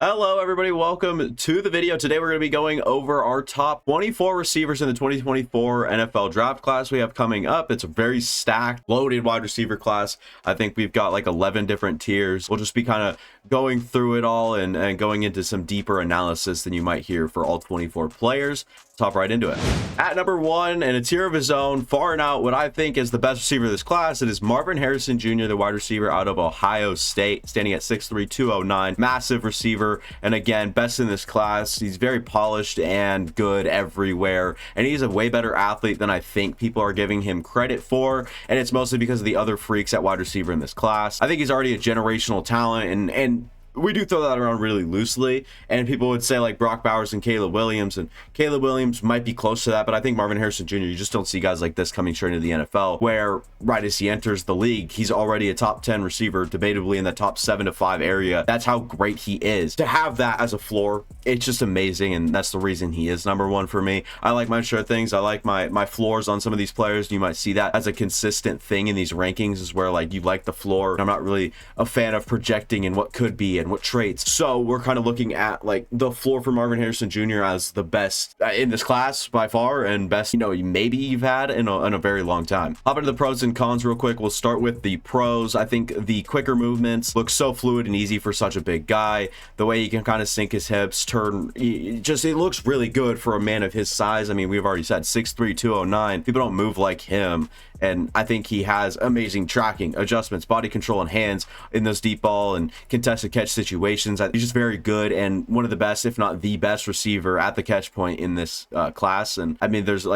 Hello everybody, welcome to the video. Today we're going to be going over our top 24 receivers in the 2024 NFL draft class we have coming up. It's a very stacked, loaded wide receiver class. I think we've got like 11 different tiers. We'll just be kind of going through it all and going into some deeper analysis than you might hear for all 24 players. Let's hop right into it. At number 1, and a tier of his own, far and out what I think is the best receiver of this class, it is Marvin Harrison Jr., the wide receiver out of Ohio State, standing at 6'3", 209, massive receiver, and again, best in this class. He's very polished and good everywhere, and he's a way better athlete than I think people are giving him credit for, and it's mostly because of the other freaks at wide receiver in this class. I think he's already a generational talent, and we do throw that around really loosely, and people would say like Brock Bowers and Caleb Williams, and Caleb Williams might be close to that, but I think Marvin Harrison Jr., you just don't see guys like this coming straight into the NFL, where right as he enters the league, he's already a top 10 receiver, debatably in the top 7 to 5 area. That's how great he is. To have that as a floor, it's just amazing, and that's the reason he is number 1 for me. I like my sure things. I like my floors on some of these players. You might see that as a consistent thing in these rankings, is where like you like the floor. I'm not really a fan of projecting and what could be and what traits. So we're kind of looking at like the floor for Marvin Harrison Jr. as the best in this class by far, and best, maybe you've had in a very long time. Hop into the pros and cons real quick. We'll start with the pros. I think the quicker movements look so fluid and easy for such a big guy. The way he can kind of sink his hips, turn, it looks really good for a man of his size. I mean, we've already said 6'3", 209. People don't move like him. And I think he has amazing tracking, adjustments, body control, and hands in those deep ball and contested catch situations. He's just very good and one of the best, if not the best receiver at the catch point in this class. And I mean, there's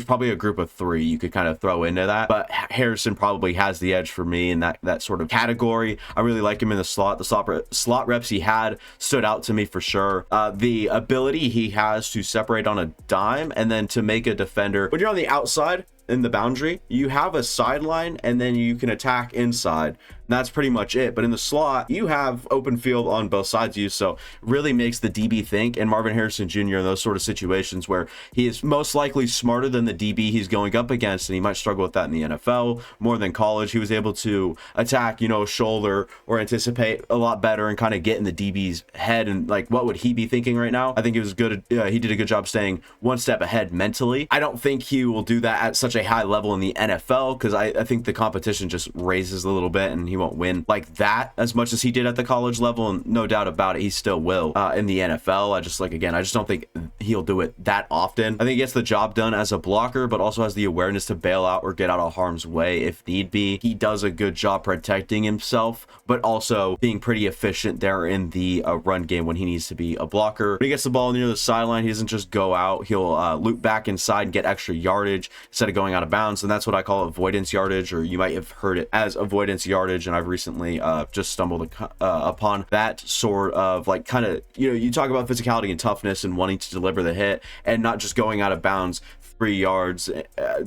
probably a group of 3 you could kind of throw into that, but Harrison probably has the edge for me in that sort of category. I really like him in the slot. The slot reps he had stood out to me for sure. The ability he has to separate on a dime and then to make a defender when you're on the outside in the boundary, you have a sideline and then you can attack inside. That's pretty much it. But in the slot, you have open field on both sides of you, so really makes the DB think. And Marvin Harrison Jr. in those sort of situations where he is most likely smarter than the DB he's going up against, and he might struggle with that in the NFL more than college. He was able to attack, a shoulder or anticipate a lot better and kind of get in the DB's head and like what would he be thinking right now. I think he was good. He did a good job staying one step ahead mentally. I don't think he will do that at such a high level in the NFL because I think the competition just raises a little bit and he won't win like that as much as he did at the college level, and no doubt about it, he still will in the NFL. I just don't think he'll do it that often. I think he gets the job done as a blocker, but also has the awareness to bail out or get out of harm's way if need be. He does a good job protecting himself, but also being pretty efficient there in the run game when he needs to be a blocker. When he gets the ball near the sideline, he doesn't just go out. He'll loop back inside and get extra yardage instead of going out of bounds, and that's what I call avoidance yardage, or you might have heard it as avoidance yardage, and I've recently just stumbled upon that sort of like kind of, you talk about physicality and toughness and wanting to deliver the hit and not just going out of bounds 3 yards,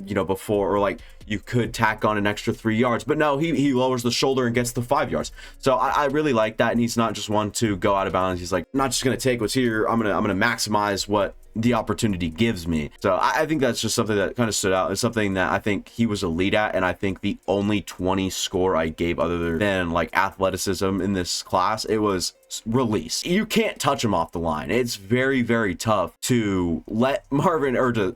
before, or like you could tack on an extra 3 yards, but no, he lowers the shoulder and gets the 5 yards. So I really like that, and he's not just one to go out of bounds. He's like, not just gonna take what's here. I'm gonna maximize what the opportunity gives me. So I think that's just something that kind of stood out. It's something that I think he was elite at, and I think the only 20 score I gave other than like athleticism in this class, it was release. You can't touch him off the line. It's very, very tough to let Marvin, or to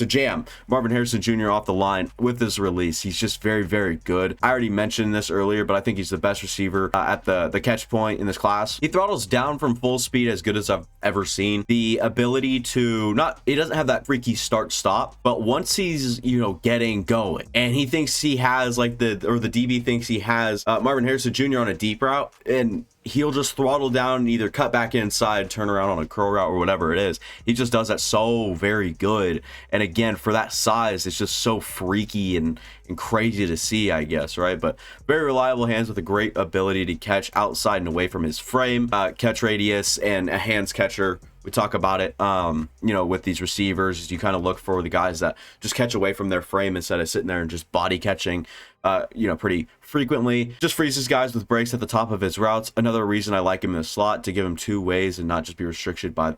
jam Marvin Harrison Jr. off the line with this release. He's just very, very good. I already mentioned this earlier, but I think he's the best receiver at the catch point in this class. He throttles down from full speed as good as I've ever seen. The ability to he doesn't have that freaky start stop, but once he's getting going and he thinks he has the DB thinks he has Marvin Harrison Jr. on a deep route, and he'll just throttle down and either cut back inside, turn around on a curl route, or whatever it is. He just does that so very good. And again, for that size, it's just so freaky and crazy to see, I guess, right? But very reliable hands with a great ability to catch outside and away from his frame, catch radius, and a hands catcher. We talk about it, with these receivers, you kind of look for the guys that just catch away from their frame instead of sitting there and just body catching, pretty frequently. Just freezes guys with breaks at the top of his routes. Another reason I like him in the slot, to give him 2 ways and not just be restricted by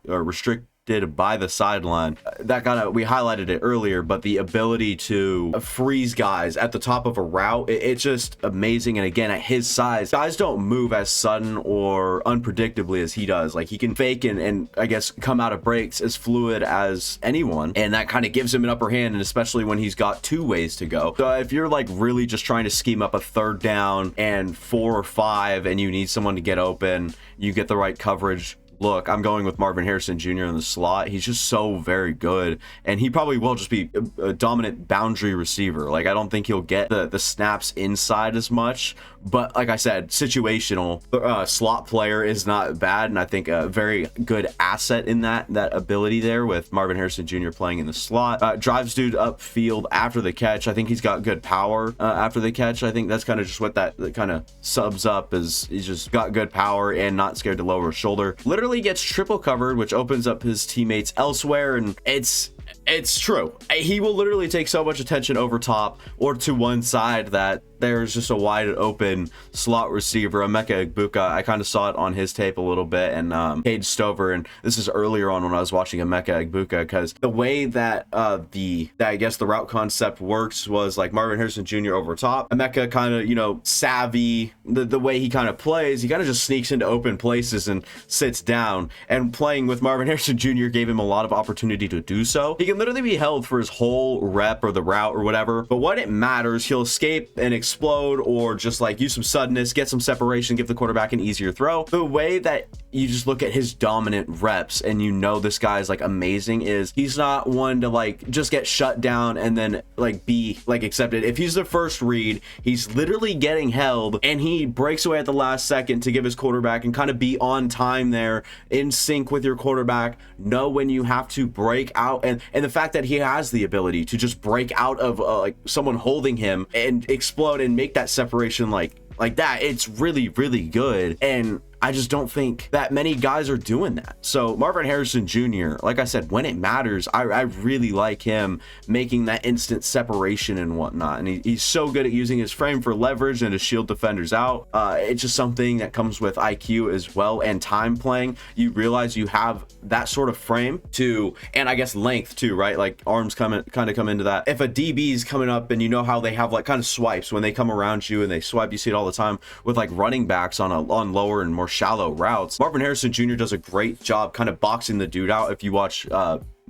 by the sideline. That we highlighted it earlier, but the ability to freeze guys at the top of a route, it's just amazing. And again, at his size, guys don't move as sudden or unpredictably as he does. Like, he can fake and I guess come out of breaks as fluid as anyone, and that kind of gives him an upper hand, and especially when he's got 2 ways to go. So if you're like really just trying to scheme up a 3rd down and 4 or 5 and you need someone to get open, you get the right coverage look, I'm going with Marvin Harrison Jr. in the slot. He's just so very good, and he probably will just be a dominant boundary receiver. Like, I don't think he'll get the snaps inside as much, but like I said, situational slot player is not bad, and I think a very good asset in that ability there with Marvin Harrison Jr. playing in the slot. Drives dude upfield after the catch. I think he's got good power after the catch. I think that's kind of just what that kind of subs up, is he's just got good power and not scared to lower his shoulder. Literally gets triple covered, which opens up his teammates elsewhere, and it's true. He will literally take so much attention over top or to one side that there's just a wide open slot receiver. Emeka Egbuka, I kind of saw it on his tape a little bit, and Cade Stover, and this is earlier on when I was watching Emeka Egbuka, because the way that I guess the route concept works was like Marvin Harrison Jr. over top. Emeka kind of, you know, savvy, the way he kind of plays, he kind of just sneaks into open places and sits down, and playing with Marvin Harrison Jr. gave him a lot of opportunity to do so. He can literally be held for his whole rep or the route or whatever, but when it matters, he'll escape and explode, or just like use some suddenness, get some separation, give the quarterback an easier throw. The way that you just look at his dominant reps and you know this guy's like amazing is he's not one to like just get shut down and then like be like accepted. If he's the first read, he's literally getting held and he breaks away at the last second to give his quarterback and kind of be on time there, in sync with your quarterback, know when you have to break out, and the fact that he has the ability to just break out of like someone holding him and explode and make that separation like that, it's really, really good. And I just don't think that many guys are doing that. So Marvin Harrison Jr., like I said, when it matters, I really like him making that instant separation and whatnot. And he's so good at using his frame for leverage and to shield defenders out. It's just something that comes with IQ as well, and time playing. You realize you have that sort of frame to, and I guess length too, right? Like arms kind of come into that. If a DB is coming up and you know how they have like kind of swipes when they come around you and they swipe, you see it all the time with like running backs on lower and more shallow routes. Marvin Harrison Jr. does a great job kind of boxing the dude out. If you watch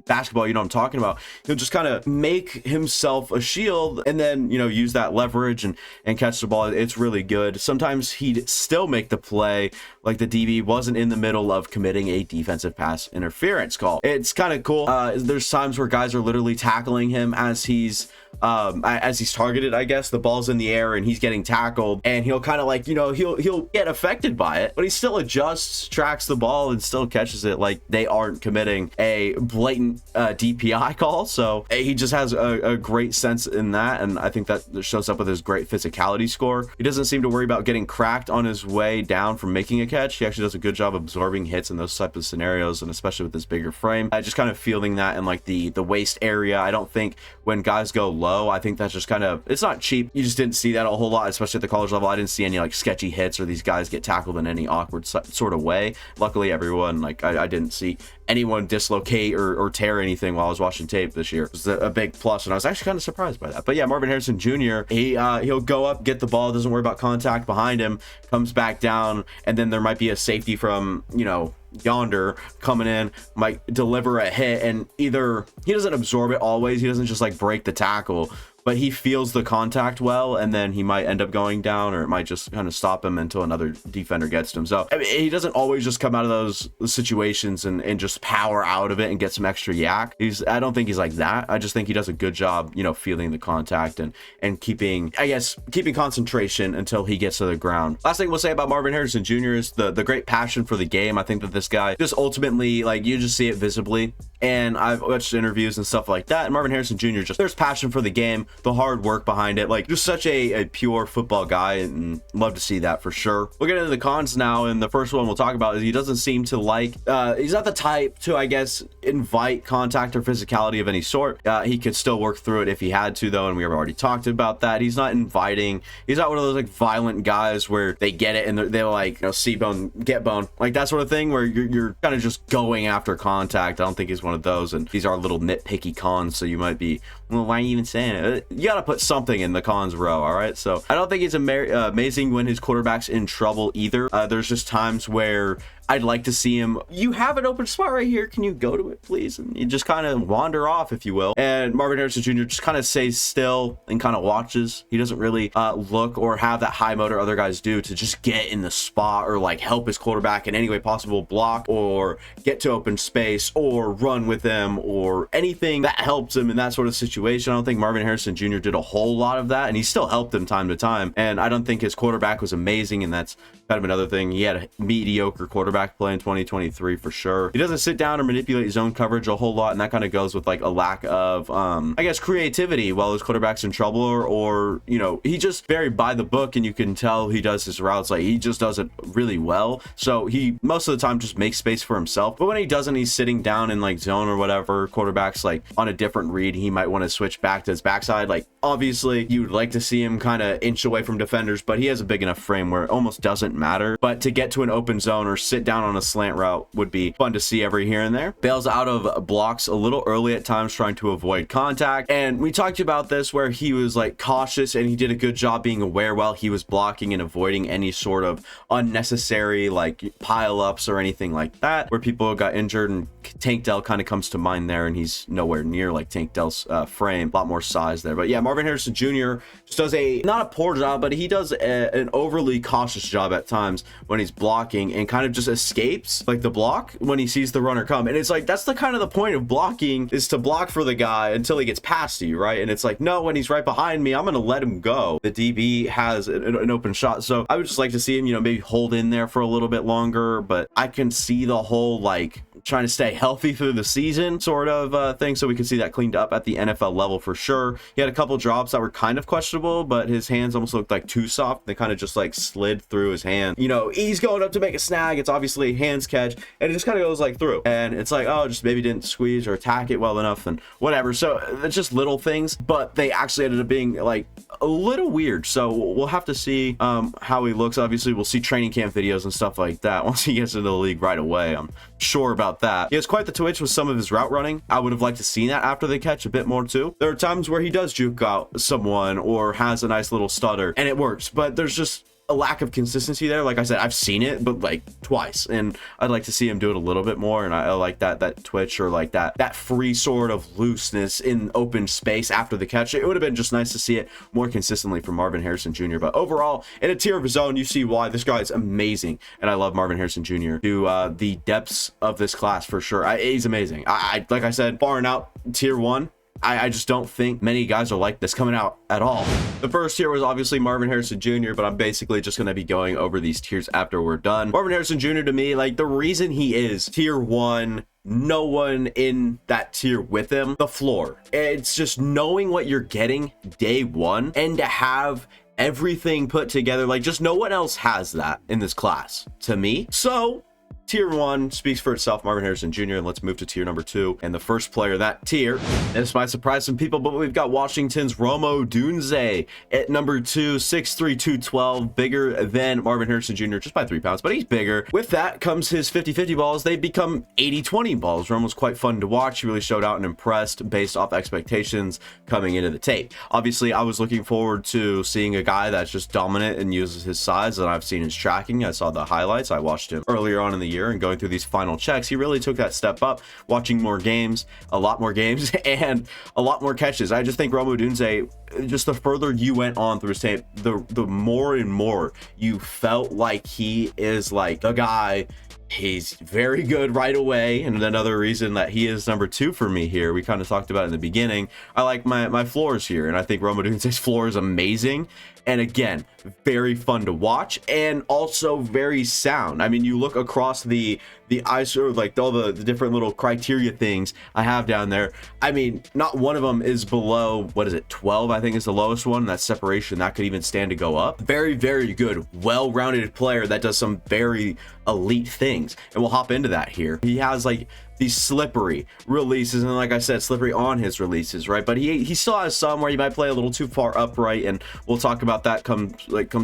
basketball, you know what I'm talking about. He'll just kind of make himself a shield and then, you know, use that leverage and catch the ball. It's really good. Sometimes he'd still make the play like the DB wasn't in the middle of committing a defensive pass interference call. It's kind of cool. There's times where guys are literally tackling him as he's targeted, I guess. The ball's in the air and he's getting tackled, and he'll kind of like, you know, he'll get affected by it, but he still adjusts, tracks the ball, and still catches it like they aren't committing a blatant DPI call. So he just has a great sense in that, and I think that shows up with his great physicality score. He doesn't seem to worry about getting cracked on his way down from making a catch. He actually does a good job absorbing hits in those type of scenarios, and especially with this bigger frame, just kind of fielding that in like the waist area. I don't think when guys go low, I think that's just kind of, it's not cheap. You just didn't see that a whole lot, especially at the college level. I didn't see any like sketchy hits or these guys get tackled in any awkward sort of way. Luckily, everyone, like I didn't see anyone dislocate or tear anything while I was watching tape this year. It was a big plus, and I was actually kind of surprised by that. But yeah, Marvin Harrison Jr., he'll go up, get the ball, doesn't worry about contact behind him, comes back down, and then there might be a safety from, you know, yonder coming in, might deliver a hit, and either he doesn't absorb it always, he doesn't just like break the tackle, but he feels the contact well, and then he might end up going down, or it might just kind of stop him until another defender gets to him. So I mean, he doesn't always just come out of those situations and just power out of it and get some extra yak. I don't think he's like that. I just think he does a good job, you know, feeling the contact and keeping concentration until he gets to the ground. Last thing we'll say about Marvin Harrison Jr. is the great passion for the game. I think that this guy just ultimately, like, you just see it visibly, and I've watched interviews and stuff like that, and Marvin Harrison Jr. just, there's passion for the game. the hard work behind it. Like, just such a pure football guy, and love to see that for sure. We'll get into the cons now, and the first one we'll talk about is he doesn't seem to like, he's not the type to, I guess, invite contact or physicality of any sort. He could still work through it if he had to, though, and we have already talked about that. He's not inviting, he's not one of those like violent guys where they get it and they're like, you know, see bone, get bone, like that sort of thing, where you're kind of just going after contact. I don't think he's one of those, and these are little nitpicky cons, so you might be, well, why are you even saying it? You got to put something in the cons row, all right? So I don't think he's amazing when his quarterback's in trouble either. There's just times where I'd like to see him, you have an open spot right here, can you go to it please? And you just kind of wander off, if you will. And Marvin Harrison Jr. just kind of stays still and kind of watches. He doesn't really look or have that high motor other guys do to just get in the spot or like help his quarterback in any way possible, block or get to open space or run with him or anything that helps him in that sort of situation. I don't think Marvin Harrison Jr. did a whole lot of that, and he still helped him time to time. And I don't think his quarterback was amazing, and that's kind of another thing. He had a mediocre quarterback play in 2023 for sure. He doesn't sit down or manipulate zone coverage a whole lot, and that kind of goes with like a lack of I guess creativity while his quarterback's in trouble, or you know, he just very by the book, and you can tell he does his routes, like he just does it really well. So he most of the time just makes space for himself, but when he doesn't, he's sitting down in like zone or whatever, quarterback's like on a different read, he might want to switch back to his backside. Like obviously you'd like to see him kind of inch away from defenders, but he has a big enough frame where it almost doesn't matter. But to get to an open zone or sit down on a slant route would be fun to see every here and there. Bails out of blocks a little early at times, trying to avoid contact. And we talked about this where he was like cautious, and he did a good job being aware while he was blocking and avoiding any sort of unnecessary like pile ups or anything like that, where people got injured. And Tank Dell kind of comes to mind there, and he's nowhere near like Tank Dell's frame, a lot more size there. But yeah, Marvin Harrison Jr. just does not a poor job, but he does an overly cautious job at times when he's blocking, and kind of just escapes like the block when he sees the runner come. And it's like, that's the kind of the point of blocking, is to block for the guy until he gets past you, right? And it's like, no, when he's right behind me, I'm gonna let him go. The DB has an open shot, so I would just like to see him, you know, maybe hold in there for a little bit longer. But I can see the whole like trying to stay healthy through the season sort of thing, so we can see that cleaned up at the NFL level for sure. He had a couple drops that were kind of questionable, but his hands almost looked like too soft. They kind of just like slid through his hand. You know, he's going up to make a snag, it's obviously hands catch, and it just kind of goes like through, and it's like, oh, just maybe didn't squeeze or attack it well enough and whatever. So it's just little things, but they actually ended up being like a little weird. So we'll have to see how he looks. Obviously we'll see training camp videos and stuff like that once he gets into the league right away, I'm sure about that. He has quite the twitch with some of his route running. I would have liked to see that after the catch a bit more too. There are times where he does juke out someone or has a nice little stutter and it works, but there's just a lack of consistency there. Like I said, I've seen it, but like twice, and I'd like to see him do it a little bit more. And I like that twitch, or like that free sort of looseness in open space after the catch. It would have been just nice to see it more consistently from Marvin Harrison Jr. But overall, in a tier of his own, you see why this guy is amazing, and I love Marvin Harrison Jr. to the depths of this class for sure. He's amazing. I like I said, barring out tier 1. I just don't think many guys are like this coming out at all. The first tier was obviously Marvin Harrison Jr., but I'm basically just going to be going over these tiers after we're done. Marvin Harrison Jr. to me, like the reason he is tier 1, no one in that tier with him, the floor. It's just knowing what you're getting day one, and to have everything put together, like just no one else has that in this class to me. So tier 1 speaks for itself, Marvin Harrison Jr. And let's move to tier number 2. And the first player of that tier, and this might surprise some people, but we've got Washington's Odunze at number 2, 6'3", 212, bigger than Marvin Harrison Jr. just by 3 pounds, but he's bigger. With that comes his 50-50 balls. They've become 80-20 balls. Rome was quite fun to watch. He really showed out and impressed based off expectations coming into the tape. Obviously, I was looking forward to seeing a guy that's just dominant and uses his size, and I've seen his tracking. I saw the highlights. I watched him earlier on in the year, and going through these final checks, he really took that step up, watching more games, a lot more games, and a lot more catches. I just think Odunze, just the further you went on through his tape, the more and more you felt like he is like the guy He's very good right away, and another reason that he is number 2 for me here, we kind of talked about in the beginning, I like my floors here, and I think Rome Odunze's floor is amazing, and again, very fun to watch, and also very sound. I mean, you look across the ISO, like all the different little criteria things I have down there, I mean, not one of them is below, what is it, 12, I think is the lowest one. That separation, that could even stand to go up. Very, very good, well-rounded player that does some very elite things, and we'll hop into that here. He has like these slippery releases, and like I said, slippery on his releases, right? But he still has some where he might play a little too far upright, and we'll talk about that come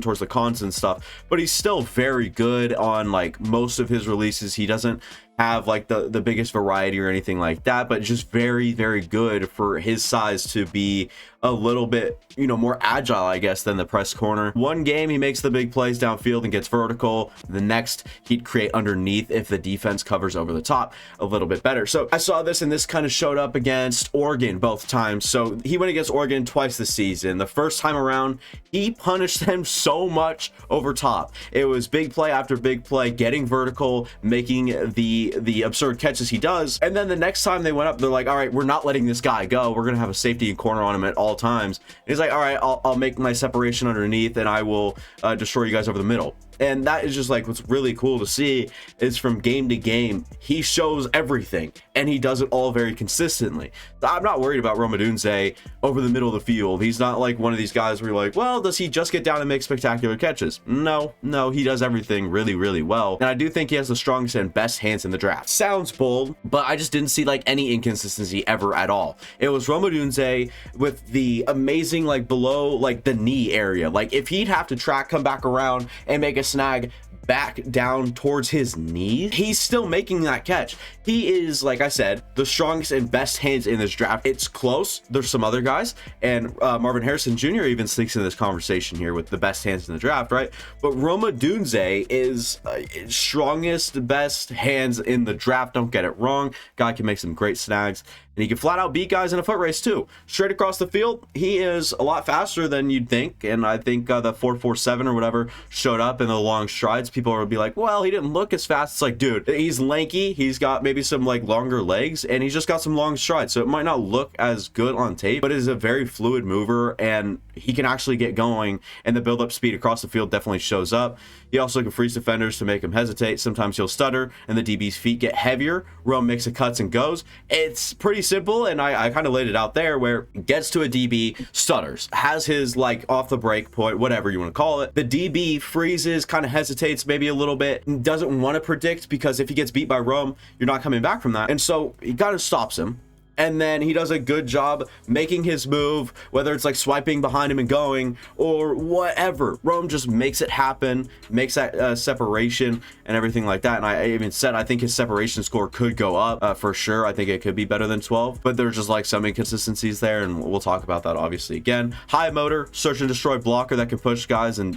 towards the cons and stuff. But he's still very good on like most of his releases. He doesn't have like the biggest variety or anything like that, but just very, very good for his size to be a little bit, you know, more agile, I guess, than the press corner. One game he makes the big plays downfield and gets vertical. The next he'd create underneath if the defense covers over the top a little bit better. So I saw this, and this kind of showed up against Oregon both times. So he went against Oregon twice this season. The first time around, he punished them so much over top. It was big play after big play, getting vertical, making the absurd catches he does. And then the next time they went up, they're like, all right, we're not letting this guy go. We're gonna have a safety and corner on him at all times. And he's like, all right, I'll make my separation underneath, and I will destroy you guys over the middle. And that is just like what's really cool to see is from game to game, he shows everything, and he does it all very consistently. I'm not worried about Rome Odunze over the middle of the field. He's not like one of these guys where you're like, well, does he just get down and make spectacular catches? No, he does everything really, really well. And I do think he has the strongest and best hands in the draft. Sounds bold, but I just didn't see like any inconsistency ever at all. It was Rome Odunze with the amazing like below like the knee area. Like if he'd have to track, come back around and make a snag back down towards his knees, he's still making that catch. He is, like I said, the strongest and best hands in this draft. It's close. There's some other guys, and Marvin Harrison Jr. even sneaks into this conversation here with the best hands in the draft, right? But Rome Odunze is strongest, best hands in the draft. Don't get it wrong. Guy can make some great snags, and he can flat out beat guys in a foot race too. Straight across the field, he is a lot faster than you'd think, and I think the 4.47 or whatever showed up in the long strides. People would be like, well, he didn't look as fast. It's like, dude, he's lanky. He's got maybe some like longer legs, and he's just got some long strides. So it might not look as good on tape, but it is a very fluid mover, and he can actually get going, and the build-up speed across the field definitely shows up. He also can freeze defenders to make him hesitate. Sometimes he'll stutter, and the DB's feet get heavier. Rome makes it cuts and goes. It's pretty simple, and I kind of laid it out there where gets to a DB, stutters, has his like off the break point, whatever you want to call it. The DB freezes, kind of hesitates maybe a little bit, doesn't want to predict, because if he gets beat by Rome, you're not coming back from that. And so he kind of stops him. And then he does a good job making his move, whether it's like swiping behind him and going or whatever. Rome just makes it happen, makes that separation and everything like that. And I even said I think his separation score could go up for sure. I think it could be better than 12, but there's just like some inconsistencies there, and we'll talk about that obviously again. High motor, search and destroy blocker that can push guys and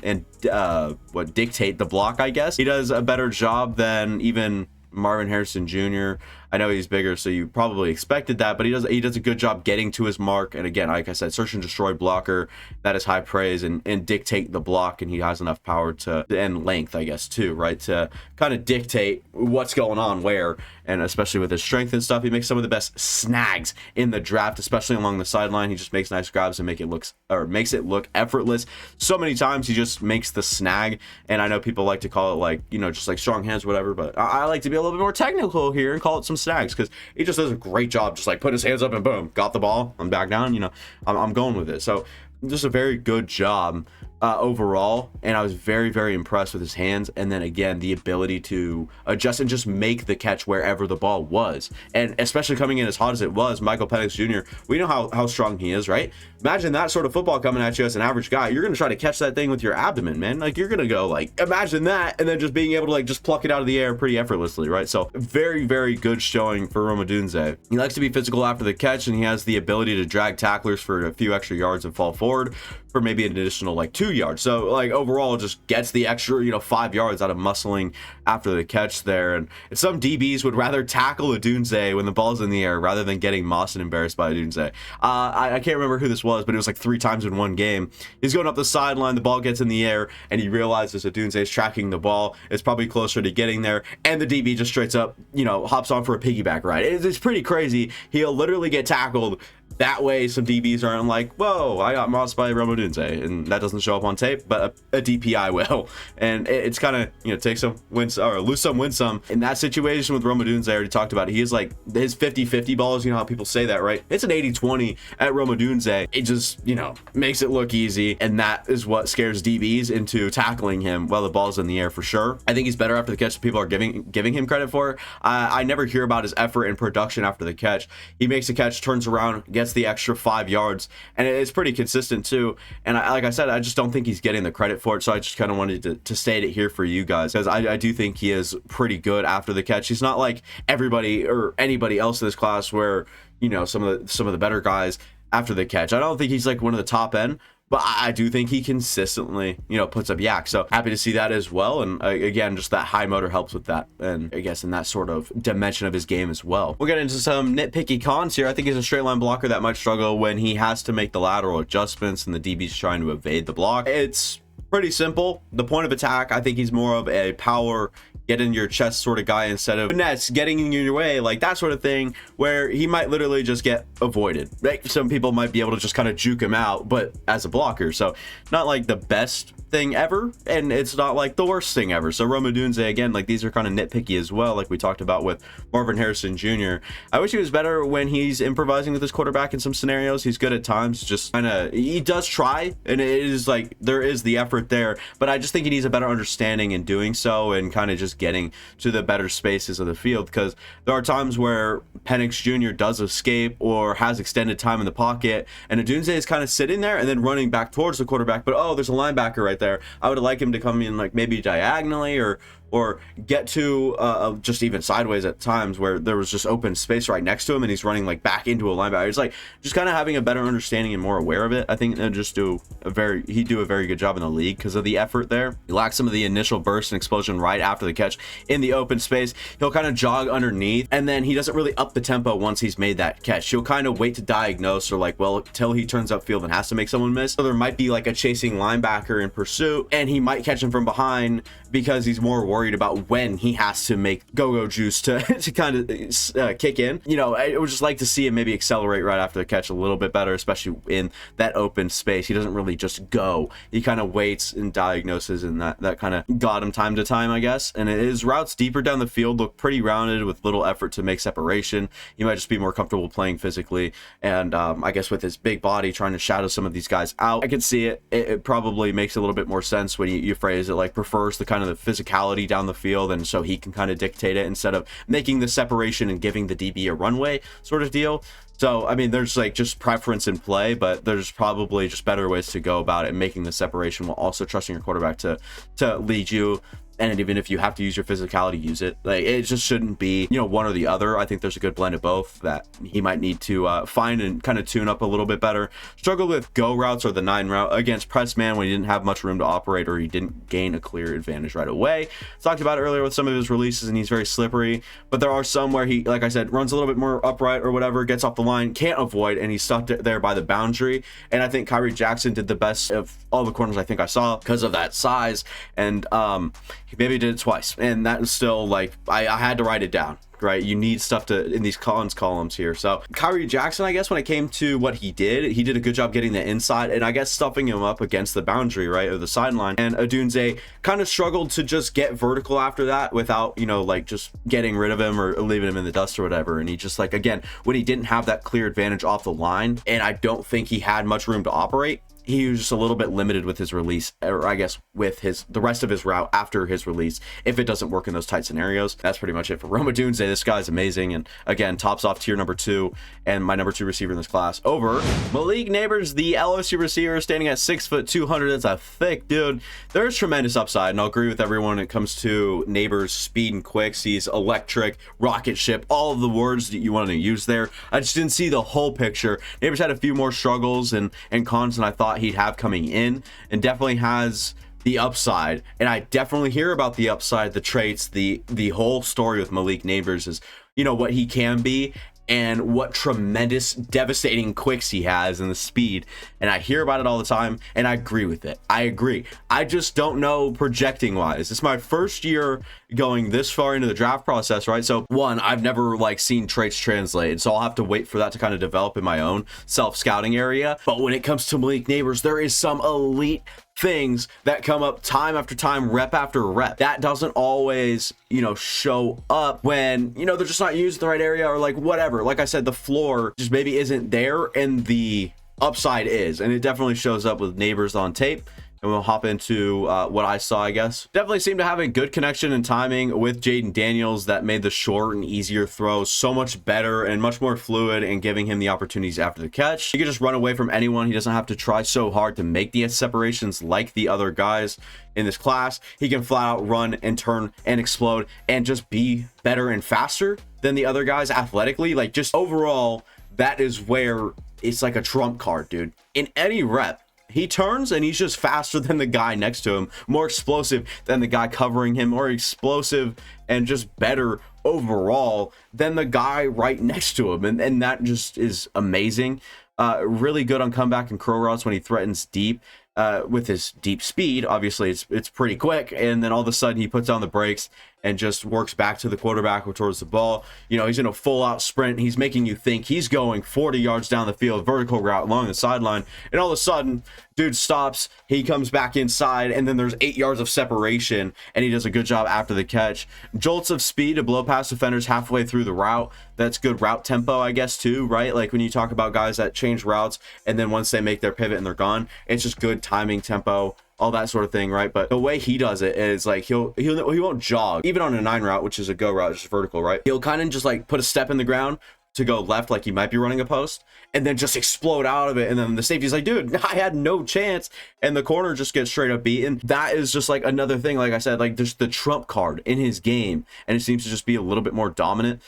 dictate the block, I guess. He does a better job than even Marvin Harrison Jr. I know he's bigger, so you probably expected that, but he does a good job getting to his mark. And again, like I said, search and destroy blocker, that is high praise, and dictate the block, and he has enough power to, and length, I guess, too, right, to kind of dictate what's going on where. And especially with his strength and stuff, he makes some of the best snags in the draft, especially along the sideline. He just makes nice grabs and makes it look effortless. So many times he just makes the snag, and I know people like to call it like, you know, just like strong hands or whatever, but I like to be a little bit more technical here and call it some snags, because he just does a great job, just like put his hands up and boom, got the ball, I'm back down, you know, I'm going with it. So just a very good job overall, and I was very, very impressed with his hands. And then again, the ability to adjust and just make the catch wherever the ball was, and especially coming in as hot as it was. Michael Penix Jr., we know how strong he is, right? Imagine that sort of football coming at you as an average guy. You're gonna try to catch that thing with your abdomen, man. Like, you're gonna go like, imagine that, and then just being able to like just pluck it out of the air pretty effortlessly, right? So very, very good showing for Rome Odunze. He likes to be physical after the catch, and he has the ability to drag tacklers for a few extra yards and fall forward. for maybe an additional like 2 yards. So like overall just gets the extra, 5 yards out of muscling after the catch there. And some DBs would rather tackle Odunze when the ball's in the air rather than getting mossed and embarrassed by Odunze. I can't remember who this was, but it was like 3 times in one game. He's going up the sideline, the ball gets in the air, and he realizes Odunze is tracking the ball. It's probably closer to getting there, and the DB just straight up, hops on for a piggyback ride. It's pretty crazy. He'll literally get tackled. That way, some DBs aren't like, whoa, I got mossed by Odunze, and that doesn't show up on tape, but a DPI will. And it's kind of, take some, win some, or lose some, win some. In that situation with Odunze, I already talked about it. He is like, his 50-50 balls, how people say that, right? It's an 80-20 at Odunze. It just, makes it look easy, and that is what scares DBs into tackling him while the ball's in the air for sure. I think he's better after the catch than people are giving him credit for. I never hear about his effort and production after the catch. He makes a catch, turns around, gets the extra 5 yards, and it's pretty consistent too. And like I said, I just don't think he's getting the credit for it, so I just kind of wanted to state it here for you guys, because I do think he is pretty good after the catch. He's not like everybody or anybody else in this class where some of the better guys after the catch. I don't think he's like one of the top end, but I do think he consistently, puts up yak. So happy to see that as well. And again, just that high motor helps with that. And I guess in that sort of dimension of his game as well. We'll get into some nitpicky cons here. I think he's a straight line blocker that might struggle when he has to make the lateral adjustments and the DB's trying to evade the block. It's pretty simple. The point of attack, I think he's more of a power, get in your chest sort of guy instead of nets getting in your way, like that sort of thing, where he might literally just get avoided. Right? Some people might be able to just kind of juke him out, but as a blocker, so not like the best thing ever, and it's not like the worst thing ever. So Odunze, again, like these are kind of nitpicky as well, like we talked about with Marvin Harrison Jr. I wish he was better when he's improvising with his quarterback in some scenarios. He's good at times, just kind of, he does try, and it is like there is the effort there, but I just think he needs a better understanding in doing so and kind of just getting to the better spaces of the field, because there are times where Penix Jr. does escape or has extended time in the pocket, and Odunze is kind of sitting there and then running back towards the quarterback, but oh, there's a linebacker right there. I would like him to come in like maybe diagonally or get to just even sideways at times where there was just open space right next to him and he's running like back into a linebacker. It's like just kind of having a better understanding and more aware of it. I think he'd do a very good job in the league because of the effort there. He lacks some of the initial burst and explosion right after the catch in the open space. He'll kind of jog underneath, and then he doesn't really up the tempo once he's made that catch. He'll kind of wait to diagnose, or like, well, till he turns upfield and has to make someone miss. So there might be like a chasing linebacker in pursuit, and he might catch him from behind because he's more worried about when he has to make go-go juice to kind of kick in. I would just like to see him maybe accelerate right after the catch a little bit better, especially in that open space. He doesn't really just go. He kind of waits and diagnoses, and that kind of got him time to time, I guess. And his routes deeper down the field look pretty rounded with little effort to make separation. He might just be more comfortable playing physically, and I guess with his big body trying to shadow some of these guys out. I can see it. It probably makes a little bit more sense when you phrase it like prefers the kind of the physicality down the field, and so he can kind of dictate it instead of making the separation and giving the DB a runway sort of deal. So, I mean, there's like just preference in play, but there's probably just better ways to go about it and making the separation while also trusting your quarterback to lead you. And even if you have to use your physicality, use it. Like, it just shouldn't be, one or the other. I think there's a good blend of both that he might need to find and kind of tune up a little bit better. Struggled with go routes or the 9 route against press man when he didn't have much room to operate or he didn't gain a clear advantage right away. Talked about it earlier with some of his releases, and he's very slippery. But there are some where he, like I said, runs a little bit more upright or whatever, gets off the line, can't avoid, and he's stuck there by the boundary. And I think Kyrie Jackson did the best of all the corners I think I saw because of that size. And he maybe did it twice, and that was still like I had to write it down, right? You need stuff to in these cons columns here. So Kyrie Jackson, I guess when it came to what he did a good job getting the inside and I guess stuffing him up against the boundary, right, or the sideline. And Odunze kind of struggled to just get vertical after that without like just getting rid of him or leaving him in the dust or whatever. And he just like, again, when he didn't have that clear advantage off the line, and I don't think he had much room to operate, he was just a little bit limited with his release, or I guess with the rest of his route after his release, if it doesn't work in those tight scenarios. That's pretty much it for Odunze. This guy's amazing, and again, tops off tier number 2 and my number 2 receiver in this class over Malik Nabers, the LSU receiver, standing at 6'2". That's a thick dude. There's tremendous upside, and I'll agree with everyone when it comes to Nabers' speed and quicks. He's electric, rocket ship, all of the words that you want to use there. I just didn't see the whole picture. Nabers had a few more struggles and cons than I thought thought he'd have coming in, and definitely has the upside. And I definitely hear about the upside, the traits, the whole story with Malik Nabers is, you know, what he can be and what tremendous devastating quicks he has and the speed. And I hear about it all the time, and I agree with it. I agree. I just don't know projecting wise. It's my first year going this far into the draft process, right? So one, I've never like seen traits translated, so I'll have to wait for that to kind of develop in my own self-scouting area. But when it comes to Malik Nabers, there is some elite things that come up time after time, rep after rep, that doesn't always, you know, show up when, you know, they're just not used in the right area or like whatever. Like I said, the floor just maybe isn't there and the upside is, and it definitely shows up with Nabers on tape. And we'll hop into what I saw, I guess. Definitely seemed to have a good connection and timing with Jaden Daniels that made the short and easier throws so much better and much more fluid, and giving him the opportunities after the catch. He can just run away from anyone. He doesn't have to try so hard to make the separations like the other guys in this class. He can flat out run and turn and explode and just be better and faster than the other guys athletically. Like, just overall, that is where it's like a trump card, dude. In any rep, he turns and he's just faster than the guy next to him, more explosive than the guy covering him, more explosive and just better overall than the guy right next to him. And that just is amazing. Really good on comeback and curl routes when he threatens deep. With his deep speed, obviously it's pretty quick, and then all of a sudden he puts on the brakes and just works back to the quarterback or towards the ball. You know, he's in a full out sprint. He's making you think he's going 40 yards down the field, vertical route along the sideline, and all of a sudden dude stops, he comes back inside, and then there's 8 yards of separation, and he does a good job after the catch. Jolts of speed to blow past defenders halfway through the route. That's good route tempo, I guess, too, right? Like when you talk about guys that change routes and then once they make their pivot and they're gone, it's just good timing, tempo, all that sort of thing, right? But the way he does it is like he won't jog even on a 9 route, which is a go route, just vertical, right? He'll kind of just like put a step in the ground to go left, like he might be running a post, and then just explode out of it, and then the safety's like, dude, I had no chance, and the corner just gets straight up beaten. That is just like another thing, like I said, like just the trump card in his game, and it seems to just be a little bit more dominant.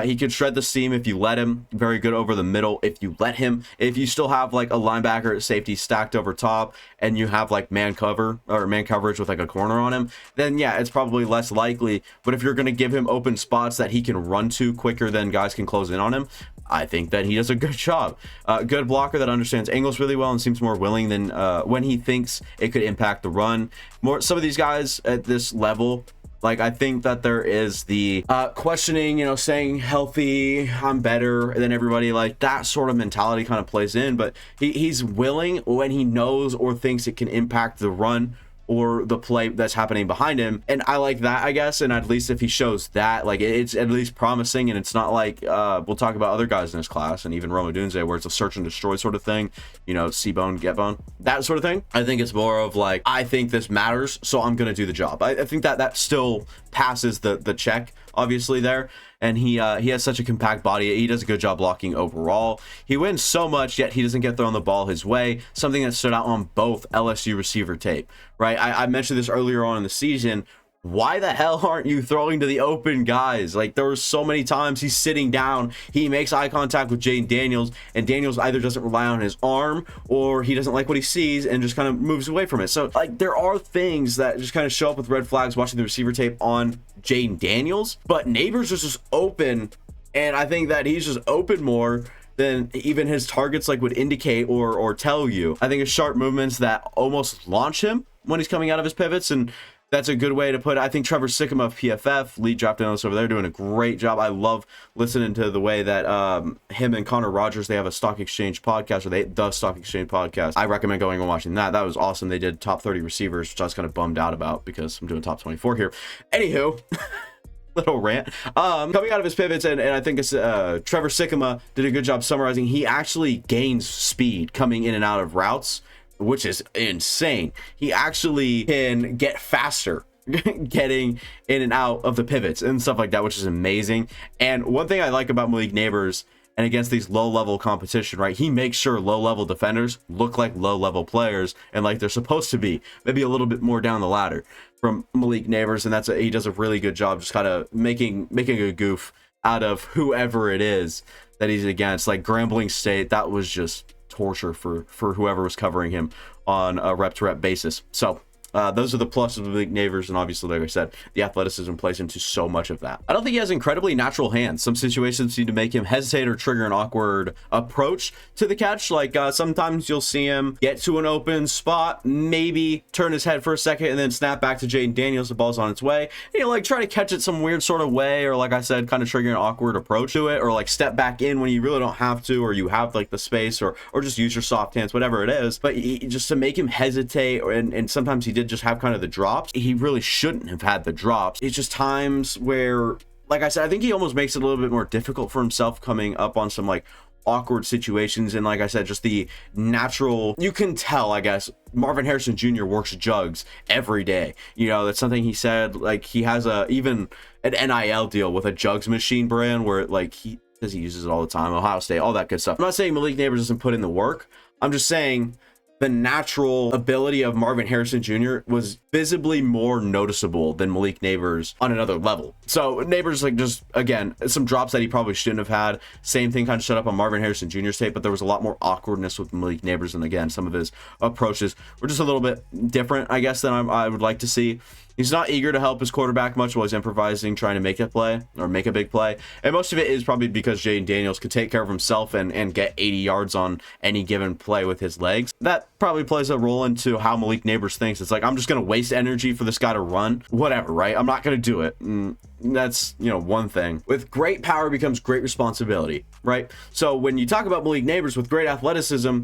He could shred the seam if you let him. Very good over the middle if you let him. If you still have like a linebacker at safety stacked over top and you have like man coverage with like a corner on him, then yeah, it's probably less likely. But if you're going to give him open spots that he can run to quicker than guys can close in on him, I think that he does a good job. Good blocker that understands angles really well and seems more willing than when he thinks it could impact the run. Some of these guys at this level, like, I think that there is the questioning, you know, saying healthy, I'm better than everybody, like that sort of mentality kind of plays in, but he's willing when he knows or thinks it can impact the run or the play that's happening behind him. And I like that, I guess. And at least if he shows that, like, it's at least promising. And it's not like we'll talk about other guys in this class and even Rome Odunze where it's a search and destroy sort of thing, you know, see bone, get bone, that sort of thing. I think it's more of like, I think this matters, so I'm going to do the job. I think that still passes the check, obviously, there. And he has such a compact body. He does a good job blocking overall. He wins so much, yet he doesn't get thrown the ball his way. Something that stood out on both LSU receiver tape, right? I mentioned this earlier on in the season. Why the hell aren't you throwing to the open guys? Like, there were so many times he's sitting down, he makes eye contact with Jaden Daniels, and Daniels either doesn't rely on his arm or he doesn't like what he sees and just kind of moves away from it. So, like, there are things that just kind of show up with red flags watching the receiver tape on Jaden Daniels, but Nabers is just open, and I think that he's just open more than even his targets like would indicate or tell you. I think it's sharp movements that almost launch him when he's coming out of his pivots, and that's a good way to put it. I think Trevor Sikkema of PFF, lead draft analyst over there, doing a great job. I love listening to the way that him and Connor Rogers, they have a Stock Exchange podcast, or the Stock Exchange podcast. I recommend going and watching that. That was awesome. They did top 30 receivers, which I was kind of bummed out about because I'm doing top 24 here. Anywho, little rant. Coming out of his pivots, and I think it's Trevor Sikkema did a good job summarizing. He actually gains speed coming in and out of routes, which is insane. He actually can get faster getting in and out of the pivots and stuff like that, which is amazing. And one thing I like about Malik Nabers, and against these low-level competition, right, he makes sure low-level defenders look like low-level players and like they're supposed to be, maybe a little bit more down the ladder from Malik Nabers. And he does a really good job just kind of making a goof out of whoever it is that he's against. Like Grambling State, that was just torture for whoever was covering him on a rep-to-rep basis. So those are the pluses of Malik Nabers, and obviously, like I said, the athleticism plays into so much of that. I don't think he has incredibly natural hands. Some situations seem to make him hesitate or trigger an awkward approach to the catch. Like sometimes you'll see him get to an open spot, maybe turn his head for a second, and then snap back to Jaden Daniels. The ball's on its way, and he'll like try to catch it some weird sort of way, or like I said, kind of trigger an awkward approach to it, or like step back in when you really don't have to, or you have like the space, or just use your soft hands, whatever it is. But just to make him hesitate, and sometimes he did just have kind of the drops. He really shouldn't have had the drops. It's just times where, like I said, I think he almost makes it a little bit more difficult for himself coming up on some like awkward situations. And like I said, just the natural, you can tell, I guess, Marvin Harrison Jr. works jugs every day. You know, that's something he said. Like he has even an NIL deal with a jugs machine brand where like he says he uses it all the time. Ohio State, all that good stuff. I'm not saying Malik Nabers doesn't put in the work. I'm just saying the natural ability of Marvin Harrison Jr. was visibly more noticeable than Malik Nabers on another level. So Nabers, like, just again, some drops that he probably shouldn't have had. Same thing kind of shut up on Marvin Harrison Jr.'s tape, but there was a lot more awkwardness with Malik Nabers, and again, some of his approaches were just a little bit different, I guess, than I would like to see. He's not eager to help his quarterback much while he's improvising, trying to make a play or make a big play. And most of it is probably because Jaden Daniels could take care of himself and get 80 yards on any given play with his legs. That probably plays a role into how Malik Nabers thinks. It's like, I'm just going to waste energy for this guy to run. Whatever, right? I'm not going to do it. And that's, you know, one thing. With great power becomes great responsibility, right? So when you talk about Malik Nabers, with great athleticism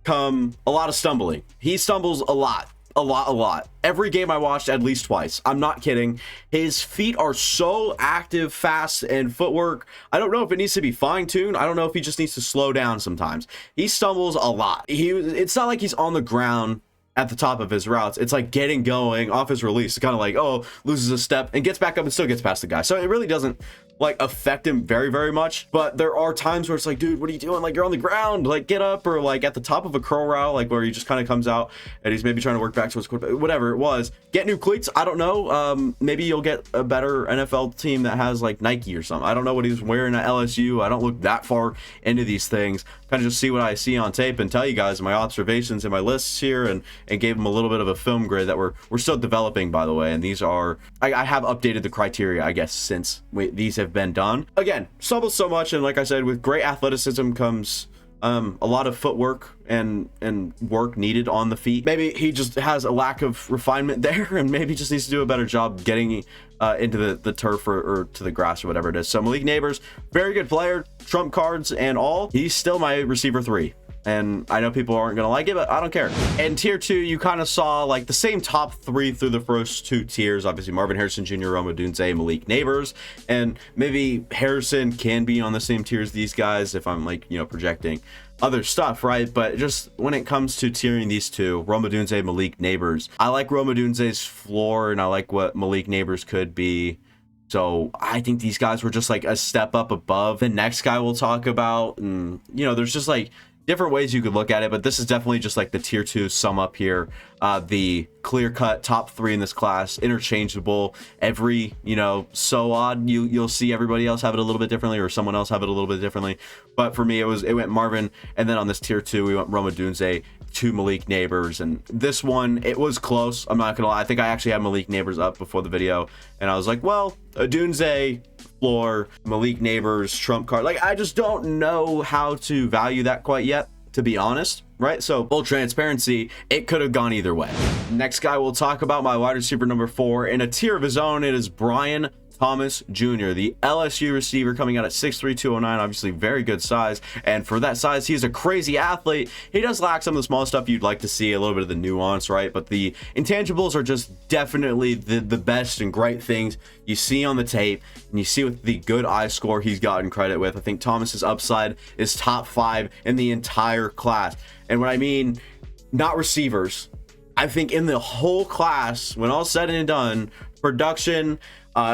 come a lot of stumbling. He stumbles a lot. A lot. Every game I watched at least twice. I'm not kidding. His feet are so active, fast, and footwork. I don't know if it needs to be fine-tuned. I don't know if he just needs to slow down sometimes. He stumbles a lot. It's not like he's on the ground at the top of his routes. It's like getting going off his release. It's kind of like, oh, loses a step and gets back up and still gets past the guy. So it really doesn't like affect him very much. But there are times where it's like, dude, what are you doing? Like, you're on the ground, like get up, or like at the top of a curl route, like where he just kind of comes out and he's maybe trying to work back to his quarterback, whatever it was. Get new cleats. I don't know. Maybe you'll get a better NFL team that has like Nike or something. I don't know what he's wearing at LSU. I don't look that far into these things. Kind of just see what I see on tape and tell you guys my observations and my lists here, and gave him a little bit of a film grid that we're still developing, by the way. And these are, I have updated the criteria, I guess, since these have been done. Again, stumbles so much, and like I said, with great athleticism comes a lot of footwork and work needed on the feet. Maybe he just has a lack of refinement there, and maybe just needs to do a better job getting into the turf or to the grass or whatever it is. So Malik Nabers, very good player, trump cards and all. He's still my receiver 3. And I know people aren't going to like it, but I don't care. And tier 2, you kind of saw like the same top 3 through the first 2 tiers. Obviously, Marvin Harrison Jr., Odunze, Malik Nabers. And maybe Harrison can be on the same tier as these guys if I'm like, you know, projecting other stuff, right? But just when it comes to tiering these two, Odunze, Malik Nabers, I like Odunze's floor, and I like what Malik Nabers could be. So I think these guys were just like a step up above the next guy we'll talk about. And, you know, there's just like different ways you could look at it, but this is definitely just like the tier 2 sum up here. The clear-cut top 3 in this class, interchangeable. Every, you know, so odd, you'll see everybody else have it a little bit differently, or someone else have it a little bit differently. But for me, it went Marvin, and then on this tier 2, we went Odunze to Malik Nabers. And this one, it was close. I'm not gonna lie. I think I actually had Malik Nabers up before the video, and I was like, well, Odunze floor, Malik Nabers trump card. Like, I just don't know how to value that quite yet, to be honest, right? So full transparency, it could have gone either way. Next guy we'll talk about, my wide receiver number 4 in a tier of his own. It is Brian Thomas Jr., the LSU receiver, coming out at 6'3", 209, obviously very good size. And for that size, he's a crazy athlete. He does lack some of the small stuff you'd like to see, a little bit of the nuance, right? But the intangibles are just definitely the best and great things you see on the tape, and you see with the good eye score he's gotten credit with. I think Thomas's upside is top 5 in the entire class. And what I mean, not receivers, I think in the whole class, when all said and done, production,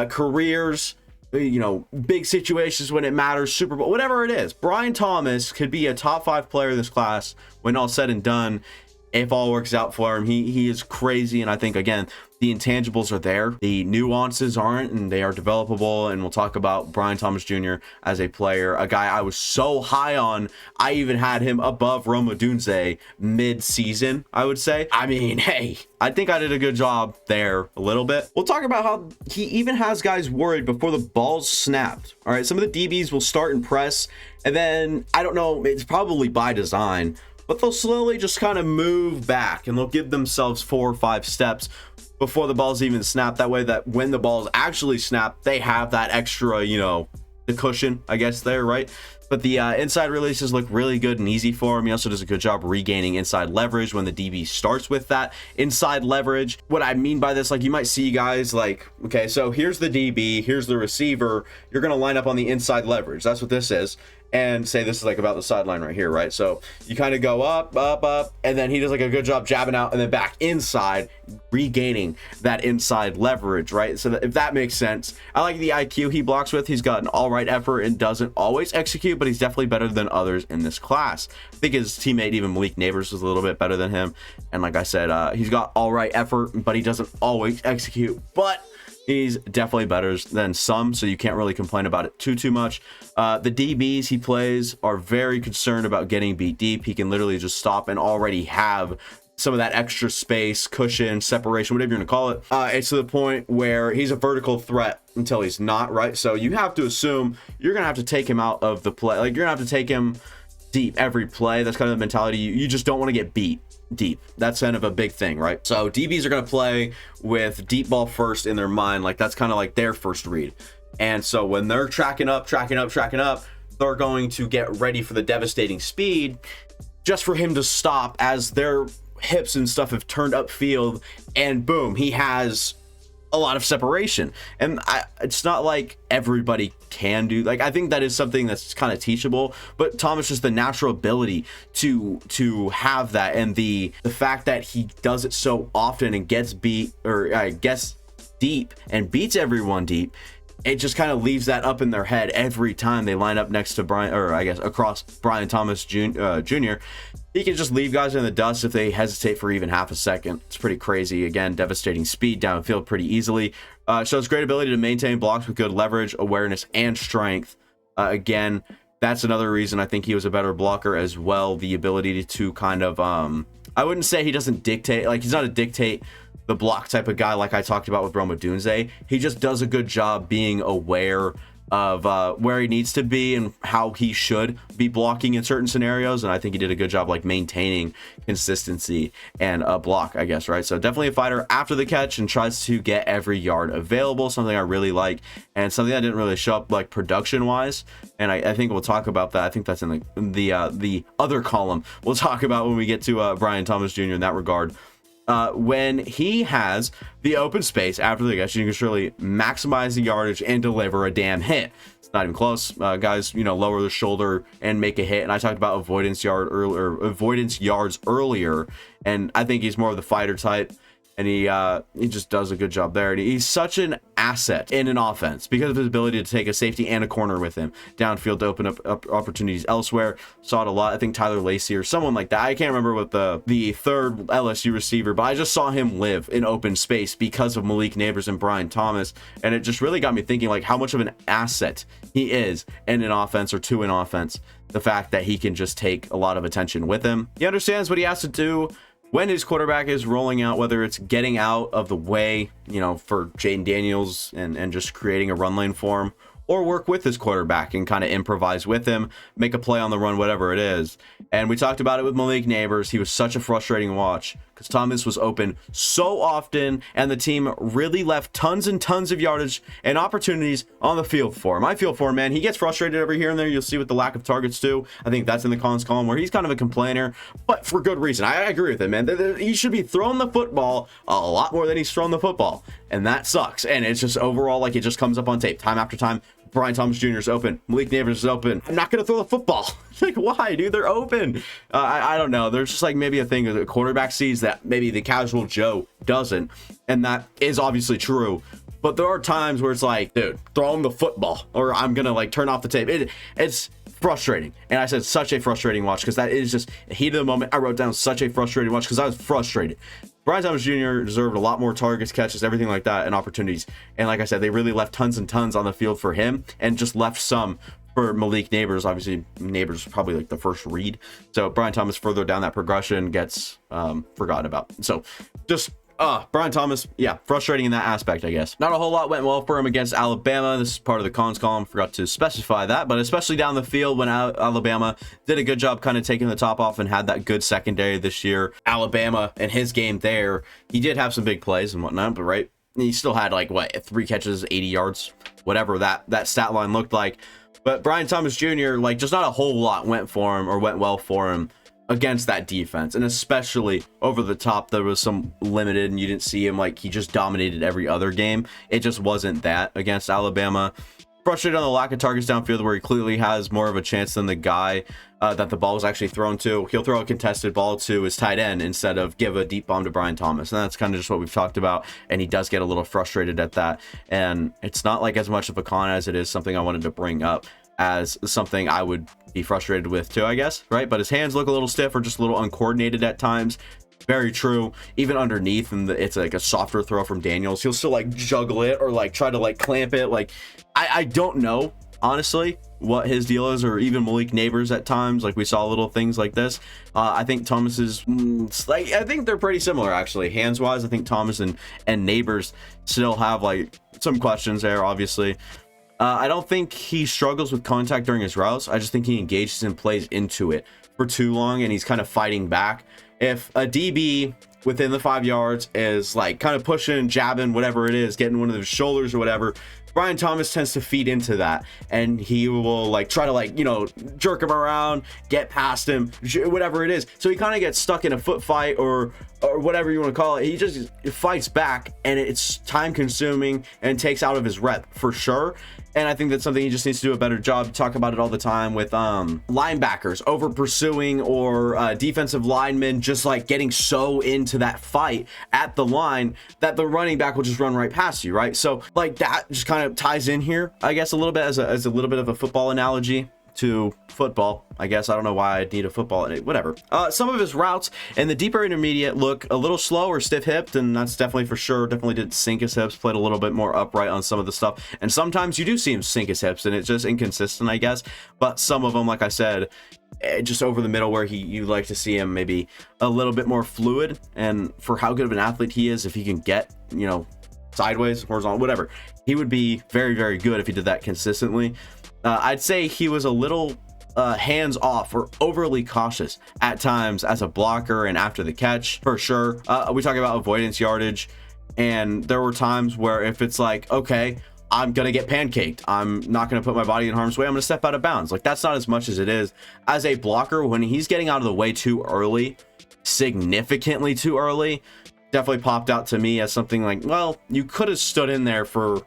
careers, you know, big situations when it matters, Super Bowl, whatever it is, Brian Thomas could be a top 5 player in this class when all said and done, if all works out for him. He is crazy. And I think, again, the intangibles are there, the nuances aren't, and they are developable. And we'll talk about Brian Thomas Jr. as a player, a guy I was so high on. I even had him above Rome Odunze mid-season, I would say. I mean, hey, I think I did a good job there a little bit. We'll talk about how he even has guys worried before the ball's snapped. All right, some of the DBs will start and press, and then, I don't know, it's probably by design, but they'll slowly just kind of move back, and they'll give themselves 4 or 5 steps before the ball's even snapped. That way that when the ball's actually snapped, they have that extra, you know, the cushion, I guess, there, right? But the inside releases look really good and easy for him. He also does a good job regaining inside leverage when the DB starts with that inside leverage. What I mean by this, like, you might see guys like, okay, so here's the DB, here's the receiver. You're going to line up on the inside leverage. That's what this is. And say this is like about the sideline right here, right? So you kind of go up, up, up, and then he does like a good job jabbing out and then back inside, regaining that inside leverage, right? So that, if that makes sense. I like the IQ he blocks with. He's got an all right effort and doesn't always execute, but he's definitely better than others in this class. I think his teammate, even Malik Nabers, was a little bit better than him. And like I said, he's got all right effort, but he doesn't always execute. But he's definitely better than some, so you can't really complain about it too much. The DBs he plays are very concerned about getting beat deep. He can literally just stop and already have some of that extra space, cushion, separation, whatever you're gonna call it. It's to the point where he's a vertical threat until he's not, right? So you have to assume you're gonna have to take him out of the play. Like, you're gonna have to take him deep every play. That's kind of the mentality. You just don't want to get beat deep. That's kind of a big thing, right? So DBs are going to play with deep ball first in their mind. Like, that's kind of like their first read. And so when they're tracking up, they're going to get ready for the devastating speed just for him to stop as their hips and stuff have turned upfield, and boom, he has a lot of separation. And it's not like everybody can do, like, I think that is something that's kind of teachable, but Thomas, just the natural ability to have that, and the fact that he does it so often and gets beat, or gets deep and beats everyone deep, it just kind of leaves that up in their head every time they line up next to Brian, or I guess across Brian Thomas Jr. He can just leave guys in the dust if they hesitate for even half a second. It's pretty crazy. Again, devastating speed downfield pretty easily. Shows great ability to maintain blocks with good leverage, awareness, and strength. Again, that's another reason I think he was a better blocker as well. The ability to kind of, I wouldn't say he doesn't dictate, like, he's not a dictate the block type of guy like I talked about with Rome Odunze. He just does a good job being aware of where he needs to be and how he should be blocking in certain scenarios, and I think he did a good job like maintaining consistency and a block, I guess, right? So definitely a fighter after the catch and tries to get every yard available, something I really like, and something that didn't really show up like production wise, and I think we'll talk about that. I think that's in the other column we'll talk about when we get to Brian Thomas Jr. in that regard. When he has the open space after the catch, you can surely maximize the yardage and deliver a damn hit. It's not even close. Guys, you know, lower the shoulder and make a hit. And I talked about avoidance yards earlier, and I think he's more of the fighter type. And he just does a good job there. And he's such an asset in an offense because of his ability to take a safety and a corner with him downfield to open up opportunities elsewhere. Saw it a lot. I think Tyler Lacey or someone like that. I can't remember what the third LSU receiver, but I just saw him live in open space because of Malik Nabers and Brian Thomas. And it just really got me thinking, like, how much of an asset he is in an offense, or to an offense. The fact that he can just take a lot of attention with him. He understands what he has to do when his quarterback is rolling out, whether it's getting out of the way, you know, for Jaden Daniels and just creating a run lane for him, or work with his quarterback and kind of improvise with him, make a play on the run, whatever it is. And we talked about it with Malik Nabers. He was such a frustrating watch because Thomas was open so often, and the team really left tons and tons of yardage and opportunities on the field for him. I feel for him, man. He gets frustrated every here and there. You'll see with the lack of targets too. I think that's in the cons column where he's kind of a complainer, but for good reason. I agree with him, man. He should be throwing the football a lot more than he's thrown the football, and that sucks. And it's just overall, like, it just comes up on tape time after time. Brian Thomas Jr. is open. Malik Nabers is open. I'm not going to throw the football. Like, why, dude? They're open. I don't know. There's just like maybe a thing that the quarterback sees that maybe the casual Joe doesn't. And that is obviously true. But there are times where it's like, dude, throw him the football, or I'm gonna like turn off the tape. It's frustrating. And I said such a frustrating watch, because that is just a heat of the moment. I wrote down such a frustrating watch because I was frustrated. Brenden Thomas Jr. deserved a lot more targets, catches, everything like that, and opportunities. And like I said, they really left tons and tons on the field for him, and just left some for Malik Nabers. Obviously, Nabers was probably like the first read. So Brenden Thomas further down that progression gets forgotten about. So just Brenden Thomas, yeah, frustrating in that aspect, I guess. Not a whole lot went well for him against Alabama. This is part of the cons column. Forgot to specify that, but especially down the field when Alabama did a good job kind of taking the top off and had that good secondary this year. Alabama in his game there, he did have some big plays and whatnot, but right, he still had like what, 3 catches, 80 yards, whatever that stat line looked like. But Brenden Thomas Jr., like, just not a whole lot went for him or went well for him against that defense. And especially over the top, there was some limited, and you didn't see him like he just dominated every other game. It just wasn't that against Alabama. Frustrated on the lack of targets downfield, where he clearly has more of a chance than the guy that the ball was actually thrown to. He'll throw a contested ball to his tight end instead of give a deep bomb to Brenden Thomas. And that's kind of just what we've talked about. And he does get a little frustrated at that. And it's not like as much of a con as it is something I wanted to bring up as something I would be frustrated with too, I guess, right? But his hands look a little stiff or just a little uncoordinated at times. Very true. Even underneath, and it's like a softer throw from Daniels, he'll still like juggle it or like try to like clamp it. Like I don't know honestly what his deal is, or even Malik Nabers at times. Like we saw little things like this. I think Thomas is like, I think they're pretty similar actually, hands wise. I think Thomas and Nabers still have like some questions there, obviously. I don't think he struggles with contact during his routes. I just think he engages and plays into it for too long, and he's kind of fighting back. If a DB within the 5 yards is like kind of pushing, jabbing, whatever it is, getting one of his shoulders or whatever, Brenden Thomas tends to feed into that, and he will like try to like, you know, jerk him around, get past him, whatever it is. So he kind of gets stuck in a foot fight or whatever you want to call it. He just fights back, and it's time consuming and takes out of his rep for sure. And I think that's something he just needs to do a better job. Talk about it all the time with linebackers over pursuing, or defensive linemen just like getting so into that fight at the line that the running back will just run right past you, right? So like that just kind of ties in here, I guess, a little bit as a little bit of a football analogy to football. I guess I don't know why I'd need a football in it, whatever. Some of his routes in the deeper intermediate look a little slow or stiff-hipped, and that's definitely for sure. Definitely did sink his hips, played a little bit more upright on some of the stuff, and sometimes you do see him sink his hips, and it's just inconsistent, I guess. But some of them, like I said, just over the middle, where you like to see him maybe a little bit more fluid. And for how good of an athlete he is, if he can get, you know, sideways, horizontal, whatever, he would be very, very good if he did that consistently. I'd say he was a little hands off or overly cautious at times as a blocker and after the catch, for sure. We talk about avoidance yardage, and there were times where if it's like, okay, I'm gonna get pancaked, I'm not gonna put my body in harm's way, I'm gonna step out of bounds. Like, that's not as much as it is as a blocker when he's getting out of the way too early, significantly too early. Definitely popped out to me as something like, well, you could have stood in there for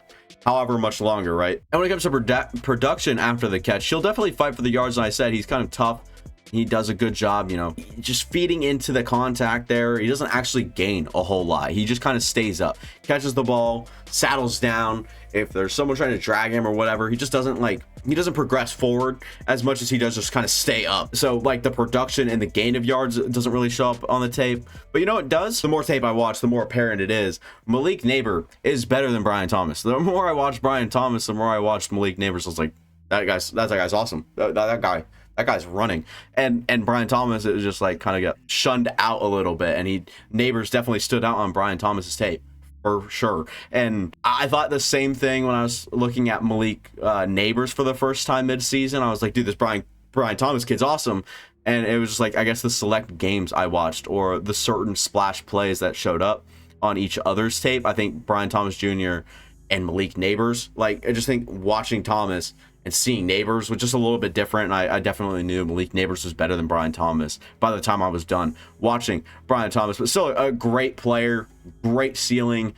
however much longer, right? And when it comes to production after the catch, he'll definitely fight for the yards. And I said he's kind of tough. He does a good job, you know, just feeding into the contact there. He doesn't actually gain a whole lot. He just kind of stays up, catches the ball, saddles down. If there's someone trying to drag him or whatever, he just doesn't like, he doesn't progress forward as much as he does just kind of stay up. So like the production and the gain of yards doesn't really show up on the tape. But you know what does? The more tape I watch, the more apparent it is. Malik Nabers is better than Brenden Thomas. The more I watched Brenden Thomas, the more I watched Malik Nabers. I was like, that guy's awesome. That guy's running. And Brenden Thomas, it was just like kind of got shunned out a little bit, and Nabers definitely stood out on Brenden Thomas's tape for sure. And I thought the same thing when I was looking at Malik Nabers for the first time mid-season. I was like, dude, this Brenden Thomas kid's awesome. And it was just like, I guess the select games I watched, or the certain splash plays that showed up on each other's tape, I think Brenden Thomas Jr. and Malik Nabers, like, I just think watching Thomas and seeing Nabers was just a little bit different. And I definitely knew Malik Nabers was better than Brenden Thomas by the time I was done watching Brenden Thomas. But still a great player, great ceiling.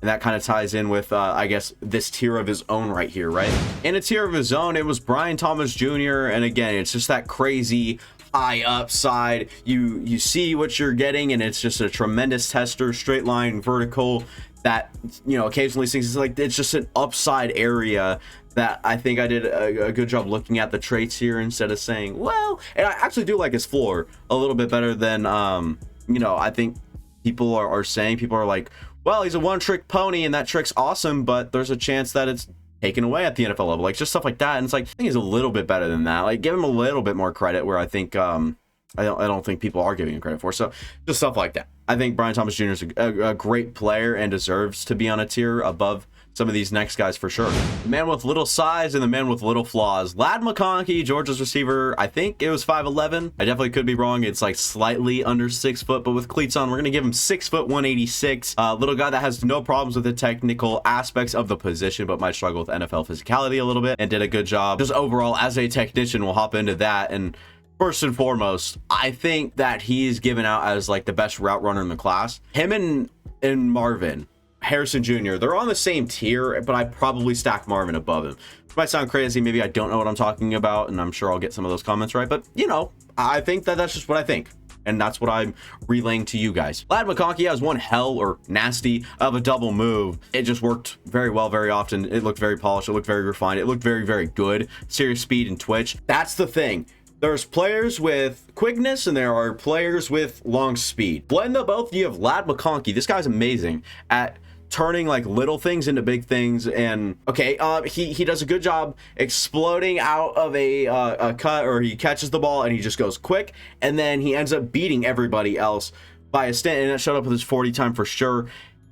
And that kind of ties in with, I guess, this tier of his own right here, right? In a tier of his own, it was Brenden Thomas Jr. And again, it's just that crazy high upside. You see what you're getting, and it's just a tremendous tester, straight line, vertical. that, you know, occasionally things, it's like, it's just an upside area that I think I did a good job looking at the traits here instead of saying, well, and I actually do like his floor a little bit better than, you know, I think people are saying. People are like, well, he's a one-trick pony and that trick's awesome, but there's a chance that it's taken away at the NFL level, like just stuff like that. And it's like, I think he's a little bit better than that. Like, give him a little bit more credit where I think, I don't think people are giving him credit for. So just stuff like that. I think Brian Thomas Jr. is a great player and deserves to be on a tier above some of these next guys for sure. The man with little size and the man with little flaws. Ladd McConkey, Georgia's receiver. I think it was 5'11". I definitely could be wrong. It's like slightly under 6 foot, but with cleats on, we're gonna give him 6 foot 186. Little guy that has no problems with the technical aspects of the position, but might struggle with NFL physicality a little bit, and did a good job. Just overall as a technician, we'll hop into that. And first and foremost, I think that he's given out as like the best route runner in the class. Him and Marvin Harrison Jr., they're on the same tier, but I probably stack Marvin above him. It might sound crazy. Maybe I don't know what I'm talking about, and I'm sure I'll get some of those comments right. But, you know, I think that that's just what I think. And that's what I'm relaying to you guys. Ladd McConkey has one hell or nasty of a double move. It just worked very well, very often. It looked very polished. It looked very refined. It looked very, very good. Serious speed and twitch. That's the thing. There's players with quickness and there are players with long speed. Blend them both. You have Ladd McConkey. This guy's amazing at turning like little things into big things. And okay, he does a good job exploding out of a cut, or he catches the ball and he just goes quick, and then he ends up beating everybody else by a stint, and it showed up with his 40 time for sure.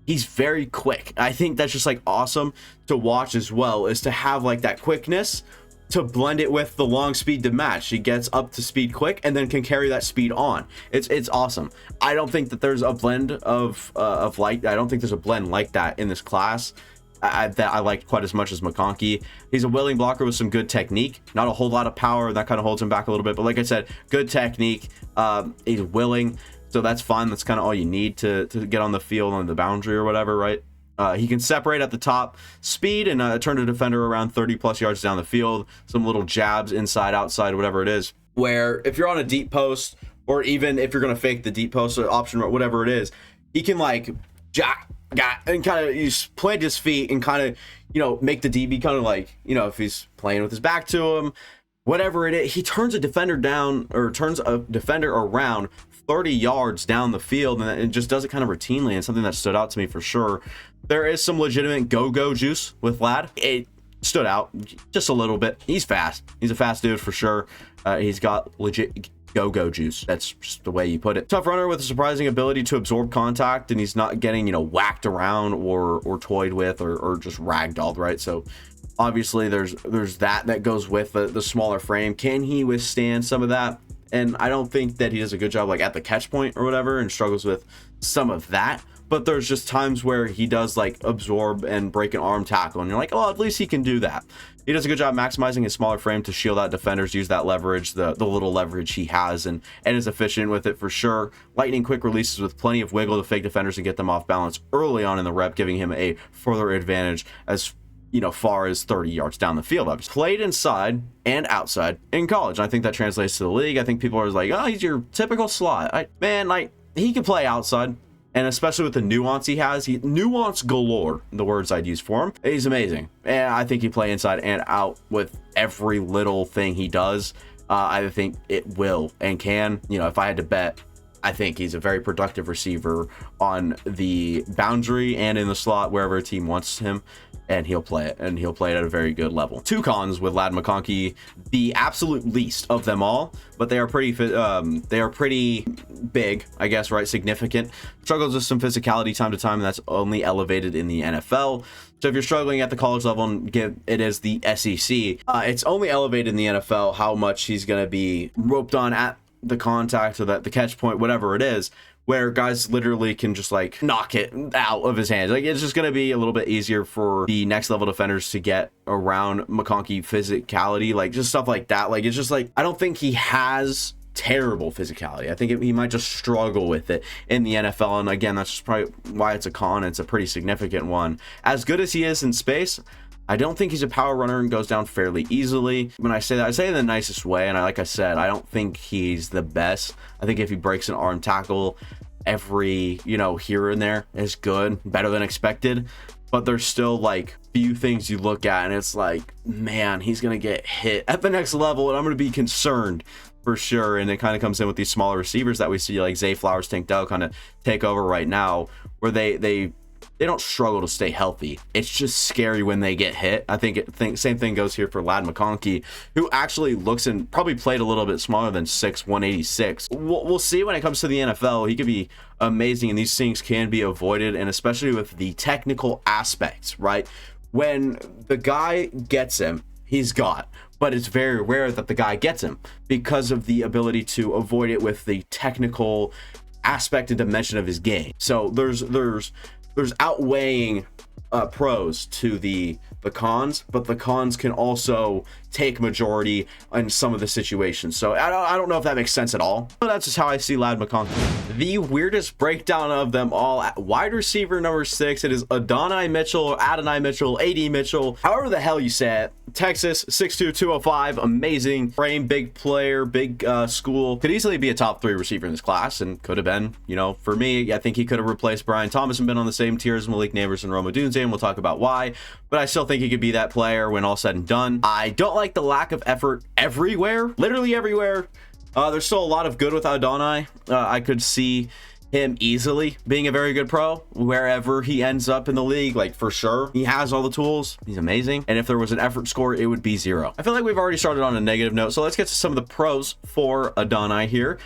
He's very quick. I think that's just like awesome to watch as well, is to have like that quickness to blend it with the long speed to match. He gets up to speed quick and then can carry that speed on. It's awesome. I don't think that there's a blend of like, I don't think there's a blend like that in this class that I liked quite as much as McConkey. He's a willing blocker with some good technique, not a whole lot of power. That kind of holds him back a little bit, but like I said, good technique. He's willing, so that's fine. That's kind of all you need to get on the field on the boundary or whatever, right? He can separate at the top, speed, and turn a defender around 30 plus yards down the field. Some little jabs inside, outside, whatever it is, where if you're on a deep post, or even if you're going to fake the deep post or option or whatever it is, he can like jack and kind of plant his feet and kind of, you know, make the DB kind of like, you know, if he's playing with his back to him, whatever it is, he turns a defender down, or turns a defender around 30 yards down the field, and it just does it kind of routinely, and something that stood out to me for sure. There is some legitimate go-go juice with Ladd. It stood out just a little bit. He's fast. He's a fast dude for sure. He's got legit go-go juice. That's just the way you put it. Tough runner with a surprising ability to absorb contact, and he's not getting, you know, whacked around or toyed with or just ragdolled, right? So obviously there's that goes with the smaller frame. Can he withstand some of that? And I don't think that he does a good job like at the catch point or whatever, and struggles with some of that. But there's just times where he does like absorb and break an arm tackle, and you're like, oh, at least he can do that. He does a good job maximizing his smaller frame to shield out defenders, use that leverage, the little leverage he has, and is efficient with it for sure. Lightning quick releases with plenty of wiggle to fake defenders and get them off balance early on in the rep, giving him a further advantage as, you know, far as 30 yards down the field. I've played inside and outside in college. I think that translates to the league. I think people are like, oh, he's your typical slot. Man, like, he can play outside. And especially with the nuance he has, nuance galore, the words I'd use for him. He's amazing. And I think he play inside and out with every little thing he does. I think it will and can. You know, if I had to bet, I think he's a very productive receiver on the boundary and in the slot, wherever a team wants him. And he'll play it, and he'll play it at a very good level. Two cons with Ladd McConkey, the absolute least of them all, but they are pretty big, I guess, right? Significant. Struggles with some physicality time to time, and that's only elevated in the NFL. So if you're struggling at the college level, and it is the SEC, it's only elevated in the NFL how much he's going to be roped on at the contact or the catch point, whatever it is, where guys literally can just like knock it out of his hands. Like, it's just going to be a little bit easier for the next level defenders to get around McConkey physicality, like just stuff like that. Like, it's just like, I don't think he has terrible physicality. I think he might just struggle with it in the NFL. And again, that's just probably why it's a con. It's a pretty significant one. As good as he is in space, I don't think he's a power runner and goes down fairly easily. When I say that, I say it in the nicest way. And like I said, I don't think he's the best. I think if he breaks an arm tackle, every, you know, here and there is good, better than expected. But there's still like few things you look at and it's like, man, he's going to get hit at the next level and I'm going to be concerned for sure. And it kind of comes in with these smaller receivers that we see like Zay Flowers, Tank Dell kind of take over right now, where they don't struggle to stay healthy. It's just scary when they get hit. I think same thing goes here for Lad McConkey, who actually looks and probably played a little bit smaller than 186. We'll see when it comes to the NFL. He could be amazing, and these things can be avoided, and especially with the technical aspects, right? When the guy gets him, he's got. But it's very rare that the guy gets him because of the ability to avoid it with the technical aspect and dimension of his game. So there's outweighing pros to the cons, but the cons can also take majority in some of the situations. So I don't know if that makes sense at all, but that's just how I see Lad McConkey. The weirdest breakdown of them all, at wide receiver number 6, it is Adonai Mitchell, or Adonai Mitchell, AD Mitchell, however the hell you say it. Texas, 6'2", 205, amazing frame, big player, big school. Could easily be a top 3 receiver in this class, and could have been, you know, for me, I think he could have replaced Brian Thomas and been on the same tier as Malik Nabers and Odunze, and we'll talk about why. But I still think he could be that player when all said and done. I don't like the lack of effort everywhere, literally everywhere. There's still a lot of good with Adonai. I could see him easily being a very good pro wherever he ends up in the league, like for sure. He has all the tools. He's amazing. And if there was an effort score, it would be 0. I feel like we've already started on a negative note, so let's get to some of the pros for Adonai here.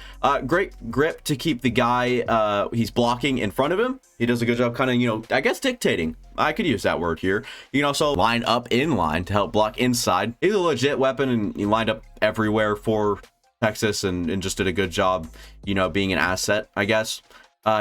Great grip to keep the guy he's blocking in front of him. He does a good job kind of, you know, I guess dictating. I could use that word here. You can also line up in line to help block inside. He's a legit weapon, and he lined up everywhere for Texas and just did a good job, you know, being an asset, I guess.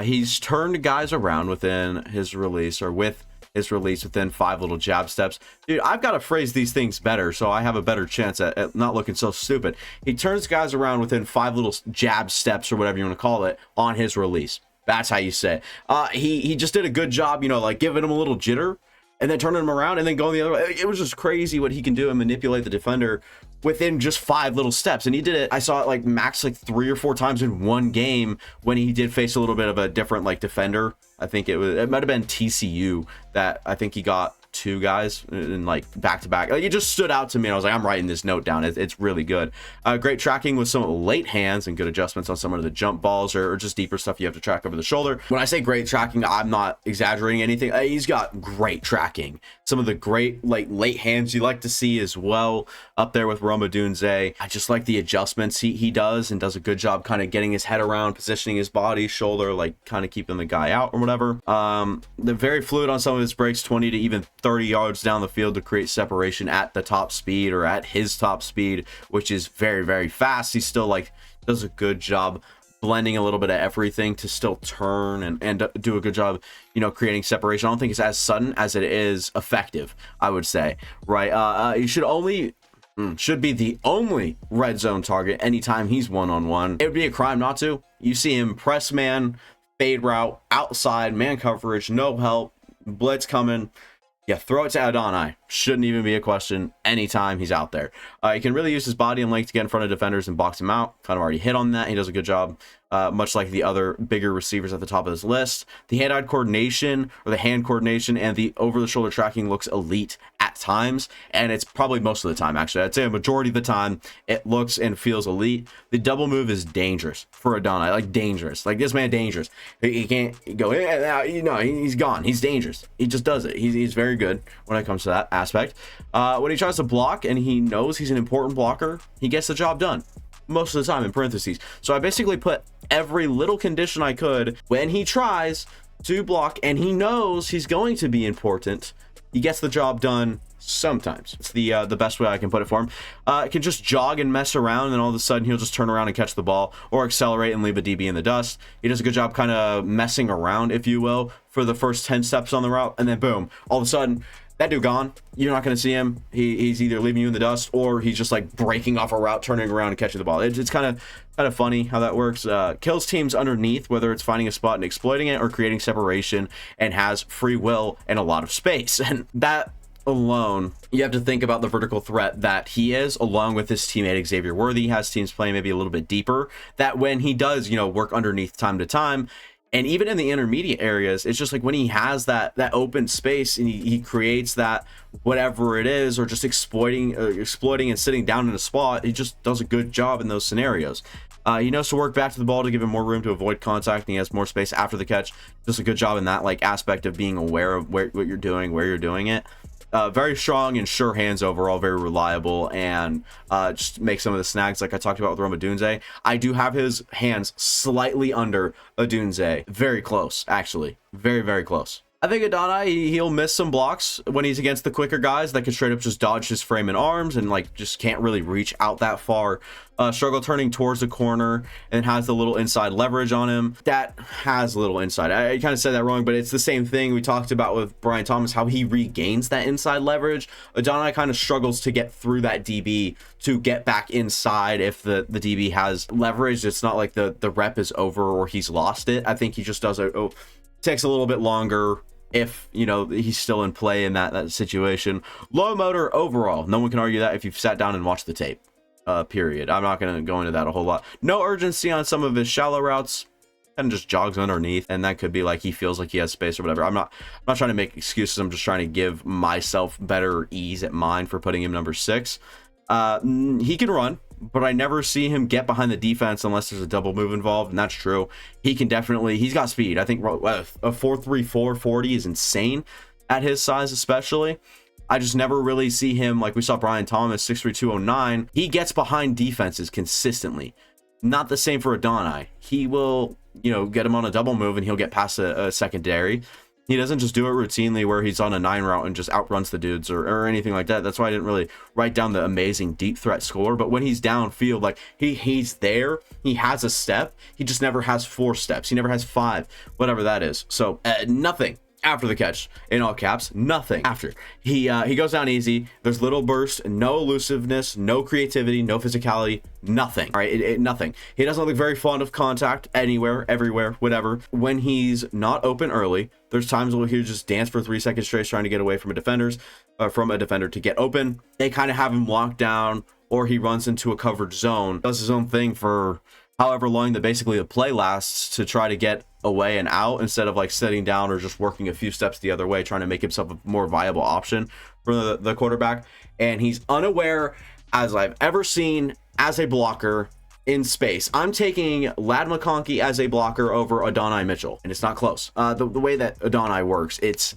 He's turned guys around within his release, or with his release within 5 little jab steps. Dude, I've got to phrase these things better so I have a better chance at not looking so stupid. He turns guys around within 5 little jab steps, or whatever you want to call it, on his release. That's how you say it. He just did a good job, you know, like giving him a little jitter and then turning him around and then going the other way. It was just crazy what he can do and manipulate the defender within just 5 little steps. And he did it, I saw it like max like 3 or 4 times in one game when he did face a little bit of a different like defender. I think it might have been TCU that I think he got 2 guys in like back to back. Like, it just stood out to me, and I was like, I'm writing this note down. It's really good. Great tracking with some late hands and good adjustments on some of the jump balls or just deeper stuff you have to track over the shoulder. When I say great tracking, I'm not exaggerating anything. He's got great tracking. Some of the great like late hands you like to see as well, up there with Odunze. I just like the adjustments he does, and does a good job kind of getting his head around, positioning his body, shoulder, like kind of keeping the guy out or whatever. They're very fluid on some of his breaks, 20 to even 30 yards down the field to create separation at the top speed, or at his top speed, which is very, very fast. He still like does a good job blending a little bit of everything to still turn and do a good job, you know, creating separation. I don't think it's as sudden as it is effective, I would say, right? You should be the only red zone target anytime he's one-on-one. It would be a crime not to. You see him press man, fade route, outside, man coverage, no help, blitz coming. Yeah, throw it to Adonai. Shouldn't even be a question anytime he's out there. He can really use his body and length to get in front of defenders and box him out. Kind of already hit on that. He does a good job, much like the other bigger receivers at the top of this list. The hand-eye coordination, or the hand coordination, and the over-the-shoulder tracking looks elite at times, and it's probably most of the time, actually. I'd say a majority of the time, it looks and feels elite. The double move is dangerous for Adonai, like dangerous. Like, this man dangerous. He can't go, you know, he's gone. He's dangerous. He just does it. He's very good when it comes to that aspect. When he tries to block and he knows he's an important blocker, he gets the job done most of the time, in parentheses. So I basically put every little condition I could when he tries to block and he knows he's going to be important, he gets the job done sometimes. It's the best way I can put it for him. Can just jog and mess around, and then all of a sudden he'll just turn around and catch the ball, or accelerate and leave a DB in the dust. He does a good job kind of messing around, if you will, for the first 10 steps on the route, and then boom, all of a sudden that dude gone. You're not going to see him. He's either leaving you in the dust, or he's just like breaking off a route, turning around and catching the ball. It's kind of funny how that works. Kills teams underneath, whether it's finding a spot and exploiting it, or creating separation, and has free will and a lot of space. And that alone, you have to think about the vertical threat that he is, along with his teammate Xavier Worthy. Has teams playing maybe a little bit deeper, that when he does, you know, work underneath time to time, And even in the intermediate areas, it's just like when he has that open space and he creates that whatever it is, or just exploiting and sitting down in a spot, he just does a good job in those scenarios. He knows to work back to the ball to give him more room to avoid contact, and he has more space after the catch. Just a good job in that like aspect of being aware of what you're doing, where you're doing it. Very strong and sure hands overall, very reliable, and just make some of the snags like I talked about with Odunze. I do have his hands slightly under Odunze. Very close, actually. Very, very close. I think Adonai, he'll miss some blocks when he's against the quicker guys that can straight up just dodge his frame and arms and like just can't really reach out that far. Struggle turning towards the corner and has the little inside leverage on him. That has a little inside. I kind of said that wrong, but it's the same thing we talked about with Brian Thomas, how he regains that inside leverage. Adonai kind of struggles to get through that DB to get back inside if the DB has leverage. It's not like the rep is over or he's lost it. I think he just does takes a little bit longer if, you know, he's still in play in that situation. Low motor overall. No one can argue that if you've sat down and watched the tape. Period. I'm not going to go into that a whole lot. No urgency on some of his shallow routes, and just jogs underneath, and that could be like he feels like he has space or whatever. I'm not trying to make excuses. I'm just trying to give myself better ease at mind for putting him number 6. He can run, but I never see him get behind the defense unless there's a double move involved, and that's true. He can definitely, he's got speed. I think a 4.34 40 is insane at his size, especially. I just never really see him, like we saw Brian Thomas, 6'3", 209. He gets behind defenses consistently. Not the same for Adonai. He will, you know, get him on a double move and he'll get past a secondary. He doesn't just do it routinely where he's on a 9 route and just outruns the dudes or anything like that. That's why I didn't really write down the amazing deep threat score. But when he's downfield, like he's there, he has a step. He just never has 4 steps. He never has 5, whatever that is. So nothing after the catch, in all caps, nothing after. He goes down easy. There's little burst, no elusiveness, no creativity, no physicality, nothing. All right, nothing. He doesn't look very fond of contact anywhere, everywhere, whatever. When he's not open early, there's times where he'll just dance for 3 seconds straight trying to get away from a defender to get open. They kind of have him locked down, or he runs into a covered zone, does his own thing for however long that basically the play lasts to try to get away and out, instead of like sitting down or just working a few steps the other way, trying to make himself a more viable option for the quarterback. And he's unaware as I've ever seen as a blocker in space. I'm taking Lad McConkey as a blocker over Adonai Mitchell, and it's not close. The way that Adonai works, it's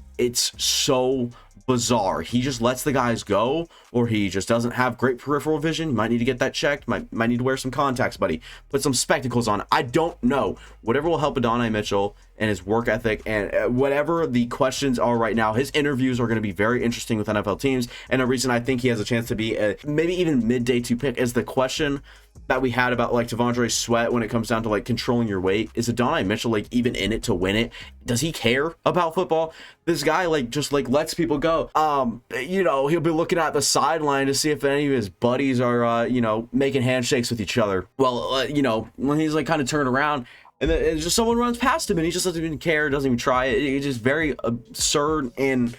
so bizarre. He just lets the guys go, or he just doesn't have great peripheral vision. You might need to get that checked. Might need to wear some contacts, buddy. Put some spectacles on. I don't know. Whatever will help Adonai Mitchell and his work ethic, and whatever the questions are right now, his interviews are going to be very interesting with NFL teams. And a reason I think he has a chance to be a maybe even mid-day 2 pick is the question that we had about like Devondre Sweat when it comes down to like controlling your weight. Is Adonai Mitchell like even in it to win it? Does he care about football? This guy like just like lets people go. You know, he'll be looking at the sideline to see if any of his buddies are you know, making handshakes with each other. Well, you know, when he's like kind of turned around and then just someone runs past him and he just doesn't even care, doesn't even try it. It's just very absurd and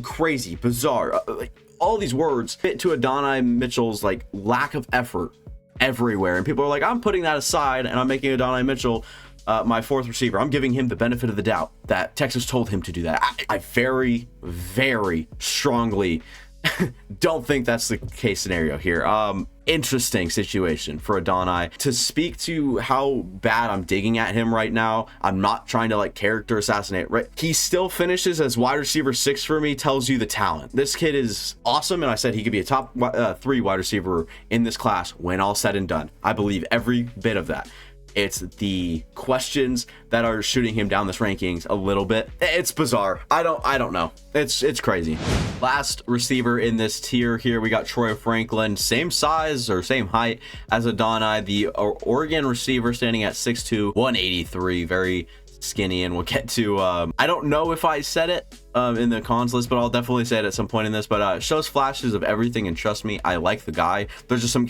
crazy, bizarre. Like all these words fit to Adonai Mitchell's like lack of effort everywhere, and people are like, I'm putting that aside and I'm making Adonai Mitchell my 4th receiver. I'm giving him the benefit of the doubt that Texas told him to do that. I very, very strongly don't think that's the case scenario here. Interesting situation for Adonai. To speak to how bad I'm digging at him right now, I'm not trying to like character assassinate, right? He still finishes as wide receiver 6 for me, tells you the talent. This kid is awesome, and I said he could be a top 3 wide receiver in this class when all said and done. I believe every bit of that. It's the questions that are shooting him down this rankings a little bit. It's bizarre. I don't know. It's crazy. Last receiver in this tier here, we got Troy Franklin, same size or same height as Adonai, the Oregon receiver, standing at 6'2", 183, very skinny. And we'll get to I don't know if I said it in the cons list, but I'll definitely say it at some point in this. But shows flashes of everything, and trust me, I like the guy. There's just some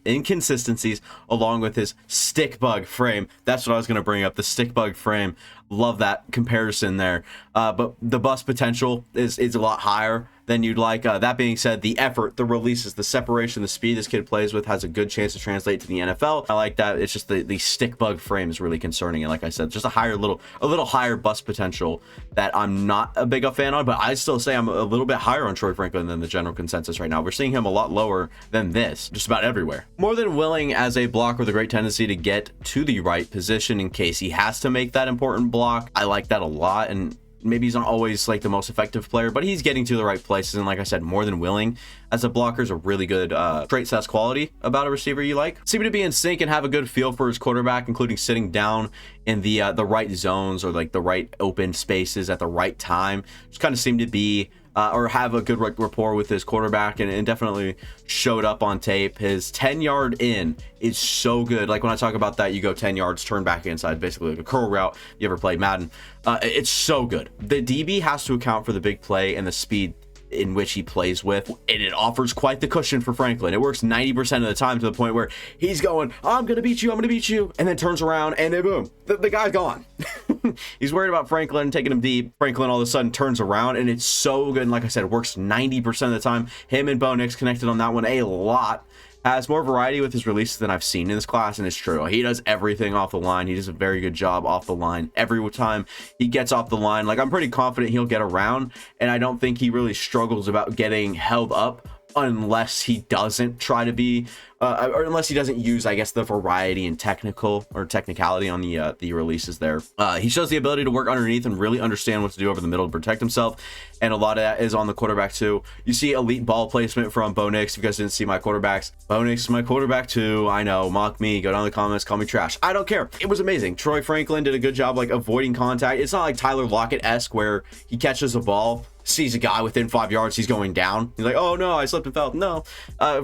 inconsistencies along with his stick bug frame. That's what I was going to bring up, the stick bug frame. Love that comparison there. But the bust potential is a lot higher than you'd like. That being said, the effort, the releases, the separation, the speed this kid plays with has a good chance to translate to the NFL. I like that. It's just the stick bug frame is really concerning. And like I said, just a little higher bust potential that I'm not a big fan on, but I still say I'm a little bit higher on Troy Franklin than the general consensus right now. We're seeing him a lot lower than this, just about everywhere. More than willing as a blocker with a great tendency to get to the right position in case he has to make that important block. I like that a lot, and maybe he's not always like the most effective player, but he's getting to the right places. And like I said, more than willing as a blocker is a really good trait slash quality about a receiver you like. Seem to be in sync and have a good feel for his quarterback, including sitting down in the right zones or like the right open spaces at the right time. Just kind of seem to be or have a good rapport with his quarterback, and definitely showed up on tape. His 10-yard in is so good. Like when I talk about that, you go 10 yards, turn back inside, basically like a curl route. You ever played Madden? It's so good. The DB has to account for the big play and the speed in which he plays with, and it offers quite the cushion for Franklin. It works 90% of the time, to the point where he's going, I'm gonna beat you, and then turns around and then boom, the guy's gone. He's worried about Franklin taking him deep. Franklin all of a sudden turns around, and it's so good. And like I said, it works 90% of the time. Him and Bo Nix connected on that one a lot. Has more variety with his releases than I've seen in this class, and it's true. He does everything off the line. He does a very good job off the line. Every time he gets off the line, like, I'm pretty confident he'll get around, and I don't think he really struggles about getting held up unless he doesn't try to be or unless he doesn't use, I guess, the variety and technicality on the releases there. He shows the ability to work underneath and really understand what to do over the middle to protect himself, and a lot of that is on the quarterback too. You see elite ball placement from Bo Nix. If you guys didn't see my quarterbacks, Bo Nix is my quarterback too. I know, mock me, go down in the comments, call me trash. I don't care. It was amazing. Troy Franklin did a good job like avoiding contact. It's not like Tyler Lockett-esque where he catches a ball, sees a guy within 5 yards, he's going down, he's like, oh no, I slipped and fell. No,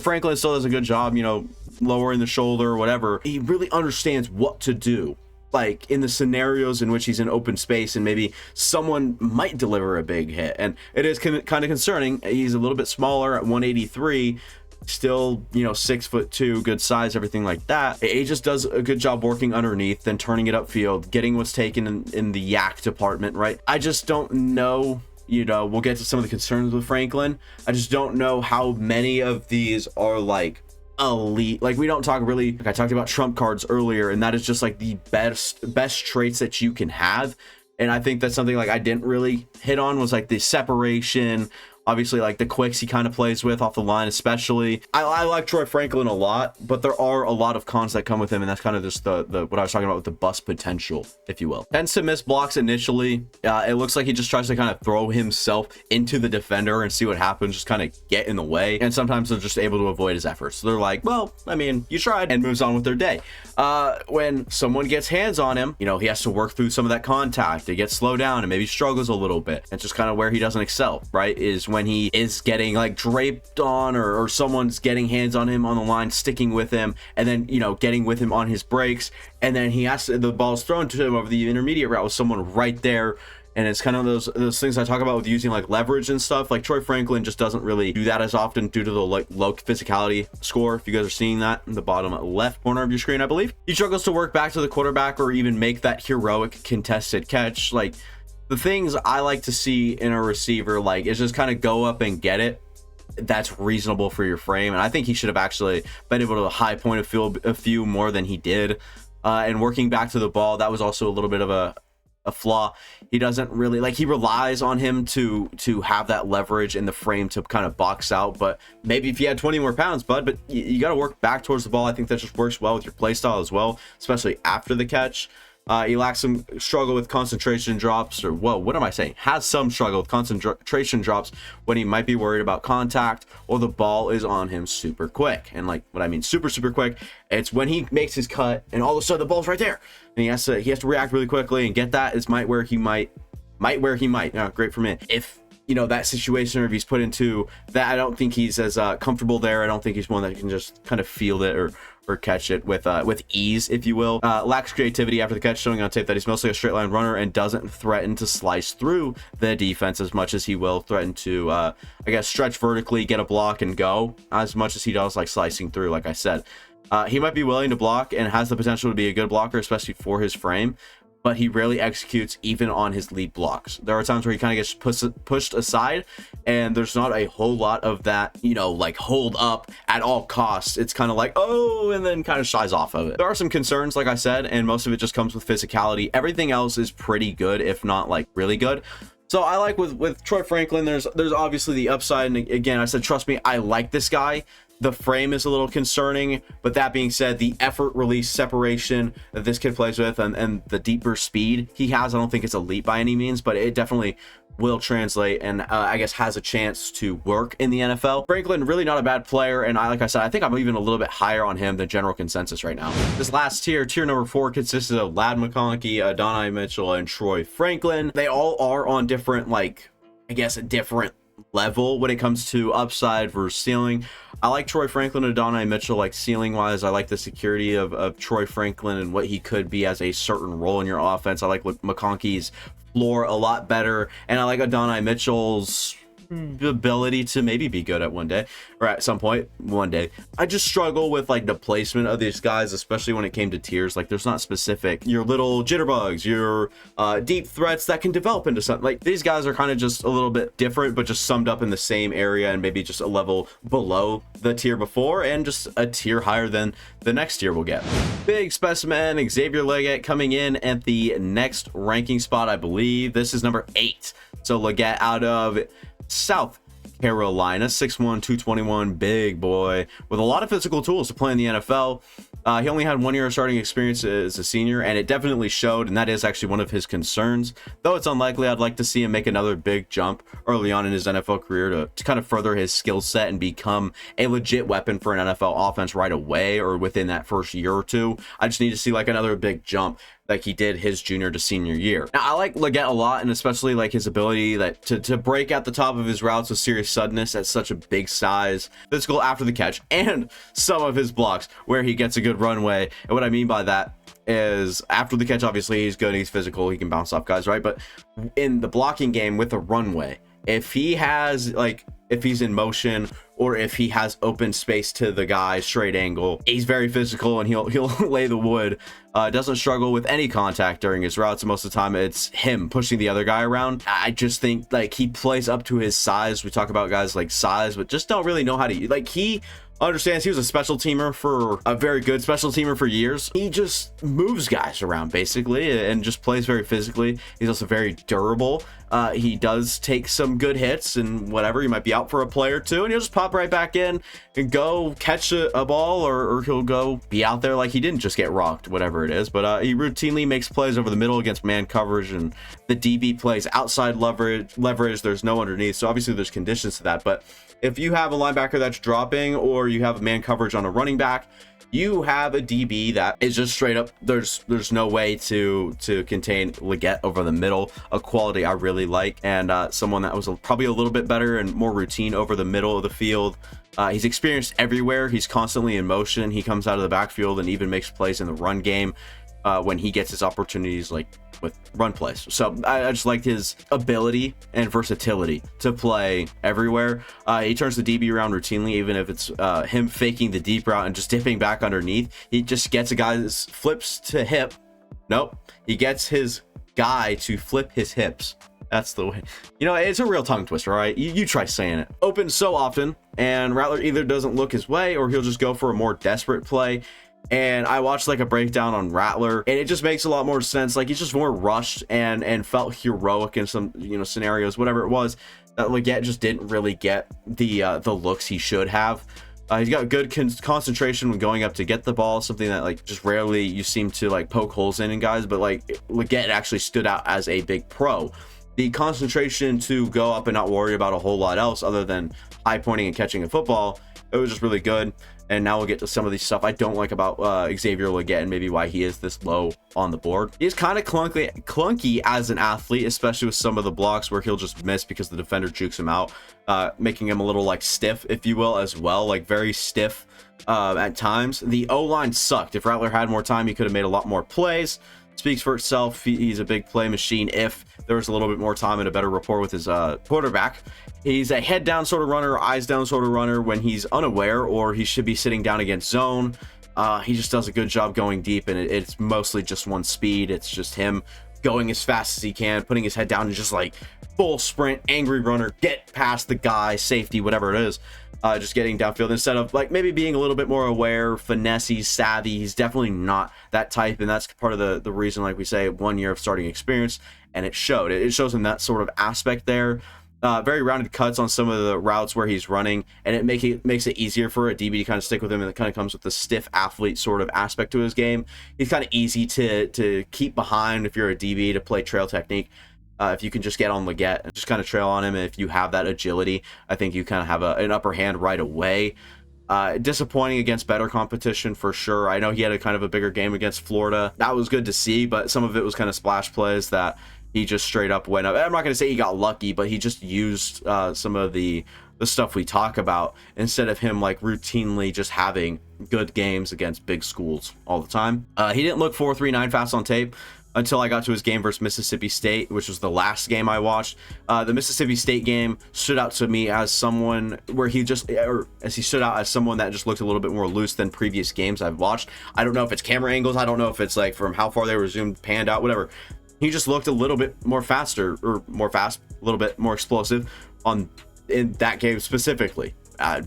Franklin still does a good job, you know, lowering the shoulder or whatever. He really understands what to do, like in the scenarios in which he's in open space and maybe someone might deliver a big hit. And it is kind of concerning. He's a little bit smaller at 183, still, you know, 6'2", good size, everything like that. He just does a good job working underneath, then turning it upfield, getting what's taken in the yak department, right? I just don't know. You know, we'll get to some of the concerns with Franklin. I just don't know how many of these are like elite. Like, we don't talk really, like I talked about trump cards earlier, and that is just like the best traits that you can have. And I think that's something like I didn't really hit on, was like the separation, obviously like the quicks he kind of plays with off the line, especially. I like Troy Franklin a lot, but there are a lot of cons that come with him, and that's kind of just the what I was talking about with the bust potential, if you will. Tends to miss blocks initially. It looks like he just tries to kind of throw himself into the defender and see what happens, just kind of get in the way, and sometimes they're just able to avoid his efforts. So they're like, well, I mean, you tried, and moves on with their day. When someone gets hands on him, you know, he has to work through some of that contact. He gets slowed down and maybe struggles a little bit. It's just kind of where he doesn't excel, right? Is when he is getting like draped on, or someone's getting hands on him on the line, sticking with him, and then, you know, getting with him on his breaks, and then he has to, the ball's thrown to him over the intermediate route with someone right there. And it's kind of those things I talk about with using like leverage and stuff. Like Troy Franklin just doesn't really do that as often due to the like low physicality score. If you guys are seeing that in the bottom left corner of your screen, I believe. He struggles to work back to the quarterback or even make that heroic contested catch. Like, the things I like to see in a receiver, like, is just kind of go up and get it. That's reasonable for your frame. And I think he should have actually been able to high point a few more than he did. And working back to the ball, that was also a little bit of a flaw. He doesn't really, like, he relies on him to have that leverage in the frame to kind of box out. But maybe if you had 20 more pounds, bud, but you got to work back towards the ball. I think that just works well with your play style as well, especially after the catch. He lacks some struggle with concentration drops, or whoa, what am I saying? Has some struggle with concentration drops when he might be worried about contact or the ball is on him super quick. And like, what I mean super quick, it's when he makes his cut and all of a sudden the ball's right there, and he has to react really quickly and get that. Is where he might. Great for me. If that situation, or if he's put into that, I don't think he's as comfortable there. I don't think he's one that can just kind of field it or catch it with ease, if you will. Lacks creativity after the catch, showing on tape that he's mostly a straight line runner and doesn't threaten to slice through the defense as much as he will threaten to, I guess, stretch vertically, get a block, and go, as much as he does like slicing through, like I said. He might be willing to block and has the potential to be a good blocker, especially for his frame, but he rarely executes even on his lead blocks. There are times where he kind of gets pushed aside, and there's not a whole lot of that, like hold up at all costs. It's kind of like, oh, and then kind of shies off of it. There are some concerns, like I said, and most of it just comes with physicality. Everything else is pretty good, if not like really good. So I like with Troy Franklin, there's obviously the upside. And again, I said, trust me, I like this guy. The frame is a little concerning, but that being said, the effort, release, separation that this kid plays with, and the deeper speed he has, I don't think it's elite by any means, but it definitely will translate, and I guess has a chance to work in the NFL. Franklin, really not a bad player, and like I said, I think I'm even a little bit higher on him than general consensus right now. This last tier number 4, consisted of Ladd McConkey, Adonai Mitchell, and Troy Franklin. They all are on different, like, I guess, a different level when it comes to upside versus ceiling. I like Troy Franklin and Adonai Mitchell, like ceiling wise. I like the security of Troy Franklin and what he could be as a certain role in your offense. I like McConkey's floor a lot better, and I like Adonai Mitchell's ability to maybe be good at one day, or at some point one day. I just struggle with like the placement of these guys, especially when it came to tiers. Like, there's not specific your little jitterbugs, your deep threats that can develop into something. Like, these guys are kind of just a little bit different, but just summed up in the same area, and maybe just a level below the tier before and just a tier higher than the next tier will get. Big specimen Xavier Legette coming in at the next ranking spot, I believe. This is number 8. So Legette out of South Carolina, 6'1", 221, big boy with a lot of physical tools to play in the NFL. He only had 1 year of starting experience as a senior, and it definitely showed, and that is actually one of his concerns. Though it's unlikely, I'd like to see him make another big jump early on in his NFL career to kind of further his skill set and become a legit weapon for an NFL offense right away or within that first year or two. I just need to see like another big jump like he did his junior to senior year. Now, I like Legette a lot, and especially like his ability to break at the top of his routes with serious suddenness at such a big size, physical after the catch, and some of his blocks where he gets a good runway. And what I mean by that is after the catch, obviously he's good, he's physical, he can bounce off guys, right? But in the blocking game with a runway, if he has if he's in motion or if he has open space to the guy, straight angle, he's very physical and he'll lay the wood. Doesn't struggle with any contact during his routes. Most of the time it's him pushing the other guy around. I just think like he plays up to his size. We talk about guys like size, but just don't really know how to, like, he understands he was a special teamer for a very good special teamer for years. He just moves guys around basically and just plays very physically. He's also very durable. He does take some good hits and whatever. He might be out for a play or two and he'll just pop right back in and go catch a ball, or he'll go be out there like he didn't just get rocked, whatever it is. But he routinely makes plays over the middle against man coverage, and the DB plays outside leverage. There's no underneath, so obviously there's conditions to that. But if you have a linebacker that's dropping, or you have man coverage on a running back, you have a DB that is just straight up, there's no way to contain Legette over the middle. A quality I really like, and someone that was probably a little bit better and more routine over the middle of the field. He's experienced everywhere. He's constantly in motion. He comes out of the backfield and even makes plays in the run game when he gets his opportunities, like with run plays. So I just liked his ability and versatility to play everywhere. He turns the DB around routinely, even if it's him faking the deep route and just dipping back underneath. He just gets a guy that flips to hip. Nope. He gets his guy to flip his hips. That's the way. It's a real tongue twister, all right? You try saying it. Opens so often, and Rattler either doesn't look his way or he'll just go for a more desperate play. And I watched like a breakdown on Rattler, and it just makes a lot more sense. Like, he's just more rushed and felt heroic in some scenarios, whatever it was, that Legette just didn't really get the looks he should have. He's got good concentration when going up to get the ball, something that like just rarely you seem to like poke holes in guys, but like Legette actually stood out as a big pro. The concentration to go up and not worry about a whole lot else other than high pointing and catching a football, it was just really good. And now we'll get to some of the stuff I don't like about Xavier Legette and maybe why he is this low on the board. He's kind of clunky as an athlete, especially with some of the blocks where he'll just miss because the defender jukes him out, making him a little like stiff, if you will, as well, like very stiff at times. The O-line sucked. If Rattler had more time, he could have made a lot more plays. Speaks for itself. He's a big play machine. If there was a little bit more time and a better rapport with his quarterback, he's a head down sort of runner, eyes down sort of runner when he's unaware, or he should be sitting down against zone. He just does a good job going deep, and it's mostly just one speed. It's just him going as fast as he can, putting his head down and just like full sprint, angry runner, get past the guy, safety, whatever it is. Just getting downfield instead of like maybe being a little bit more aware, finesse, savvy. He's definitely not that type, and that's part of the reason, like we say, 1 year of starting experience, and it showed. It shows in that sort of aspect there. Very rounded cuts on some of the routes where he's running, and it makes it easier for a DB to kind of stick with him, and it kind of comes with the stiff athlete sort of aspect to his game. He's kind of easy to keep behind if you're a DB, to play trail technique. If you can just get on Legette and just kind of trail on him, and if you have that agility, I think you kind of have an upper hand right away. Disappointing against better competition for sure. I know he had a kind of a bigger game against Florida. That was good to see, but some of it was kind of splash plays that he just straight up went up. I'm not going to say he got lucky, but he just used some of the stuff we talk about instead of him like routinely just having good games against big schools all the time. He didn't look 4.39 fast on tape until I got to his game versus Mississippi State, which was the last game I watched. The Mississippi State game stood out to me as someone where he stood out as someone that just looked a little bit more loose than previous games I've watched. I don't know if it's camera angles. I don't know if it's like from how far they were zoomed, panned out, whatever. He just looked a little bit more faster, or more fast, a little bit more explosive in that game specifically.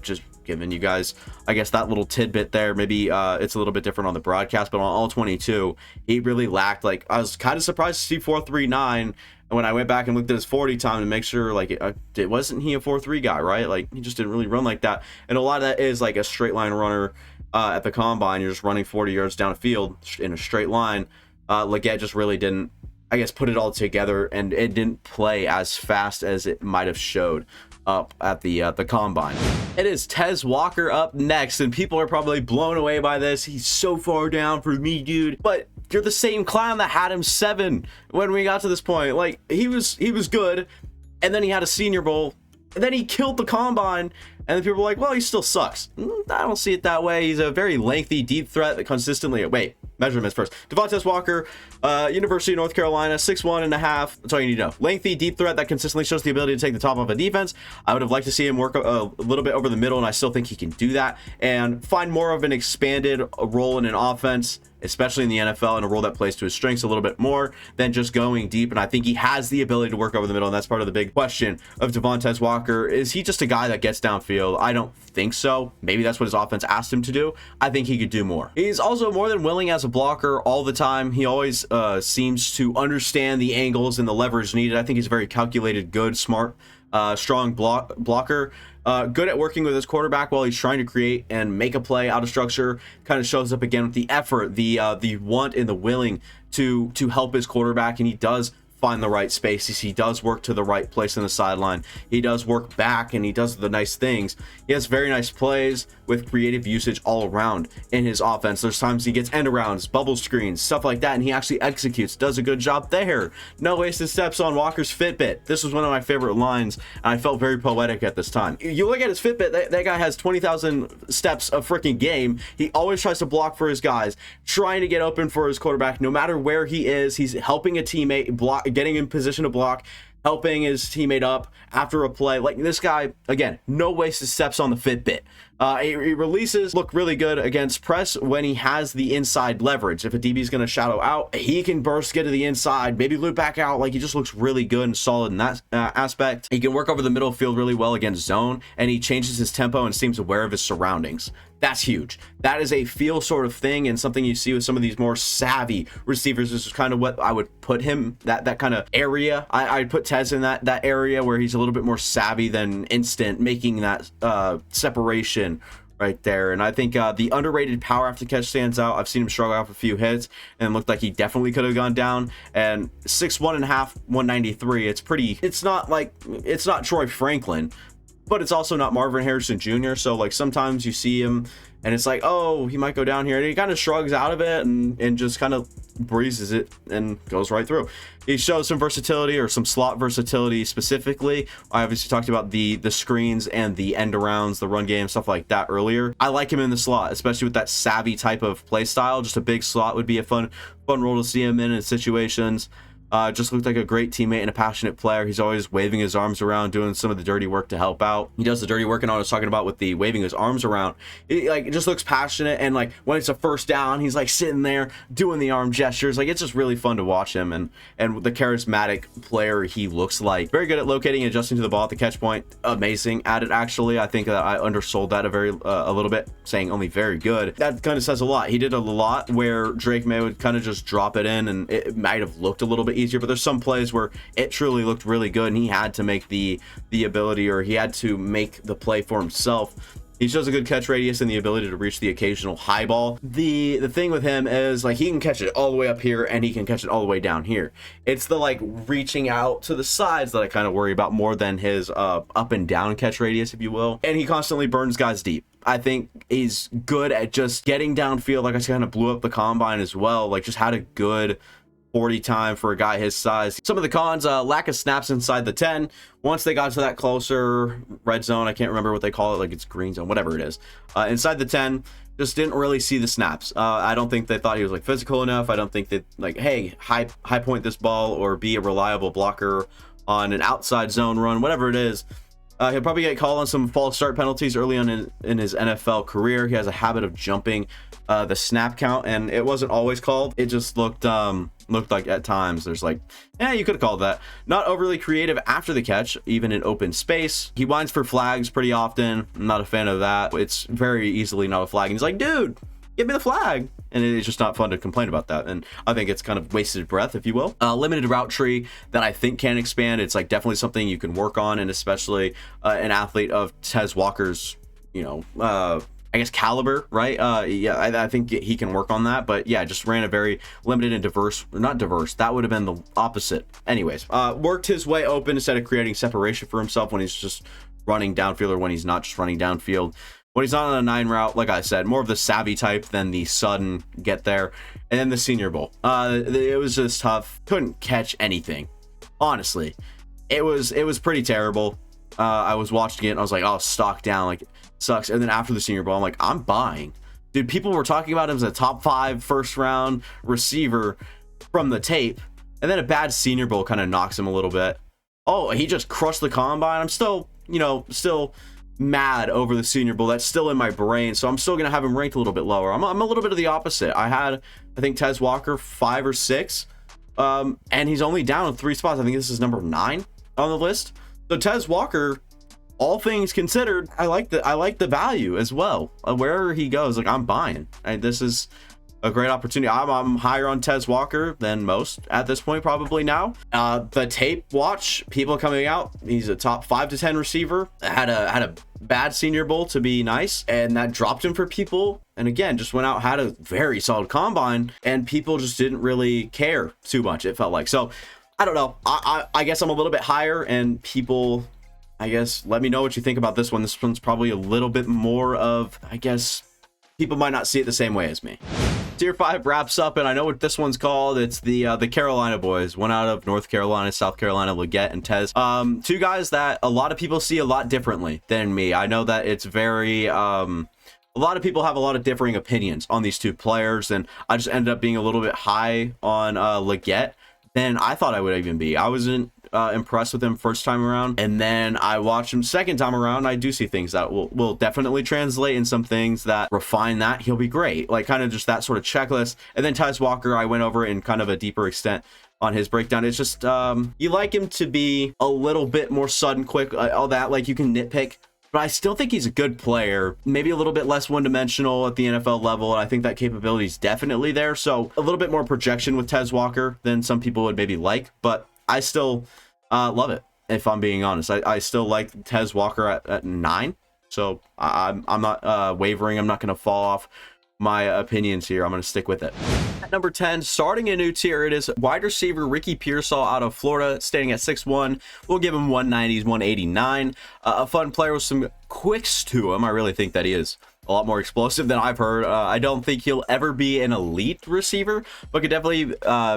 Just giving you guys, I guess, that little tidbit there. Maybe it's a little bit different on the broadcast, but on all 22, he really lacked. Like, I was kind of surprised to see 4.39, and when I went back and looked at his 40 time to make sure, like, it wasn't he a 4.3 guy, right? Like, he just didn't really run like that, and a lot of that is like a straight line runner at the combine. You're just running 40 yards down a field in a straight line. Legette just really didn't, I guess, put it all together, and it didn't play as fast as it might have showed up at the combine. It is Tahj Walker up next, and people are probably blown away by this. He's so far down for me, dude. But you're the same clown that had him 7 when we got to this point. Like, he was good, and then he had a Senior Bowl, and then he killed the combine, and then people were like, well, he still sucks. I don't see it that way. He's a very lengthy, deep threat that consistently... Wait, measurements first. Devontez Walker, University of North Carolina, 6'1.5". That's all you need to know. Lengthy, deep threat that consistently shows the ability to take the top off a defense. I would have liked to see him work a little bit over the middle, and I still think he can do that and find more of an expanded role in an offense, especially in the NFL, in a role that plays to his strengths a little bit more than just going deep. And I think he has the ability to work over the middle, and that's part of the big question of Devontez Walker. Is he just a guy that gets downfield? I don't think so. Maybe that's what his offense asked him to do. I think he could do more. He's also more than willing as a blocker all the time. He always seems to understand the angles and the leverage needed. I think he's a very calculated, good, smart, strong blocker. Good at working with his quarterback while he's trying to create and make a play out of structure. Kind of shows up again with the effort, the want and the willing to help his quarterback, and he does find the right spaces. He does work to the right place in the sideline. He does work back, and he does the nice things. He has very nice plays with creative usage all around in his offense. There's times he gets end arounds, bubble screens, stuff like that, and he actually executes, does a good job there. No wasted steps on Walker's Fitbit. This was one of my favorite lines, and I felt very poetic at this time. You look at his Fitbit, that guy has 20,000 steps a freaking game. He always tries to block for his guys, trying to get open for his quarterback. No matter where he is, he's helping a teammate block, getting in position to block, helping his teammate up after a play. Like, this guy, again, no wasted steps on the Fitbit. He releases look really good against press when he has the inside leverage. If a DB is going to shadow out, he can burst, get to the inside, maybe loop back out. Like, he just looks really good and solid in that aspect. He can work over the middle field really well against zone, and he changes his tempo and seems aware of his surroundings. That's huge. That is a feel sort of thing, and something you see with some of these more savvy receivers. This is kind of what I would put him, that kind of area. I'd put Tahj in that area where he's a little bit more savvy than instant, making that separation right there. And I think the underrated power after catch stands out. I've seen him struggle off a few hits, and looked like he definitely could have gone down. And 6'1.5", 193. It's not Troy Franklin, but it's also not Marvin Harrison Jr. So like sometimes you see him and it's like, oh, he might go down here, and he kind of shrugs out of it and just kind of breezes it and goes right through. He shows some versatility, or some slot versatility specifically. I obviously talked about the screens and the end arounds, the run game, stuff like that earlier. I like him in the slot, especially with that savvy type of play style. Just a big slot would be a fun role to see him in situations. Just looked like a great teammate and a passionate player. He's always waving his arms around, doing some of the dirty work to help out. He does the dirty work, and I was talking about with the waving his arms around. It just looks passionate, and like when it's a first down, he's like sitting there doing the arm gestures. Like it's just really fun to watch him, and the charismatic player he looks like. Very good at locating and adjusting to the ball at the catch point. Amazing at it, actually. I think that I undersold that a little bit, saying only very good. That kind of says a lot. He did a lot where Drake May would kind of just drop it in, and it might have looked a little bit easier, but there's some plays where it truly looked really good, and he had to make the ability, or he had to make the play for himself. He shows a good catch radius and the ability to reach the occasional high ball. The thing with him is like he can catch it all the way up here and he can catch it all the way down here. It's the like reaching out to the sides that I kind of worry about more than his up and down catch radius, if you will. And he constantly burns guys deep. I think he's good at just getting downfield. Like I kind of blew up the combine as well. Like just had a good 40 time for a guy his size. Some of the cons, lack of snaps inside the 10. Once they got to that closer red zone, I can't remember what they call it, like it's green zone, whatever it is. Inside the 10, just didn't really see the snaps. I don't think they thought he was like physical enough. I don't think that like, hey, high point this ball or be a reliable blocker on an outside zone run, whatever it is. He'll probably get called on some false start penalties early on in his NFL career. He has a habit of jumping the snap count, and it wasn't always called. It just looked like at times there's like, you could have called that. Not overly creative after the catch, even in open space. He whines for flags pretty often. I'm not a fan of that. It's very easily not a flag. And he's like, dude, give me the flag. And it's just not fun to complain about that. And I think it's kind of wasted breath, if you will. Limited route tree that I think can expand. It's like definitely something you can work on, and especially an athlete of Tahj Walker's, I guess caliber, right? I think he can work on that, but yeah, just ran a very limited and diverse, not diverse, that would have been the opposite. Anyways, worked his way open instead of creating separation for himself when he's just running downfield, or when he's not just running downfield. When he's not on a 9 route, like I said, more of the savvy type than the sudden get there. And then the Senior Bowl, it was just tough. Couldn't catch anything. Honestly, it was pretty terrible. I was watching it and I was like, oh, stock down, like sucks. And then after the Senior Bowl, I'm like, I'm buying. Dude, people were talking about him as a top 5 first round receiver from the tape, and then a bad Senior Bowl kind of knocks him a little bit. Oh, he just crushed the combine. I'm still mad over the Senior Bowl. That's still in my brain, so I'm still gonna have him ranked a little bit lower. I'm a little bit of the opposite. I think Tahj Walker 5 or 6, and he's only down 3 spots. I think this is number 9 on the list. So Tahj Walker, all things considered, I like the value as well. Wherever he goes, like I'm buying. This is a great opportunity. I'm higher on Tahj Walker than most at this point, probably now. The tape watch, people coming out, he's a top 5 to 10 receiver. Had a bad Senior Bowl to be nice, and that dropped him for people. And again, just went out, had a very solid combine, and people just didn't really care too much, it felt like. So I don't know. I guess I'm a little bit higher, and people, I guess, let me know what you think about this one. This one's probably a little bit more of, I guess, people might not see it the same way as me. Tier 5 wraps up, and I know what this one's called. It's the Carolina boys. One out of North Carolina, South Carolina, Legette and Tez. 2 guys that a lot of people see a lot differently than me. I know that it's very a lot of people have a lot of differing opinions on these 2 players, and I just ended up being a little bit high on Legette than I thought I would even be. I wasn't impressed with him first time around, and then I watched him second time around. I do see things that will definitely translate, and some things that refine that he'll be great, like kind of just that sort of checklist. And then Tahj Walker, I went over it in kind of a deeper extent on his breakdown. It's just you like him to be a little bit more sudden, quick, all that, like you can nitpick, but I still think he's a good player, maybe a little bit less one-dimensional at the NFL level, and I think that capability is definitely there. So a little bit more projection with Tahj Walker than some people would maybe like, but I still love it, if I'm being honest. I still like Tahj Walker at 9, so I'm not wavering. I'm not going to fall off my opinions here. I'm going to stick with it. At number 10, starting a new tier, it is wide receiver Ricky Pearsall out of Florida, standing at 6'1". We'll give him 190s, 189. A fun player with some quicks to him. I really think that he is a lot more explosive than I've heard. I don't think he'll ever be an elite receiver, but could definitely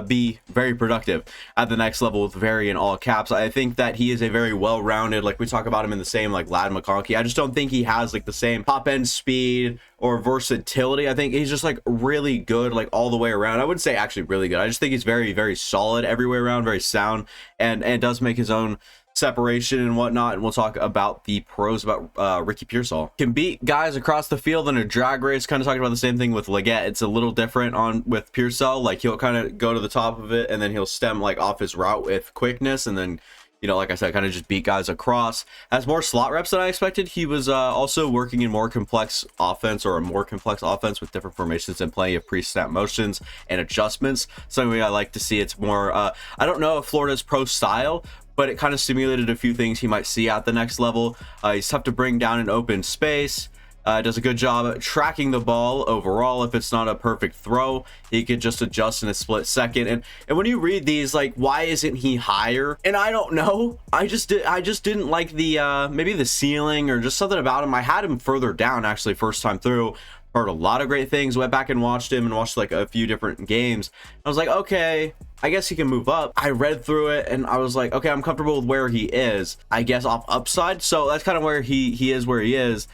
be very productive at the next level with very in all caps. I think that he is a very well-rounded, like we talk about him in the same like Lad McConkey. I just don't think he has like the same top end speed or versatility. I think he's just like really good, like all the way around. I wouldn't say actually really good. I just think he's very, very solid everywhere around, very sound, and does make his own separation and whatnot. And we'll talk about the pros about Ricky Pearsall. Can beat guys across the field in a drag race. Kind of talking about the same thing with Legette. It's a little different on with Pearsall. Like he'll kind of go to the top of it and then he'll stem like off his route with quickness, and then, you know, like I said, kind of just beat guys across. Has more slot reps than I expected. He was also working in more complex offense, or a more complex offense with different formations and plenty of pre-snap motions and adjustments. Something I like to see. It's more, I don't know if Florida's pro style, but it kind of simulated a few things he might see at the next level. He's tough to bring down in open space. Does a good job at tracking the ball overall. If it's not a perfect throw, he could just adjust in a split second. And when you read these, like, why isn't he higher? And I don't know. I just didn't like the maybe the ceiling or just something about him. I had him further down actually first time through. Heard a lot of great things. Went back and watched him and watched like a few different games. I was like, okay, I guess he can move up. I read through it and I was like, okay, I'm comfortable with where he is, I guess, off upside. So that's kind of where he is where he is.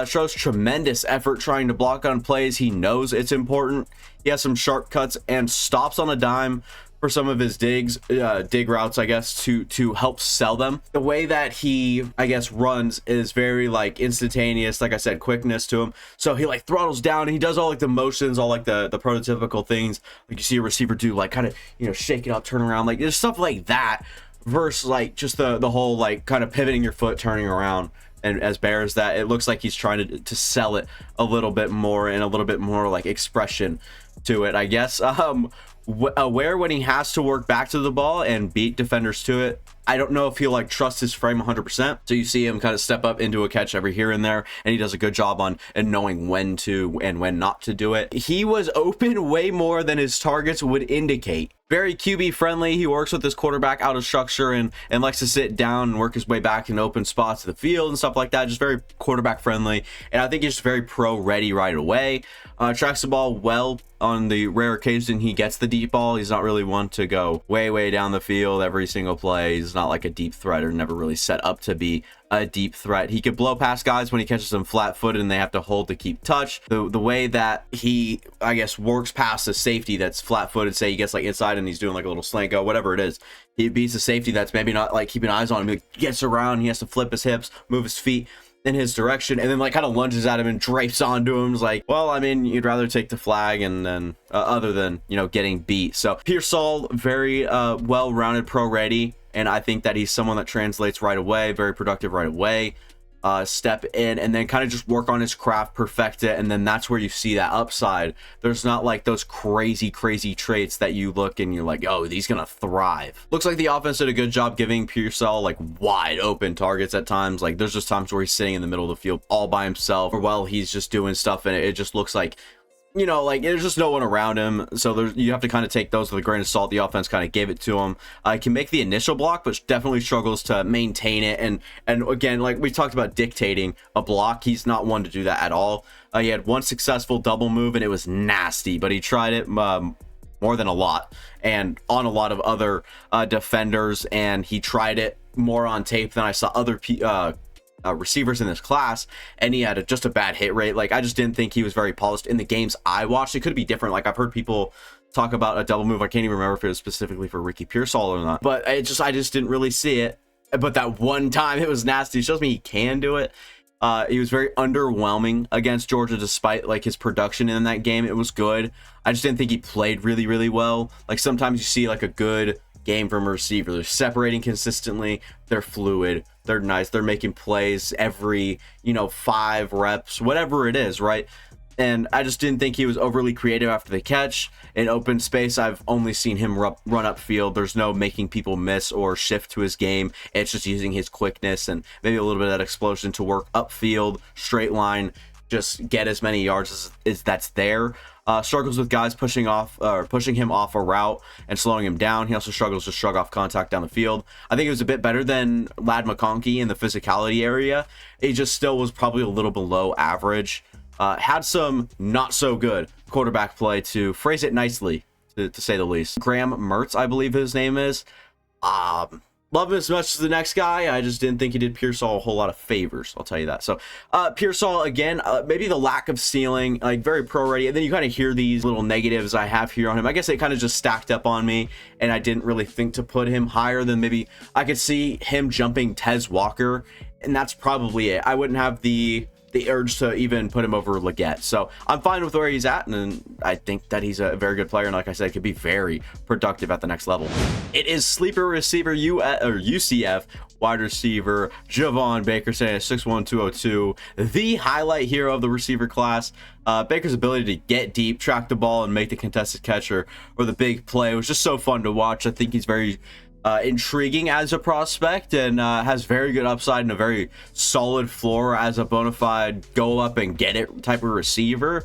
Shows tremendous effort trying to block on plays. He knows it's important. He has some sharp cuts and stops on a dime for some of his dig routes, I guess, to help sell them. The way that he, I guess, runs is very like instantaneous. Like I said, quickness to him. So he like throttles down and he does all like the motions, all like the prototypical things like you see a receiver do, like kind of, you know, shake it up, turn around, like there's stuff like that versus like just the whole like kind of pivoting your foot, turning around. And as bare as that, it looks like he's trying to sell it a little bit more and a little bit more like expression to it, I guess. Aware when he has to work back to the ball and beat defenders to it. I don't know if he'll like trust his frame 100%. So you see him kind of step up into a catch every here and there, and he does a good job on and knowing when to and when not to do it. He was open way more than his targets would indicate. Very QB friendly. He works with his quarterback out of structure and likes to sit down and work his way back in open spots of the field and stuff like that. Just very quarterback friendly. And I think he's just very pro ready right away. Tracks the ball well on the rare occasion he gets the deep ball. He's not really one to go way down the field every single play. He's not like a deep threat, or never really set up to be a deep threat. He could blow past guys when he catches them flat-footed and they have to hold to keep touch. The way that he, I guess, works past a safety that's flat-footed, say he gets like inside and he's doing like a little slant go, whatever it is, he beats a safety that's maybe not like keeping eyes on him. He gets around, he has to flip his hips, move his feet in his direction, and then like kind of lunges at him and drapes onto him. It's like, well, I mean, you'd rather take the flag and then other than, you know, getting beat. So Pearsall, very well-rounded, pro ready, and I think that he's someone that translates right away, very productive right away. Step in and then kind of just work on his craft, perfect it, and then that's where you see that upside. There's not like those crazy traits that you look and you're like, oh, he's gonna thrive. Looks like the offense did a good job giving Pearsall like wide open targets at times. Like there's just times where he's sitting in the middle of the field all by himself, or while he's just doing stuff and it just looks like, you know, like there's just no one around him. So you have to kind of take those with a grain of salt. The offense kind of gave it to him. He can make the initial block, but definitely struggles to maintain it. And again, like we talked about dictating a block, he's not one to do that at all. He had one successful double move and it was nasty, but he tried it more than a lot and on a lot of other defenders. And he tried it more on tape than I saw other receivers in this class, and he had just a bad hit rate. Like I just didn't think he was very polished in the games I watched. It could be different. Like I've heard people talk about a double move. I can't even remember if it was specifically for Ricky Pearsall or not, but I just didn't really see it. But that one time it was nasty. It shows me he can do it. He was very underwhelming against Georgia despite like his production in that game. It was good. I just didn't think he played really well. Like sometimes you see like a good game from a receiver. They're separating consistently, they're fluid, they're nice, they're making plays every, you know, 5 reps, whatever it is, right? And I just didn't think he was overly creative after the catch. In open space, I've only seen him run upfield. There's no making people miss or shift to his game. It's just using his quickness and maybe a little bit of that explosion to work upfield, straight line, just get as many yards as that's there. Struggles with guys pushing him off a route and slowing him down. He also struggles to shrug off contact down the field. I think it was a bit better than Lad McConkey in the physicality area. It just still was probably a little below average. Had some not so good quarterback play, to phrase it nicely, to say the least. Graham Mertz, I believe his name is. Love him as much as the next guy. I just didn't think he did Pearsall a whole lot of favors, I'll tell you that. So Pearsall, again, maybe the lack of ceiling, like very pro ready, and then you kind of hear these little negatives I have here on him. I guess they kind of just stacked up on me, and I didn't really think to put him higher than maybe I could see him jumping Tahj Walker, and that's probably it. I wouldn't have the urge to even put him over Legette. So I'm fine with where he's at, and I think that he's a very good player, and like I said, could be very productive at the next level. It is sleeper receiver UCF wide receiver Javon Baker, saying 6'1", 202, the highlight hero of the receiver class. Baker's ability to get deep, track the ball, and make the contested catch or the big play was just so fun to watch. I think he's very intriguing as a prospect, and has very good upside and a very solid floor as a bona fide go up and get it type of receiver.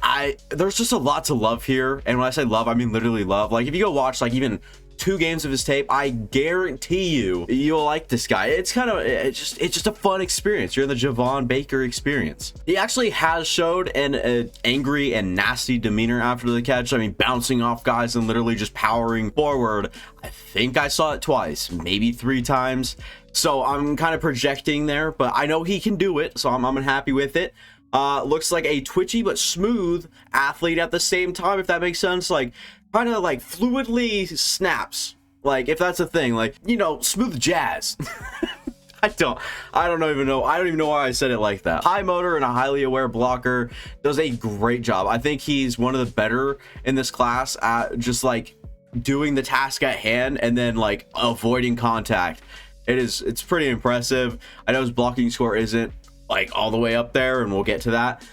There's just a lot to love here, and when I say love, I mean literally love. Like if you go watch like even 2 games of his tape, I guarantee you'll like this guy. It's just a fun experience. You're in the Javon Baker experience. He actually has showed an angry and nasty demeanor after the catch. I mean, bouncing off guys and literally just powering forward. I think I saw it twice, maybe 3 times. So I'm kind of projecting there, but I know he can do it, so I'm happy with it. Looks like a twitchy but smooth athlete at the same time, if that makes sense. Like kind of like fluidly snaps, like if that's a thing, like, you know, smooth jazz. I don't even know why I said it like that. High motor and a highly aware blocker, does a great job. I think he's one of the better in this class at just like doing the task at hand and then like avoiding contact. It's pretty impressive. I know his blocking score isn't like all the way up there, and we'll get to that.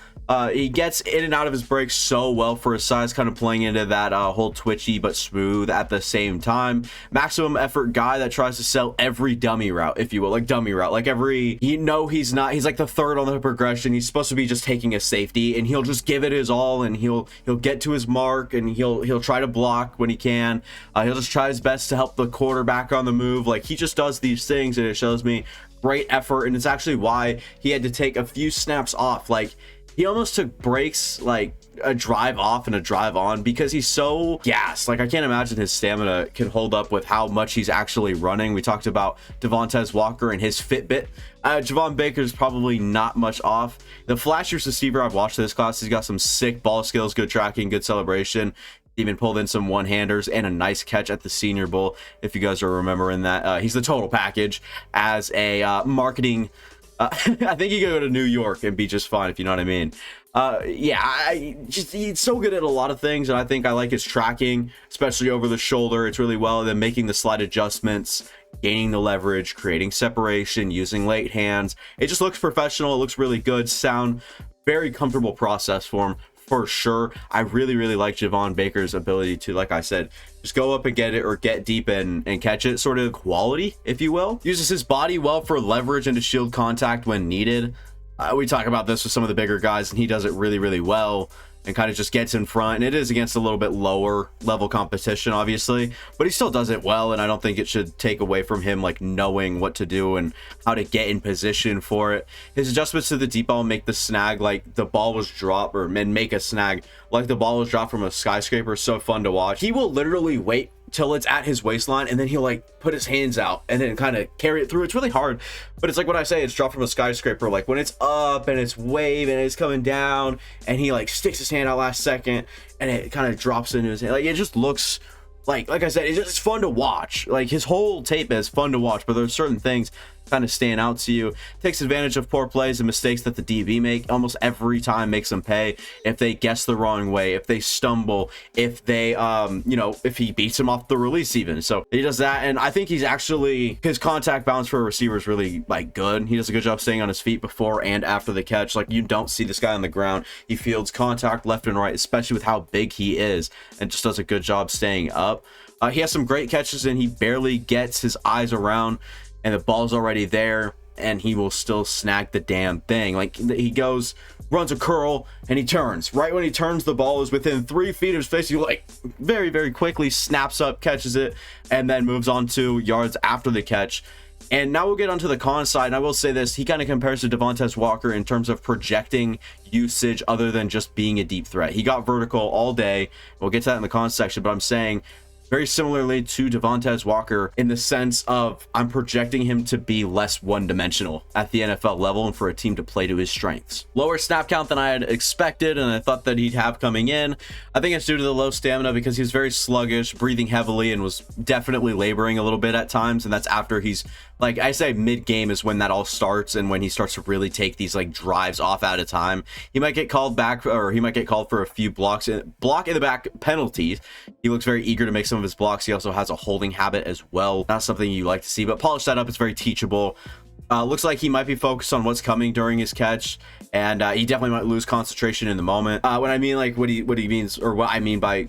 He gets in and out of his breaks so well for his size, kind of playing into that whole twitchy but smooth at the same time. Maximum effort guy that tries to sell every dummy route, if you will, like dummy route, like every, you know, he's like the third on the progression. He's supposed to be just taking a safety, and he'll just give it his all, and he'll get to his mark, and he'll try to block when he can. He'll just try his best to help the quarterback on the move. Like he just does these things, and it shows me great effort, and it's actually why he had to take a few snaps off. Like he almost took breaks, like a drive off and a drive on, because he's so gassed. Like I can't imagine his stamina can hold up with how much he's actually running. We talked about Devontez Walker and his Fitbit. Javon Baker's probably not much off. The flashiest receiver I've watched this class. He's got some sick ball skills, good tracking, good celebration. Even pulled in some one-handers and a nice catch at the Senior Bowl, if you guys are remembering that. He's the total package as a marketing. I think he could go to New York and be just fine, if you know what I mean. Yeah, he's so good at a lot of things, and I think I like his tracking, especially over the shoulder. It's really well. And then making the slide adjustments, gaining the leverage, creating separation, using late hands. It just looks professional. It looks really good. Sound, very comfortable process for him. For sure. I really like Javon Baker's ability to, like I said, just go up and get it or get deep and catch it, sort of quality, if you will. Uses his body well for leverage and to shield contact when needed. We talk about this with some of the bigger guys, and he does it really well, and kind of just gets in front. And it is against a little bit lower level competition, obviously, but he still does it well, and I don't think it should take away from him like knowing what to do and how to get in position for it. His adjustments to the deep ball make the snag like the ball was dropped, or make a snag like the ball was dropped from a skyscraper. So fun to watch. He will literally wait till it's at his waistline, and then he'll like put his hands out and then kind of carry it through. It's really hard, but it's like what I say, it's dropped from a skyscraper. Like when it's up and it's waving and it's coming down, and he like sticks his hand out last second and it kind of drops into his hand. Like it just looks like I said, it's fun to watch. Like his whole tape is fun to watch, but there's certain things kind of stand out to you. Takes advantage of poor plays and mistakes that the DB make almost every time, makes them pay. If they guess the wrong way, if they stumble, if they you know, if he beats him off the release even. So he does that, and I think he's actually, his contact balance for a receiver is really like good. He does a good job staying on his feet before and after the catch. Like you don't see this guy on the ground. He fields contact left and right, especially with how big he is, and just does a good job staying up. He has some great catches, and he barely gets his eyes around, and the ball's already there. and he will still snag the damn thing. Like, he goes, runs a curl, and he turns. Right when he turns, the ball is within 3 feet of his face. He, like, very, very quickly snaps up, catches it, and then moves on to yards after the catch. And now we'll get onto the con side, and I will say this, he kind of compares to Devontez Walker in terms of projecting usage other than just being a deep threat. He got vertical all day. We'll get to that in the con section, but I'm saying very similarly to Devontez Walker in the sense of I'm projecting him to be less one-dimensional at the NFL level and for a team to play to his strengths. Lower snap count than I had expected and I thought that he'd have coming in. I think it's due to the low stamina because he was very sluggish, breathing heavily, and was definitely laboring a little bit at times. And that's after he's, like I say, mid-game is when that all starts and when he starts to really take these like drives off at a time. He might get called back, or he might get called for a few block in the back penalties. He looks very eager to make some of his blocks. He also has a holding habit as well. Not something you like to see, but polish that up. It's very teachable. Looks like he might be focused on what's coming during his catch, and he definitely might lose concentration in the moment. When I mean like what he means, or what I mean by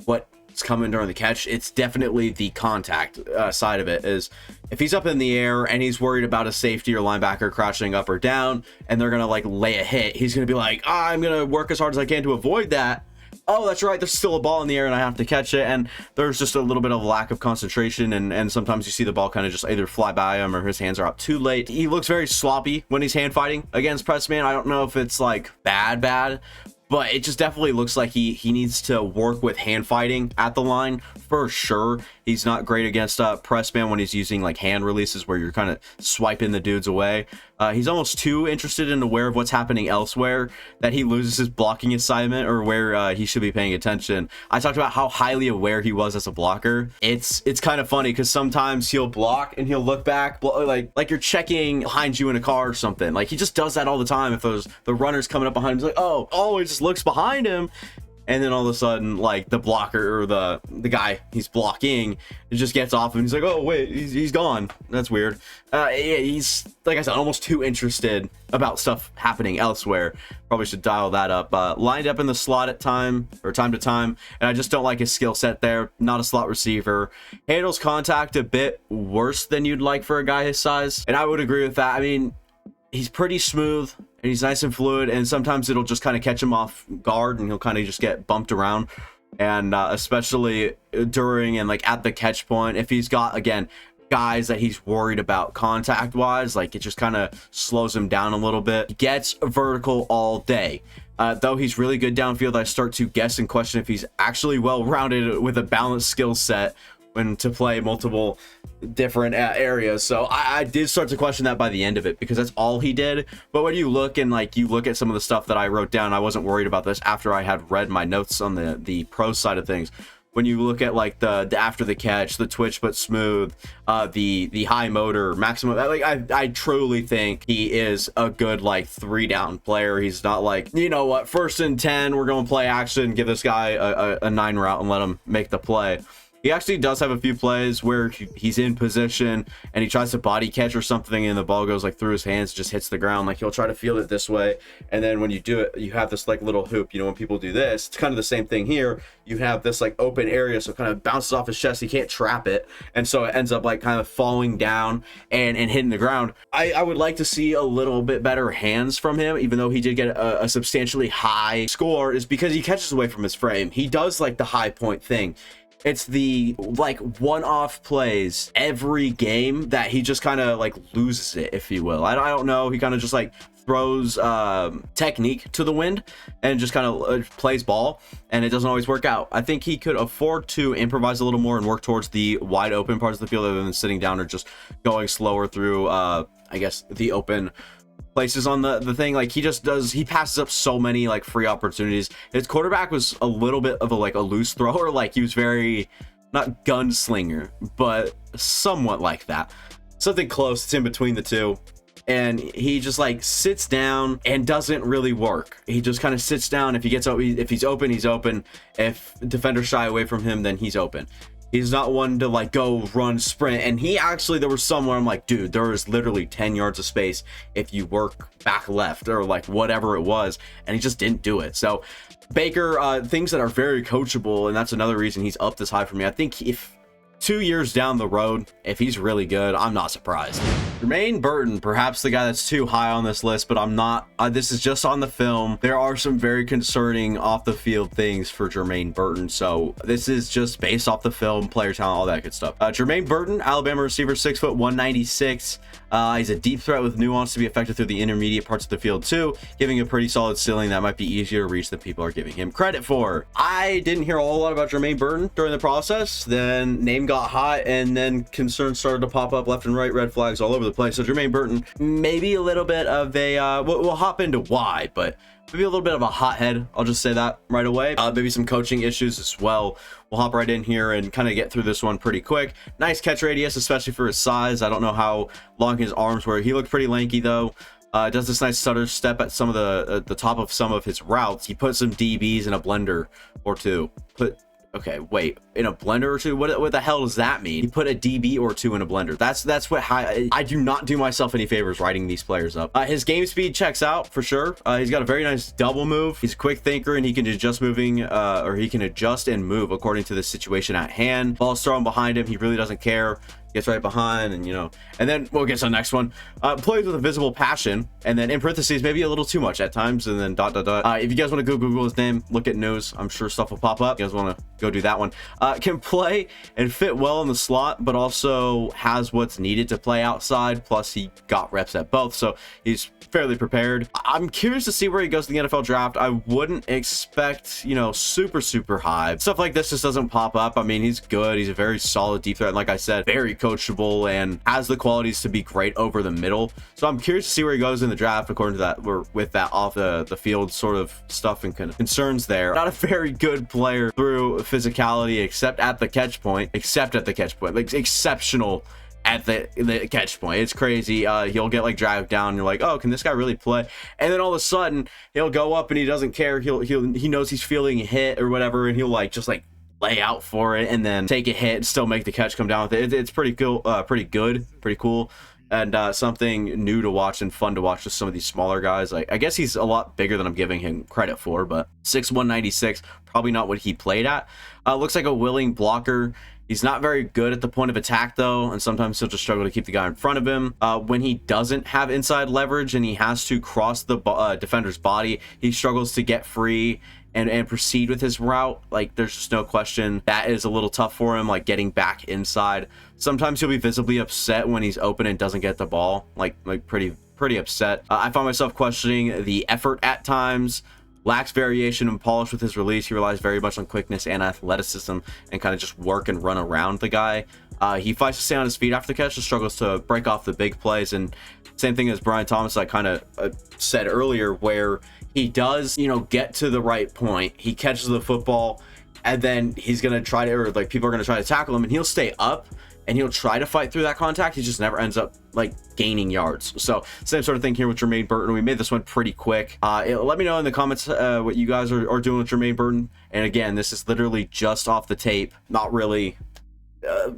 what's coming during the catch, it's definitely the contact side of it. Is if he's up in the air and he's worried about a safety or linebacker crouching up or down, and they're gonna like lay a hit, he's gonna be like, I'm gonna work as hard as I can to avoid that. Oh, that's right, there's still a ball in the air and I have to catch it, and there's just a little bit of lack of concentration, and sometimes you see the ball kind of just either fly by him or his hands are up too late. He looks very sloppy when he's hand fighting against press man. I don't know if it's like bad, but it just definitely looks like he needs to work with hand fighting at the line for sure. He's not great against press man when he's using like hand releases where you're kind of swiping the dudes away. He's almost too interested and aware of what's happening elsewhere that he loses his blocking assignment or where he should be paying attention. I talked about how highly aware he was as a blocker. It's kind of funny because sometimes he'll block and he'll look back like you're checking behind you in a car or something. Like he just does that all the time. If the runner's coming up behind him, he's like, oh, always just looks behind him. And then all of a sudden, like the blocker or the guy he's blocking, it just gets off and he's like, oh wait, he's gone. That's weird. Yeah, he's, like I said, almost too interested about stuff happening elsewhere. Probably should dial that up. Lined up in the slot at time to time, and I just don't like his skill set there. Not a slot receiver. Handles contact a bit worse than you'd like for a guy his size, and I would agree with that. I mean, he's pretty smooth and he's nice and fluid, and sometimes it'll just kind of catch him off guard and he'll kind of just get bumped around. And especially during and like at the catch point, if he's got, again, guys that he's worried about contact wise, like it just kind of slows him down a little bit. He gets vertical all day. Though he's really good downfield, I start to guess and question if he's actually well-rounded with a balanced skill set when to play multiple different areas. So I did start to question that by the end of it because that's all he did. But when you look and like you look at some of the stuff that I wrote down, I wasn't worried about this after I had read my notes on the pro side of things. When you look at like the after the catch, the twitch but smooth, the high motor, maximum, like I truly think he is a good like 3-down player. He's not like, you know what, 1st and 10, we're going to play action, give this guy a 9 route and let him make the play. He actually does have a few plays where he's in position and he tries to body catch or something and the ball goes like through his hands, just hits the ground. Like he'll try to field it this way, and then when you do it, you have this like little hoop. You know, when people do this, it's kind of the same thing here. You have this like open area, so it kind of bounces off his chest. He can't trap it, and so it ends up like kind of falling down and hitting the ground. I would like to see a little bit better hands from him, even though he did get a substantially high score, is because he catches away from his frame. He does like the high point thing. It's the like one-off plays every game that he just kind of like loses it, if you will. I don't know. He kind of just like throws technique to the wind and just kind of plays ball, and it doesn't always work out. I think he could afford to improvise a little more and work towards the wide open parts of the field other than sitting down or just going slower through I guess the open places on the thing. Like he passes up so many like free opportunities. His quarterback was a little bit of a loose thrower. Like he was very, not gunslinger, but somewhat like that, something close. It's in between the two, and he just like sits down and doesn't really work. He just kind of sits down. If he's open, he's open. If defenders shy away from him, then he's open. He's not one to like go run sprint. And he actually, there was somewhere I'm like, dude, there is literally 10 yards of space if you work back left or like whatever it was, and he just didn't do it. So Baker, things that are very coachable, and that's another reason he's up this high for me. I think if 2 years down the road, if he's really good, I'm not surprised. Jermaine Burton, perhaps the guy that's too high on this list, but I'm not. This is just on the film. There are some very concerning off the field things for Jermaine Burton. So this is just based off the film, player talent, all that good stuff. Jermaine Burton, Alabama receiver, 6 foot 196. He's a deep threat with nuance to be effective through the intermediate parts of the field too, giving a pretty solid ceiling that might be easier to reach than people are giving him credit for. I didn't hear a whole lot about Jermaine Burton during the process. Then name got hot, and then concerns started to pop up left and right, red flags all over the place. So Jermaine Burton, maybe a little bit of a we'll hop into why, but maybe a little bit of a hothead. I'll just say that right away. Maybe some coaching issues as well. We'll hop right in here and kind of get through this one pretty quick. Nice catch radius, especially for his size. I don't know how long his arms were. He looked pretty lanky though. Does this nice stutter step at some of the top of some of his routes. He put some DBs in a blender or two. Okay, wait, in a blender or two? What the hell does that mean? He put a DB or two in a blender. That's what I do not do myself any favors writing these players up. His game speed checks out for sure. He's got a very nice double move. He's a quick thinker, and he can adjust he can adjust and move according to the situation at hand. Ball's thrown behind him. He really doesn't care. Gets right behind, and and then we'll get to the next one. Plays with a visible passion, and then in parentheses maybe a little too much at times, and then ... If you guys want to go Google his name, look at news, I'm sure stuff will pop up. You guys want to go do that one. Can play and fit well in the slot, but also has what's needed to play outside, plus he got reps at both, so he's fairly prepared. I'm curious to see where he goes in the NFL draft. I wouldn't expect super high. Stuff like this just doesn't pop up. I mean, he's good. He's a very solid deep threat, and like I said, very coachable and has the qualities to be great over the middle. So I'm curious to see where he goes in the draft according to that. We're with that off the field sort of stuff and kind of concerns there. Not a very good player through physicality except at the catch point. Like exceptional at the catch point. It's crazy. He'll get like dragged down and you're like, oh, can this guy really play? And then all of a sudden he'll go up and he doesn't care. He knows he's feeling hit or whatever, and he'll just lay out for it and then take a hit and still make the catch, come down with it. It's pretty cool, pretty cool, and something new to watch and fun to watch with some of these smaller guys. I guess he's a lot bigger than I'm giving him credit for, but 6'1", 196, probably not what he played at. Looks like a willing blocker. He's not very good at the point of attack though, and sometimes he'll just struggle to keep the guy in front of him. When he doesn't have inside leverage and he has to cross the defender's body, he struggles to get free and proceed with his route. There's just no question that is a little tough for him, getting back inside. Sometimes he'll be visibly upset when he's open and doesn't get the ball, pretty upset. I find myself questioning the effort at times. Lacks variation and polish with his release. He relies very much on quickness and athleticism and kind of just work and run around the guy. He fights to stay on his feet after the catch and struggles to break off the big plays. And same thing as Brian Thomas, I kind of said earlier, where he does, get to the right point. He catches the football, and then he's going to try to, or people are going to try to tackle him, and he'll stay up and he'll try to fight through that contact. He just never ends up gaining yards. So same sort of thing here with Jermaine Burton. We made this one pretty quick. Let me know in the comments what you guys are doing with Jermaine Burton. And again, this is literally just off the tape, not really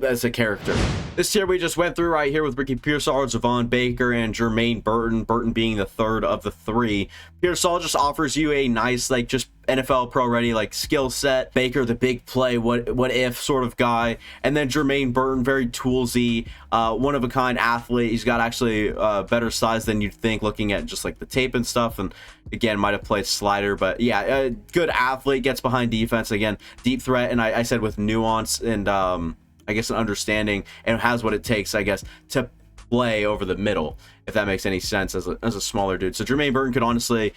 as a character. This tier we just went through right here with Ricky Pearsall, Javon Baker, and Jermaine Burton. Burton being the third of the three. Pearsall just offers you a nice just NFL pro ready skill set. Baker, the big play, what if sort of guy, and then Jermaine Burton, very toolsy, one of a kind athlete. He's got actually better size than you'd think looking at just the tape and stuff, and again might have played slider, but yeah, good athlete, gets behind defense, again deep threat, and I said with nuance and I guess an understanding, and has what it takes, I guess, to play over the middle, if that makes any sense, as a smaller dude. So Jermaine Burton could honestly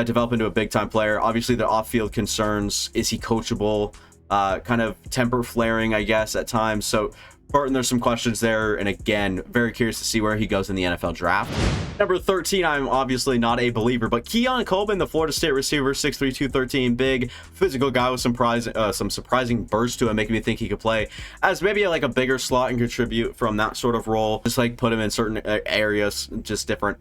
develop into a big-time player. Obviously, the off-field concerns. Is he coachable? Kind of temper flaring, I guess, at times. So Burton, there's some questions there, and again, very curious to see where he goes in the NFL draft. Number 13, I'm obviously not a believer, but Keon Coleman, the Florida State receiver, 6'3", 213, big, physical guy with some surprising burst to him, making me think he could play as maybe a bigger slot and contribute from that sort of role. Just put him in certain areas, just different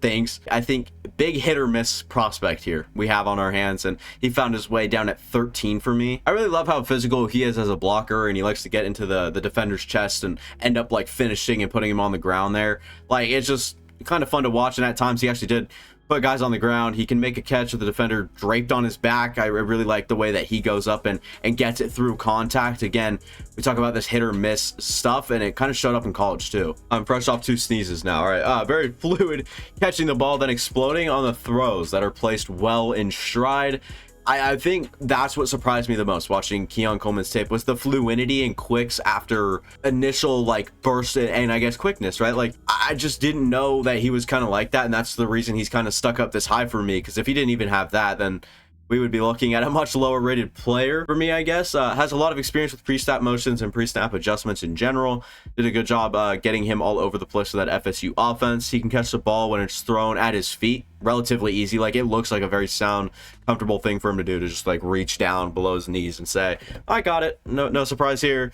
things. I think big hit or miss prospect here we have on our hands, and he found his way down at 13 for me. I really love how physical he is as a blocker, and he likes to get into the defender's chest and end up finishing and putting him on the ground there. It's just kind of fun to watch, and at times he actually did put guys on the ground. He can make a catch with the defender draped on his back. I really like the way that he goes up and gets it through contact. Again, we talk about this hit or miss stuff, and it kind of showed up in college too. I'm fresh off 2 sneezes now. All right, very fluid, catching the ball, then exploding on the throws that are placed well in stride. I think that's what surprised me the most watching Keon Coleman's tape, was the fluidity and quicks after initial like burst and I guess quickness, right? Like I just didn't know that he was kind of like that, and that's the reason he's kind of stuck up this high for me, because if he didn't even have that, then we would be looking at a much lower rated player for me, I guess. Has a lot of experience with pre-snap motions and pre-snap adjustments in general. Did a good job getting him all over the place with that FSU offense. He can catch the ball when it's thrown at his feet relatively easy. Like, it looks like a very sound, comfortable thing for him to do, to just like reach down below his knees and say, I got it. No surprise here.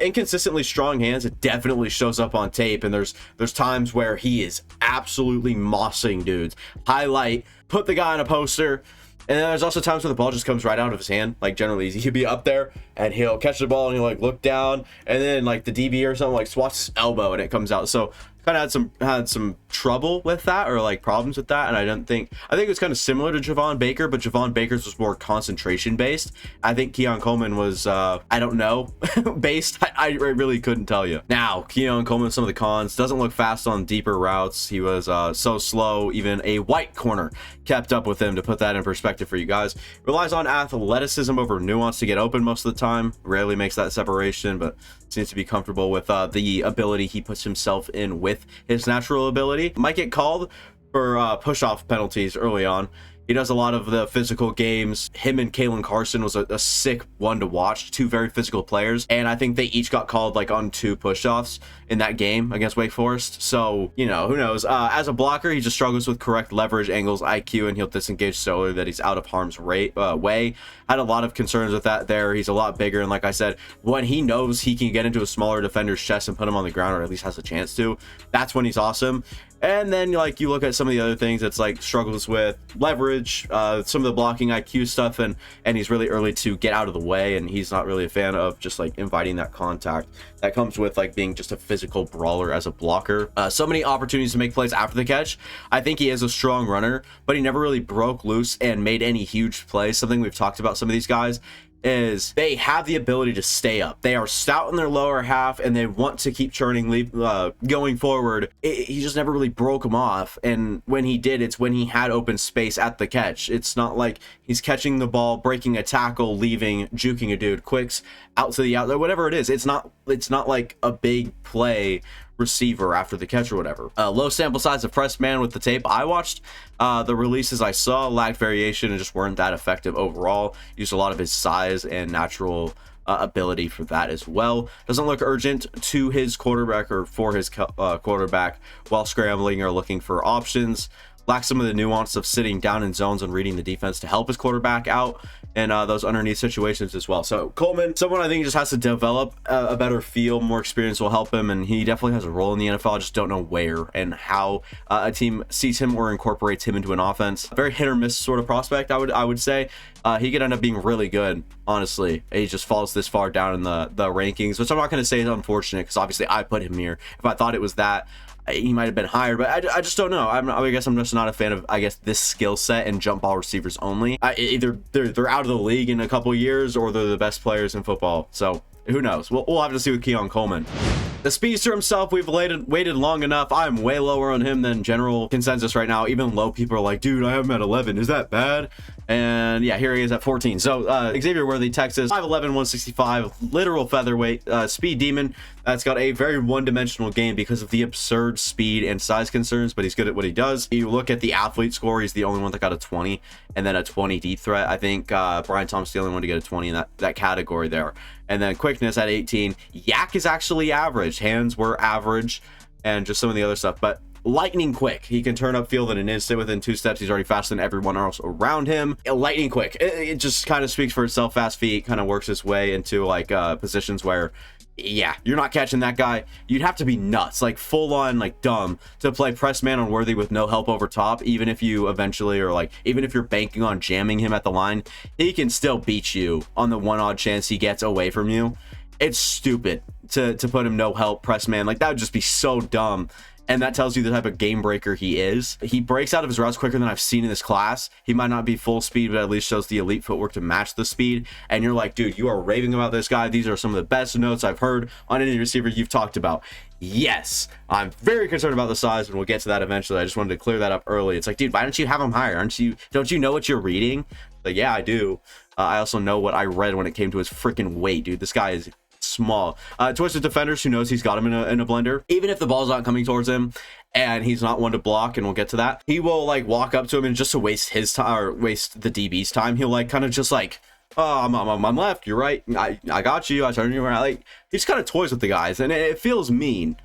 Inconsistently strong hands. It definitely shows up on tape, and there's times where he is absolutely mossing dudes. Highlight, put the guy on a poster. And then there's also times where the ball just comes right out of his hand. Like, generally, he'll be up there and he'll catch the ball and he'll like look down, and then like the DB or something like swats his elbow and it comes out. So kind of had some trouble with that, or like problems with that. And I think it was kind of similar to Javon Baker, but Javon Baker's was more concentration based. I think Keon Coleman was I don't know, based. I really couldn't tell you. Now Keon Coleman, some of the cons: doesn't look fast on deeper routes. He was so slow, even a white corner kept up with him. To put that in perspective for you guys, relies on athleticism over nuance to get open most of the time. Rarely makes that separation, but seems to be comfortable with the ability he puts himself in with his natural ability. Might get called for push-off penalties early on. He does a lot of the physical games. Him and Kalen Carson was a sick one to watch. 2 very physical players, and I think they each got called like on 2 push-offs in that game against Wake Forest. So, you know, who knows? As a blocker, he just struggles with correct leverage, angles, IQ, and he'll disengage so early that he's out of harm's way. Had a lot of concerns with that there. He's a lot bigger, and like I said, when he knows he can get into a smaller defender's chest and put him on the ground, or at least has a chance to, that's when he's awesome. And then like you look at some of the other things, it's like struggles with leverage, some of the blocking IQ stuff, and he's really early to get out of the way, and he's not really a fan of just like inviting that contact that comes with like being just a physical brawler as a blocker. So many opportunities to make plays after the catch. I think he is a strong runner, but he never really broke loose and made any huge plays. Something we've talked about some of these guys is they have the ability to stay up. They are stout in their lower half, and they want to keep churning, going forward. He just never really broke them off, and when he did, it's when he had open space at the catch. It's not like he's catching the ball, breaking a tackle, leaving, juking a dude, quicks out to the outlet, whatever it is. It's not like a big play receiver after the catch or whatever. Low sample size of press man with the tape I watched. The releases I saw lacked variation and just weren't that effective overall. Used a lot of his size and natural ability for that as well. Doesn't look urgent to his quarterback or for his quarterback while scrambling or looking for options. Lacks some of the nuance of sitting down in zones and reading the defense to help his quarterback out in those underneath situations as well. So Coleman, someone I think just has to develop a better feel. More experience will help him, and he definitely has a role in the NFL. I just don't know where and how a team sees him or incorporates him into an offense. A very hit or miss sort of prospect, I would say. He could end up being really good, honestly. He just falls this far down in the rankings, which I'm not going to say is unfortunate, because obviously I put him here. If I thought it was that, he might have been higher, but I just don't know. I guess I'm just not a fan of, I guess, this skill set and jump ball receivers only. Either they're out of the league in a couple years, or they're the best players in football. So who knows? We'll have to see with Keon Coleman. The speedster himself, we've waited long enough. I'm way lower on him than general consensus right now. Even low people are like, dude, I have him at 11. Is that bad? And yeah, here he is at 14. So Xavier Worthy, Texas, 5'11", 165, literal featherweight, speed demon. That's got a very one-dimensional game because of the absurd speed and size concerns, but he's good at what he does. You look at the athlete score, he's the only one that got a 20, and then a 20 deep threat. I think Brian Thomas the only one to get a 20 in that category there. And then quickness at 18. Yak is actually average. Hands were average, and just some of the other stuff. But lightning quick. He can turn upfield in an instant. Within 2 steps, he's already faster than everyone else around him. Lightning quick. It just kind of speaks for itself. Fast feet, kind of works his way into like positions where, yeah, you're not catching that guy. You'd have to be nuts, like full on like dumb, to play press man on Worthy with no help over top. Even if you eventually, or like even if you're banking on jamming him at the line, he can still beat you on the one odd chance he gets away from you. It's stupid to put him no help press man. Like, that would just be so dumb. and that tells you the type of game breaker he is. He breaks out of his routes quicker than I've seen in this class. He might not be full speed, but at least shows the elite footwork to match the speed. And you're like, dude, you are raving about this guy. These are some of the best notes I've heard on any receiver you've talked about. Yes, I'm very concerned about the size, and we'll get to that eventually. I just wanted to clear that up early. It's like, dude, why don't you have him higher? Don't you know what you're reading? Like, yeah, I do. I also know what I read when it came to his freaking weight, dude. This guy is small. Twisted defenders, who knows he's got him in a blender. Even if the ball's not coming towards him and he's not one to block, and we'll get to that, he will like walk up to him, and just to waste his time or waste the DB's time, he'll like kind of just like, oh, I'm left, you're right, I got you, I turned you around. Like, he's kind of toys with the guys, and it feels mean.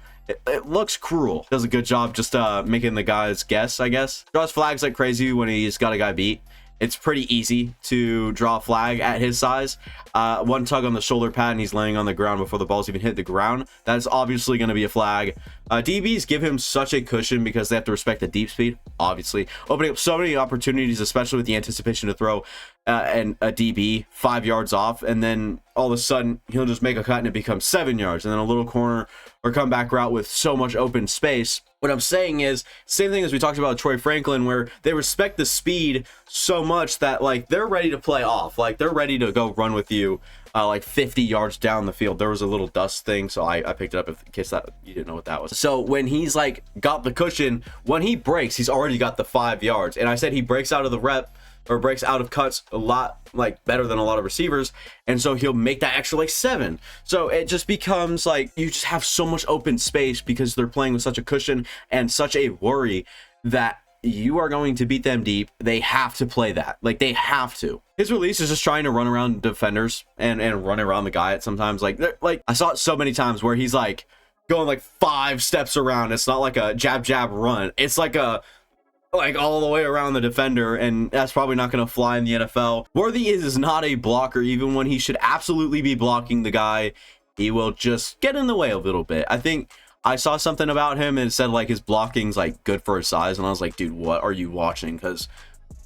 It looks cruel. Does a good job just making the guys guess, I guess. Draws flags like crazy when he's got a guy beat. It's pretty easy to draw a flag at his size. One tug on the shoulder pad and he's laying on the ground before the ball's even hit the ground. That's obviously going to be a flag. DBs give him such a cushion because they have to respect the deep speed, obviously. Opening up so many opportunities, especially with the anticipation to throw and a DB 5 yards off. And then all of a sudden, he'll just make a cut and it becomes 7 yards. And then a little corner or comeback route with so much open space. What I'm saying is, same thing as we talked about Troy Franklin, where they respect the speed so much that like they're ready to play off. Like they're ready to go run with you like 50 yards down the field. There was a little dust thing, so I picked it up in case that you didn't know what that was. So when he's like got the cushion, when he breaks, he's already got the 5 yards. And I said he breaks out of the rep or breaks out of cuts a lot like better than a lot of receivers, and so he'll make that extra like 7. So it just becomes like you just have so much open space because they're playing with such a cushion and such a worry that you are going to beat them deep. They have to play that. Like they have to. His release is just trying to run around defenders and run around the guy at sometimes. Like I saw it so many times where he's like going like 5 steps around. It's not like a jab run. It's like all the way around the defender, and that's probably not going to fly in the NFL. Worthy is not a blocker. Even when he should absolutely be blocking the guy, he will just get in the way a little bit. I think I saw something about him and it said like his blocking's like good for his size, and I was like, dude, what are you watching? Because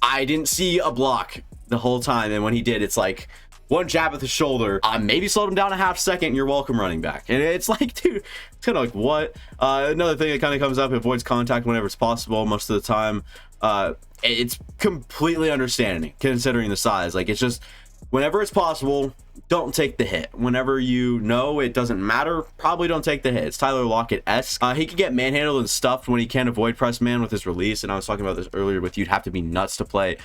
I didn't see a block the whole time, and when he did, it's like one jab at the shoulder, maybe slowed him down a half second, you're welcome, running back. And it's like, dude, it's kind of like, what? Another thing that kind of comes up, avoids contact whenever it's possible most of the time. It's completely understanding considering the size. Like, it's just, whenever it's possible, don't take the hit. Whenever you know it doesn't matter, probably don't take the hit. It's Tyler Lockett-esque. He can get manhandled and stuffed when he can't avoid press man with his release, and I was talking about this earlier with you'd have to be nuts to play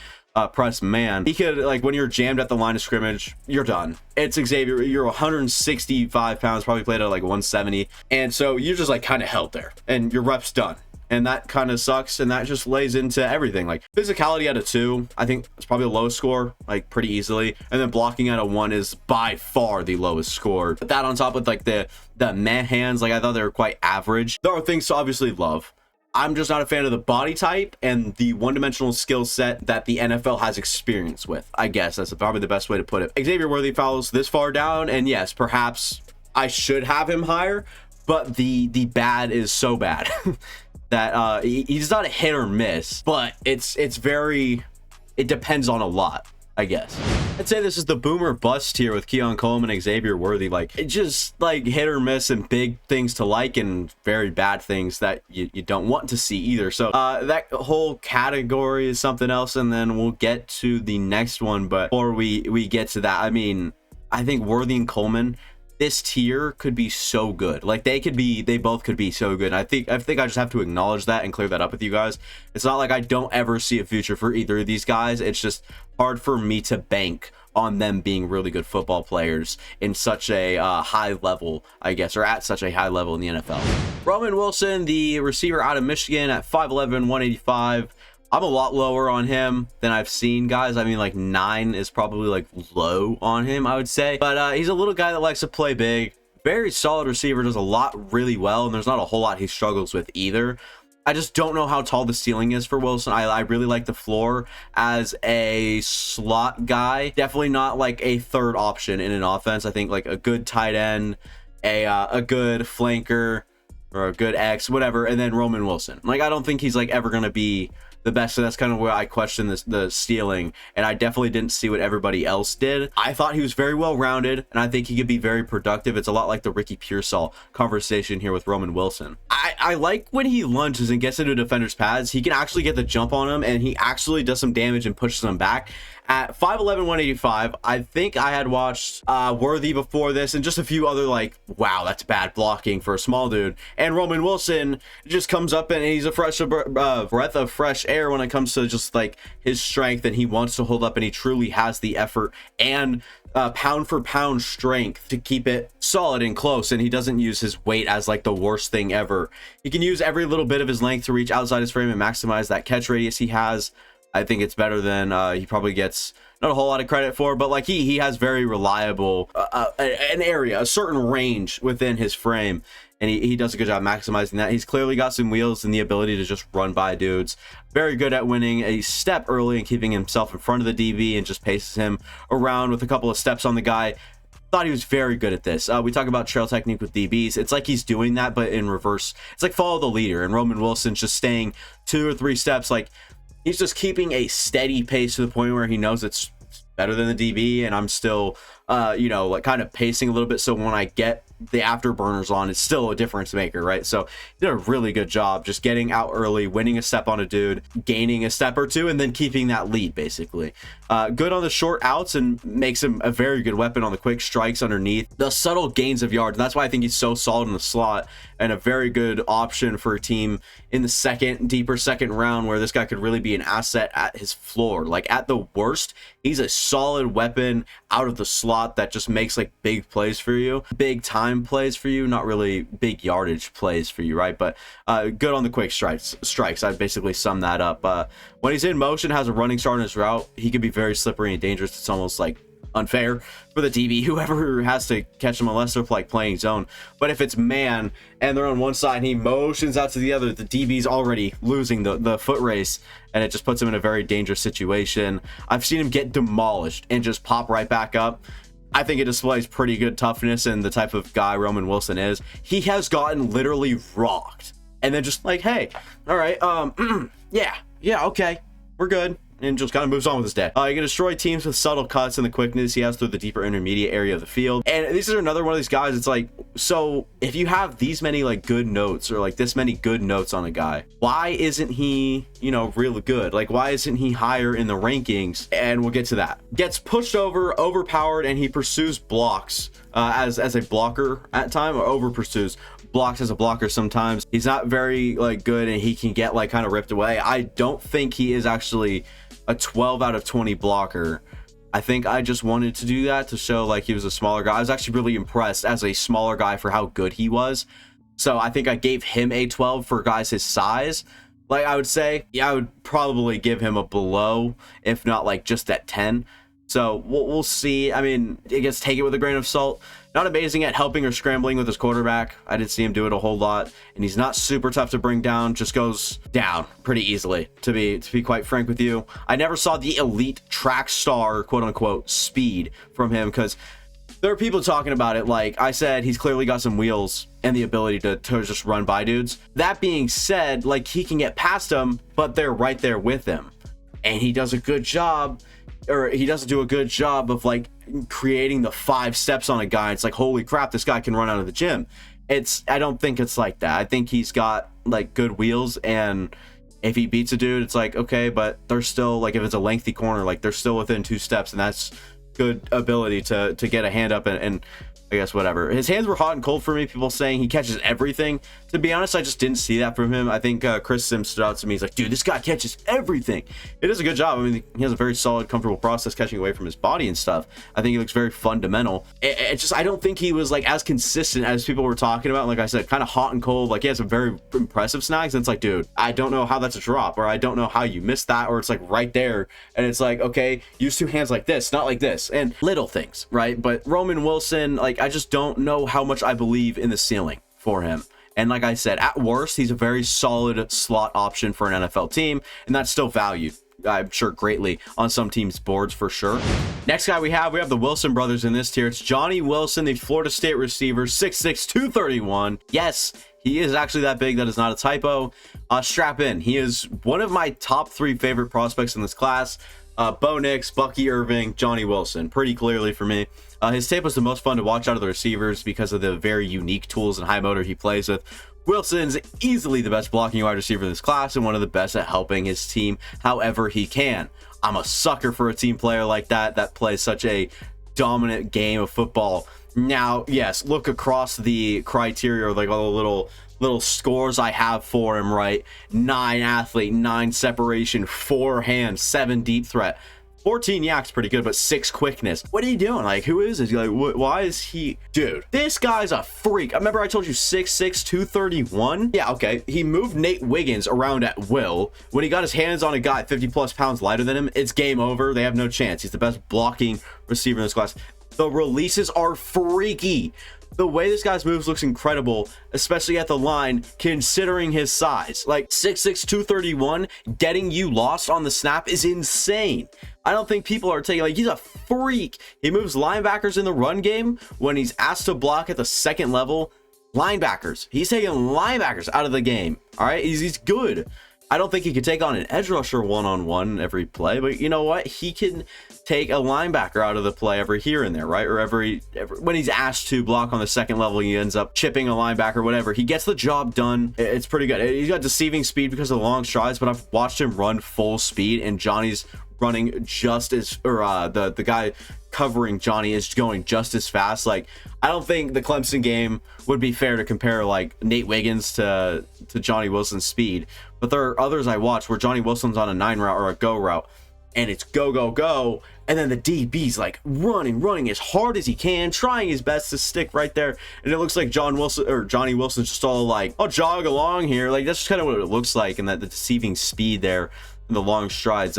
press man. He could, like, when you're jammed at the line of scrimmage, you're done. It's Xavier, you're 165 pounds, probably played at like 170, and so you're just like kind of held there and your rep's done, and that kind of sucks, and that just lays into everything. Like physicality at a 2, I think it's probably a low score, like pretty easily, and then blocking at a 1 is by far the lowest score. But that on top with like the man hands, like I thought they were quite average. There are things to obviously love. I'm just not a fan of the body type and the one-dimensional skill set that the NFL has experience with. I guess that's probably the best way to put it. Xavier Worthy falls this far down, and yes, perhaps I should have him higher, but the bad is so bad that he's not a hit or miss, but it depends on a lot, I guess. I'd say this is the boomer bust here with Keon Coleman and Xavier Worthy. Like, it just like hit or miss, and big things to like and very bad things that you don't want to see either. So that whole category is something else, and then we'll get to the next one. But before we get to that, I mean, I think Worthy and Coleman, this tier could be so good. Like they both could be so good. And I think I just have to acknowledge that and clear that up with you guys. It's not like I don't ever see a future for either of these guys. It's just hard for me to bank on them being really good football players in such a high level, I guess, or at such a high level in the NFL. Roman Wilson, the receiver out of Michigan, at 5'11", 185. I'm a lot lower on him than I've seen guys. I mean, like 9 is probably like low on him, I would say. But he's a little guy that likes to play big. Very solid receiver, does a lot really well, and there's not a whole lot he struggles with either. I just don't know how tall the ceiling is for Wilson. I really like the floor as a slot guy. Definitely not like a third option in an offense. I think like a good tight end, a good flanker, or a good X, whatever, and then Roman Wilson. Like, I don't think he's like ever going to be the best, so that's kind of where I question the ceiling, and I definitely didn't see what everybody else did. I thought he was very well rounded, and I think he could be very productive. It's a lot like the Ricky Pearsall conversation here with Roman Wilson. I like when he lunges and gets into a defender's pads, he can actually get the jump on him, and he actually does some damage and pushes him back. At 5'11", 185, I think I had watched Worthy before this and just a few other, like, wow, that's bad blocking for a small dude. And Roman Wilson just comes up and he's a fresh breath of fresh air when it comes to just, like, his strength, and he wants to hold up, and he truly has the effort and pound for pound strength to keep it solid and close, and he doesn't use his weight as like the worst thing ever. He can use every little bit of his length to reach outside his frame and maximize that catch radius he has. I think it's better than he probably gets not a whole lot of credit for, but like he has very reliable an area, a certain range within his frame, and he does a good job maximizing that. He's clearly got some wheels and the ability to just run by dudes. Very good at winning a step early and keeping himself in front of the DB, and just paces him around with a couple of steps on the guy. Thought he was very good at this. We talk about trail technique with DBs. It's like he's doing that, but in reverse. It's like follow the leader, and Roman Wilson's just staying 2 or 3 steps. Like, he's just keeping a steady pace to the point where he knows it's better than the DB, and I'm still, you know, like kind of pacing a little bit. So when I get the afterburners on, it's still a difference maker, right? So he did a really good job just getting out early, winning a step on a dude, gaining a step or two, and then keeping that lead, basically. Good on the short outs, and makes him a very good weapon on the quick strikes underneath. The subtle gains of yards, and that's why I think he's so solid in the slot, and a very good option for a team in the deeper second round, where this guy could really be an asset at his floor. Like, at the worst, he's a solid weapon out of the slot that just makes like big plays for you, big time plays for you, not really big yardage plays for you, right? But good on the quick strikes. I basically sum that up. When he's in motion, has a running start on his route, he can be very slippery and dangerous. It's almost like unfair for the DB, whoever has to catch him, unless they're like playing zone. But if it's man and they're on one side and he motions out to the other, the DB's already losing the foot race, and it just puts him in a very dangerous situation. I've seen him get demolished and just pop right back up. I think it displays pretty good toughness and the type of guy Roman Wilson is. He has gotten literally rocked, and then just like, hey, all right, yeah, okay, we're good, and just kind of moves on with his day. He can destroy teams with subtle cuts and the quickness he has through the deeper intermediate area of the field. And this is another one of these guys. It's like, so if you have these many like good notes, or like this many good notes on a guy, why isn't he, you know, really good? Like, why isn't he higher in the rankings? And we'll get to that. Gets pushed over, overpowered, and he pursues blocks as a blocker at time, or over pursues blocks as a blocker sometimes. He's not very like good, and he can get like kind of ripped away. I don't think he is actually a 12 out of 20 blocker. I think I just wanted to do that to show like he was a smaller guy. I was actually really impressed as a smaller guy for how good he was. So I think I gave him a 12 for guys his size. Like, I would say, yeah, I would probably give him a below, if not like just at 10. So we'll see. I mean, I guess take it with a grain of salt. Not amazing at helping or scrambling with his quarterback. I didn't see him do it a whole lot, and he's not super tough to bring down. Just goes down pretty easily, to be quite frank with you. I never saw the elite track star, quote unquote, speed from him, because there are people talking about it. Like I said, he's clearly got some wheels and the ability to just run by dudes. That being said, like, he can get past them, but they're right there with him, and he does a good job. Or he doesn't do a good job of like creating the 5 steps on a guy. It's like, holy crap, this guy can run out of the gym. I don't think it's like that. I think he's got like good wheels, and if he beats a dude, it's like, okay, but they're still like, if it's a lengthy corner, like they're still within 2 steps, and that's good ability to get a hand up and I guess whatever. His hands were hot and cold for me. People saying he catches everything. To be honest, I just didn't see that from him. I think Chris Sims stood out to me. He's like, dude, this guy catches everything. It is a good job. I mean, he has a very solid, comfortable process catching away from his body and stuff. I think he looks very fundamental. It's just, I don't think he was like as consistent as people were talking about. Like I said, kind of hot and cold. Like, he has some very impressive snags, and it's like, dude, I don't know how that's a drop, or I don't know how you missed that, or it's like right there, and it's like, okay, use 2 hands like this, not like this, and little things, right? But Roman Wilson, like, I just don't know how much I believe in the ceiling for him. And like I said, at worst, he's a very solid slot option for an NFL team, and that's still valued, I'm sure, greatly on some teams' boards for sure. Next guy we have the Wilson brothers in this tier. It's Johnny Wilson, the Florida State receiver, 6'6", 231. Yes, he is actually that big. That is not a typo. Strap in. He is one of my top 3 favorite prospects in this class. Bo Nix, Bucky Irving, Johnny Wilson, pretty clearly for me. His tape was the most fun to watch out of the receivers because of the very unique tools and high motor he plays with. Wilson's easily the best blocking wide receiver in this class and one of the best at helping his team however he can. I'm a sucker for a team player like that plays such a dominant game of football. Now, yes, look across the criteria, or like all the little scores I have for him, right? 9 athlete, 9 separation, 4 hands, 7 deep threat. 14 yak's pretty good, but 6 quickness. What are you doing? Like, who is this? Like, why is he? Dude, this guy's a freak. I remember I told you 6'6", 231. Yeah, okay. He moved Nate Wiggins around at will. When he got his hands on a guy 50 plus pounds lighter than him, it's game over. They have no chance. He's the best blocking receiver in this class. The releases are freaky. The way this guy's moves looks incredible, especially at the line, considering his size. Like 6'6", 231, getting you lost on the snap is insane. I don't think people are taking, like, he's a freak. He moves linebackers in the run game when he's asked to block at the second level. Linebackers. He's taking linebackers out of the game. All right, he's good. I don't think he could take on an edge rusher one-on-one every play, but you know what? He can take a linebacker out of the play every here and there, right? Or every when he's asked to block on the second level, he ends up chipping a linebacker, whatever. He gets the job done. It's pretty good. He's got deceiving speed because of the long strides, but I've watched him run full speed, and Johnny's running just as, or the guy covering Johnny is going just as fast. Like, I don't think the Clemson game would be fair to compare like Nate Wiggins to Johnny Wilson's speed, but there are others I watch where Johnny Wilson's on a 9 route or a go route, and it's go go go, and then the DB's like running as hard as he can, trying his best to stick right there, and it looks like Johnny Wilson's just all like, I'll jog along here. Like, that's just kind of what it looks like, and that the deceiving speed there and the long strides.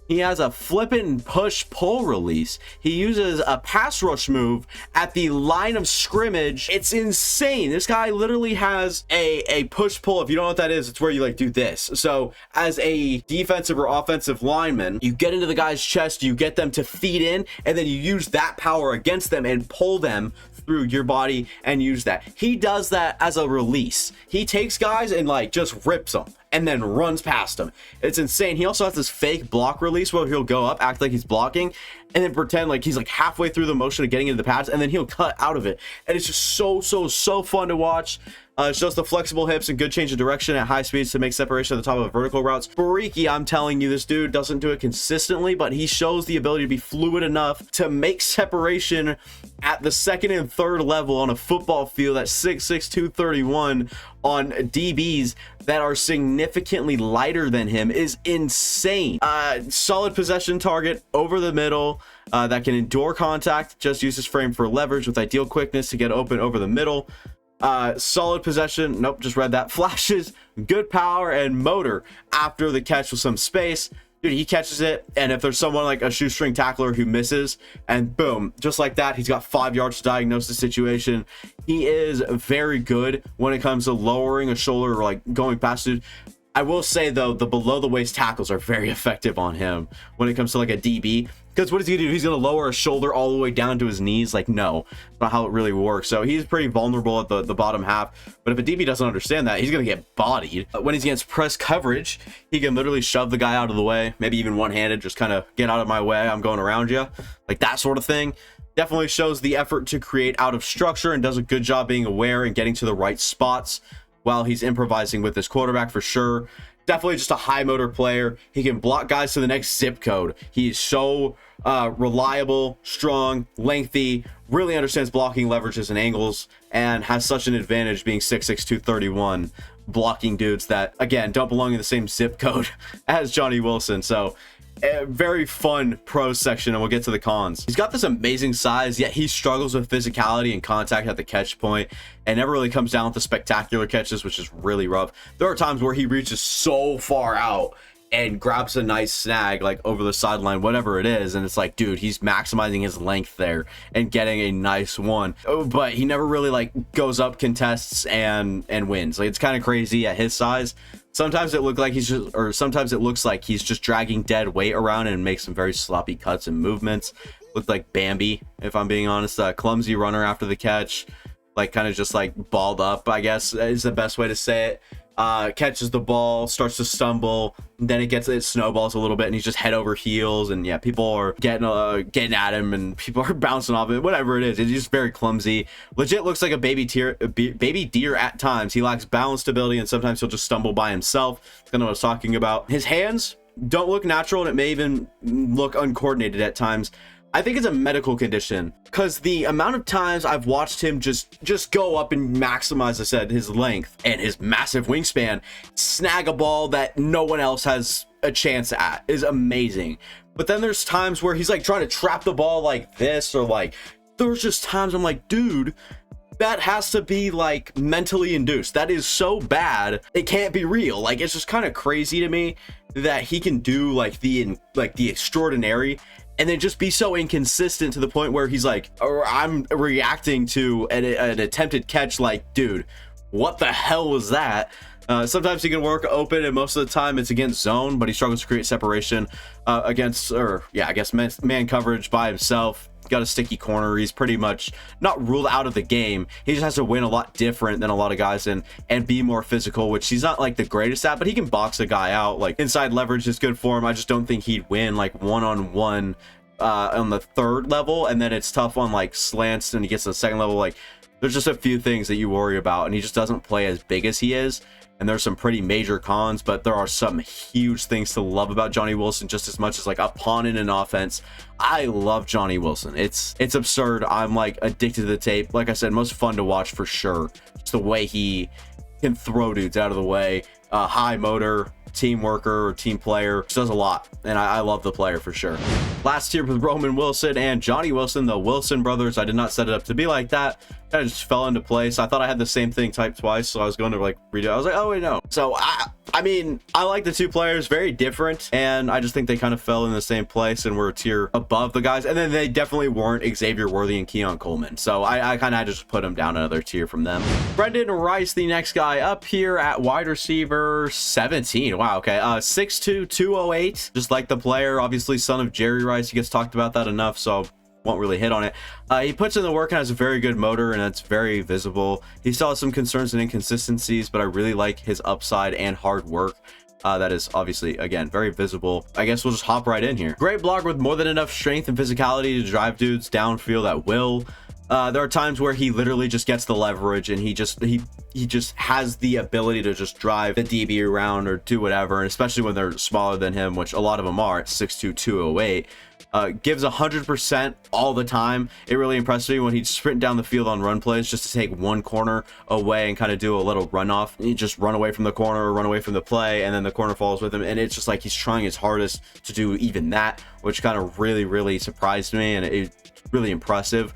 He has a flippin' push-pull release. He uses a pass rush move at the line of scrimmage. It's insane. This guy literally has a push-pull. If you don't know what that is, it's where you like do this. So as a defensive or offensive lineman, you get into the guy's chest, you get them to feed in, and then you use that power against them and pull them through your body and use that. He does that as a release. He takes guys and like just rips them and then runs past them. It's insane. He also has this fake block release where he'll go up, act like he's blocking, and then pretend like he's like halfway through the motion of getting into the pads, and then he'll cut out of it. And it's just so fun to watch. It shows the flexible hips and good change of direction at high speeds to make separation at the top of vertical routes. Freaky, I'm telling you, this dude doesn't do it consistently, but he shows the ability to be fluid enough to make separation at the second and third level on a football field at 6'6", 231 on DBs that are significantly lighter than him is insane. Solid possession target over the middle that can endure contact, just uses frame for leverage with ideal quickness to get open over the middle. Solid possession, nope, just read that. Flashes, good power and motor after the catch with some space. Dude, he catches it, and if there's someone like a shoestring tackler who misses, and boom, just like that, he's got 5 yards to diagnose the situation. He is very good when it comes to lowering a shoulder or like going past it. I will say though, the below the waist tackles are very effective on him when it comes to like a DB, because what is he gonna do? He's gonna lower a shoulder all the way down to his knees? Like, no, that's not how it really works. So he's pretty vulnerable at the bottom half, but if a DB doesn't understand that, he's gonna get bodied. When he's against press coverage, he can literally shove the guy out of the way, maybe even one-handed, just kind of get out of my way, I'm going around you, like that sort of thing. Definitely shows the effort to create out of structure and does a good job being aware and getting to the right spots while he's improvising with his quarterback for sure. Definitely just a high motor player. He can block guys to the next zip code. He is so reliable, strong, lengthy, really understands blocking leverages and angles, and has such an advantage being 6'6", 231, blocking dudes that, again, don't belong in the same zip code as Johnny Wilson. So a very fun pros section, and we'll get to the cons. He's got this amazing size, yet he struggles with physicality and contact at the catch point, and never really comes down with the spectacular catches, which is really rough. There are times where he reaches so far out and grabs a nice snag like over the sideline, whatever it is, and it's like, dude, he's maximizing his length there and getting a nice one. Oh, but he never really like goes up, contests, and wins. Like, it's kind of crazy at his size. Sometimes it looks like he's just dragging dead weight around and makes some very sloppy cuts and movements. Looked like Bambi, if I'm being honest. Clumsy runner after the catch, like kind of just like balled up, I guess is the best way to say it. catches the ball, starts to stumble, then it snowballs a little bit, and he's just head over heels, and yeah, people are getting at him, and people are bouncing off it. Whatever it is, it's just very clumsy. Legit looks like a baby deer at times. He lacks balance, stability, and sometimes he'll just stumble by himself. That's kind of what I was talking about. His hands don't look natural, and it may even look uncoordinated at times. I think it's a medical condition, because the amount of times I've watched him just go up and maximize, I said, his length and his massive wingspan, snag a ball that no one else has a chance at, is amazing. But then there's times where he's like trying to trap the ball like this, or like, there's just times I'm like, dude, that has to be like mentally induced. That is so bad, it can't be real. Like, it's just kind of crazy to me that he can do like the extraordinary, and then just be so inconsistent to the point where he's like, or I'm reacting to an attempted catch like, dude, what the hell was that? Sometimes he can work open, and most of the time it's against zone, but he struggles to create separation against, or yeah, I guess man coverage by himself. Got a sticky corner. He's pretty much not ruled out of the game. He just has to win a lot different than a lot of guys, and be more physical, which he's not like the greatest at, but he can box a guy out. Like, inside leverage is good for him. I just don't think he'd win like one-on-one on the third level, and then it's tough on like slants, and he gets to the second level. Like, there's just a few things that you worry about, and he just doesn't play as big as he is. And there's some pretty major cons, but there are some huge things to love about Johnny Wilson, just as much as like a pawn in an offense. I love Johnny Wilson. It's absurd. I'm like addicted to the tape. Like I said, most fun to watch for sure. Just the way he can throw dudes out of the way. High motor, team worker, or team player. Just does a lot, and I love the player for sure. Last year with Roman Wilson and Johnny Wilson, the Wilson brothers. I did not set it up to be like that. Kind of just fell into place. I thought I had the same thing typed twice, so I was going to like redo it. I was like, oh wait, no. So I mean, I like the two players, very different, and I just think they kind of fell in the same place and were a tier above the guys. And then they definitely weren't Xavier Worthy and Keon Coleman, so I kind of had to just put them down another tier from them. Brenden Rice, the next guy up here at wide receiver, 17. Wow, okay. 6'2", 208. Just like the player, obviously son of Jerry Rice. He gets talked about that enough, so won't really hit on it. He puts in the work and has a very good motor, and that's very visible. He still has some concerns and inconsistencies, but I really like his upside and hard work. That is obviously, again, very visible. I guess we'll just hop right in here. Great blocker with more than enough strength and physicality to drive dudes downfield at will. There are times where he literally just gets the leverage, and he just has the ability to just drive the DB around or do whatever, and especially when they're smaller than him, which a lot of them are at 6'2", 208. Gives 100% all the time. It really impressed me when he'd sprint down the field on run plays just to take one corner away and kind of do a little runoff. He'd just run away from the corner or run away from the play, and then the corner falls with him, and it's just like he's trying his hardest to do even that, which kind of really surprised me, and it's really impressive.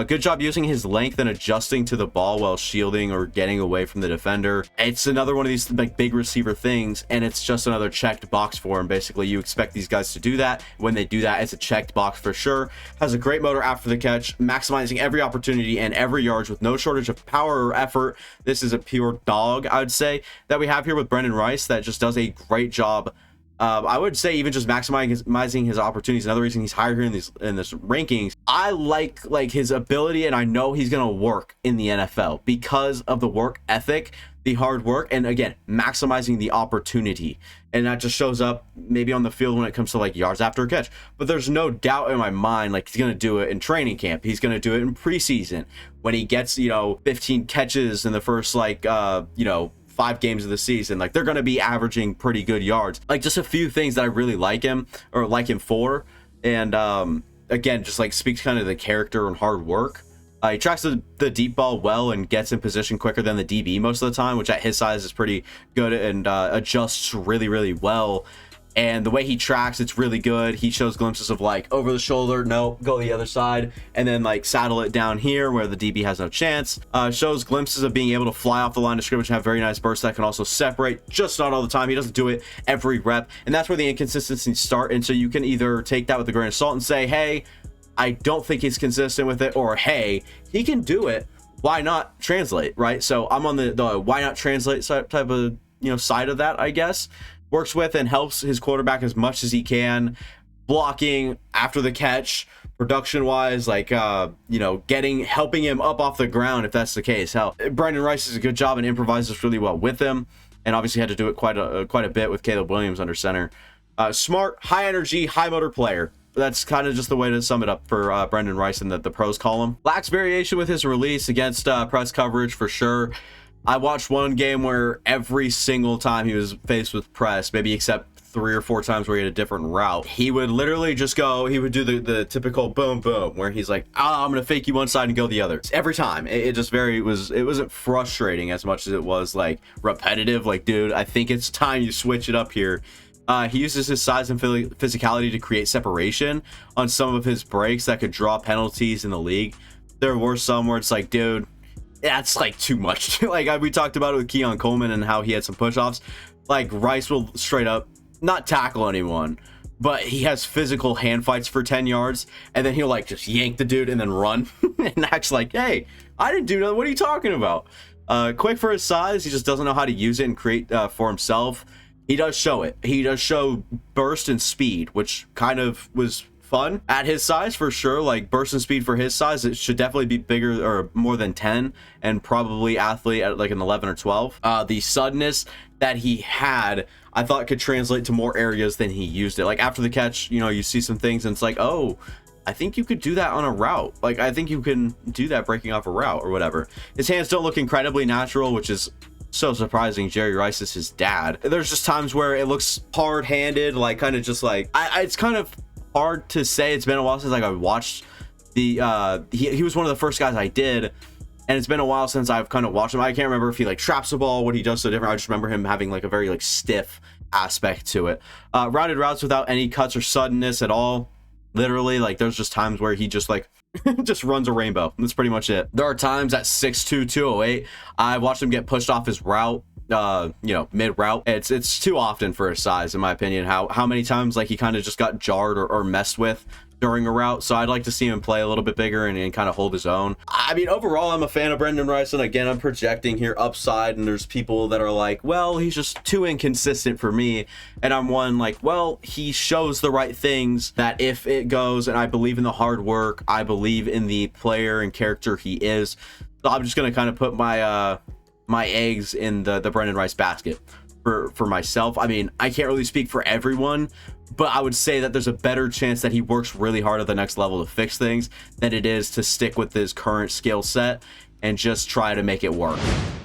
Good job using his length and adjusting to the ball while shielding or getting away from the defender. It's another one of these like big receiver things, and it's just another checked box for him. Basically, you expect these guys to do that. When they do that, it's a checked box for sure. Has a great motor after the catch, maximizing every opportunity and every yard with no shortage of power or effort. This is a pure dog, I would say, that we have here with Brenden Rice, that just does a great job. I would say even just maximizing his opportunities. Another reason he's higher here in this rankings. I like his ability, and I know he's gonna work in the NFL because of the work ethic, the hard work, and again, maximizing the opportunity. And that just shows up maybe on the field when it comes to like yards after a catch. But there's no doubt in my mind, like, he's gonna do it in training camp. He's gonna do it in preseason when he gets 15 catches in the first 5 games of the season. Like, they're going to be averaging pretty good yards. Like, just a few things that I really like him for. And again, just like speaks kind of the character and hard work. He tracks the deep ball well and gets in position quicker than the DB most of the time, which at his size is pretty good, and adjusts really well. And the way he tracks, it's really good. He shows glimpses of like over the shoulder, no, go the other side, and then like saddle it down here where the DB has no chance. Shows glimpses of being able to fly off the line of scrimmage and have very nice bursts that can also separate, just not all the time. He doesn't do it every rep, and that's where the inconsistencies start. And so you can either take that with a grain of salt and say, hey, I don't think he's consistent with it, or hey, he can do it, why not translate, right? So I'm on the why not translate type of side of that, I guess. Works with and helps his quarterback as much as he can, blocking after the catch, production wise, like helping him up off the ground if that's the case. Hell, Brenden Rice does a good job and improvises really well with him. and obviously had to do it quite a bit with Caleb Williams under center. Smart, high energy, high motor player. That's kind of just the way to sum it up for Brenden Rice in the pros column. Lacks variation with his release against press coverage for sure. I watched one game where every single time he was faced with press, maybe except 3 or 4 times where he had a different route, he would literally just go, he would do the typical boom boom where he's like, I'm gonna fake you one side and go the other every time. It just it wasn't frustrating as much as it was like repetitive. Like, dude, I think it's time you switch it up here. He uses his size and physicality to create separation on some of his breaks that could draw penalties in the league. There were some where it's like, dude, that's like too much. Like we talked about it with Keon Coleman and how he had some push-offs. Like Rice will straight up not tackle anyone, but he has physical hand fights for 10 yards, and then he'll like just yank the dude and then run and acts like, hey, I didn't do nothing. What are you talking about? Quick for his size. He just doesn't know how to use it and create for himself. He does show it. He does show burst and speed, which kind of was fun at his size for sure. Like burst and speed for his size, it should definitely be bigger or more than 10, and probably athlete at like an 11 or 12. The suddenness that he had, I thought could translate to more areas than he used it. Like after the catch, you know, you see some things and it's like, oh, I think you could do that on a route. Like I think you can do that breaking off a route or whatever. His hands don't look incredibly natural, which is so surprising. Jerry Rice is his dad. There's just times where it looks hard-handed, like kind of just like it's kind of hard to say. It's been a while since like I watched the he was one of the first guys I did, and it's been a while since I've kind of watched him. I can't remember if he like traps the ball, what he does so different. I just remember him having like a very like stiff aspect to it. Rounded routes without any cuts or suddenness at all. Literally, like there's just times where he just like just runs a rainbow. That's pretty much it. There are times at 6'2", 208, I watched him get pushed off his route, you know, mid route. It's too often for his size, in my opinion. How many times like he kind of just got jarred or messed with during a route. So I'd like to see him play a little bit bigger and kind of hold his own. I mean, overall, I'm a fan of Brenden Rice, and again, I'm projecting here upside, and there's people that are like, well, he's just too inconsistent for me, and I'm one like, well, he shows the right things that if it goes, and I believe in the hard work, I believe in the player and character he is. So I'm just gonna kind of put my my eggs in the Brenden Rice basket for myself. I mean, I can't really speak for everyone, but I would say that there's a better chance that he works really hard at the next level to fix things than it is to stick with his current skill set and just try to make it work.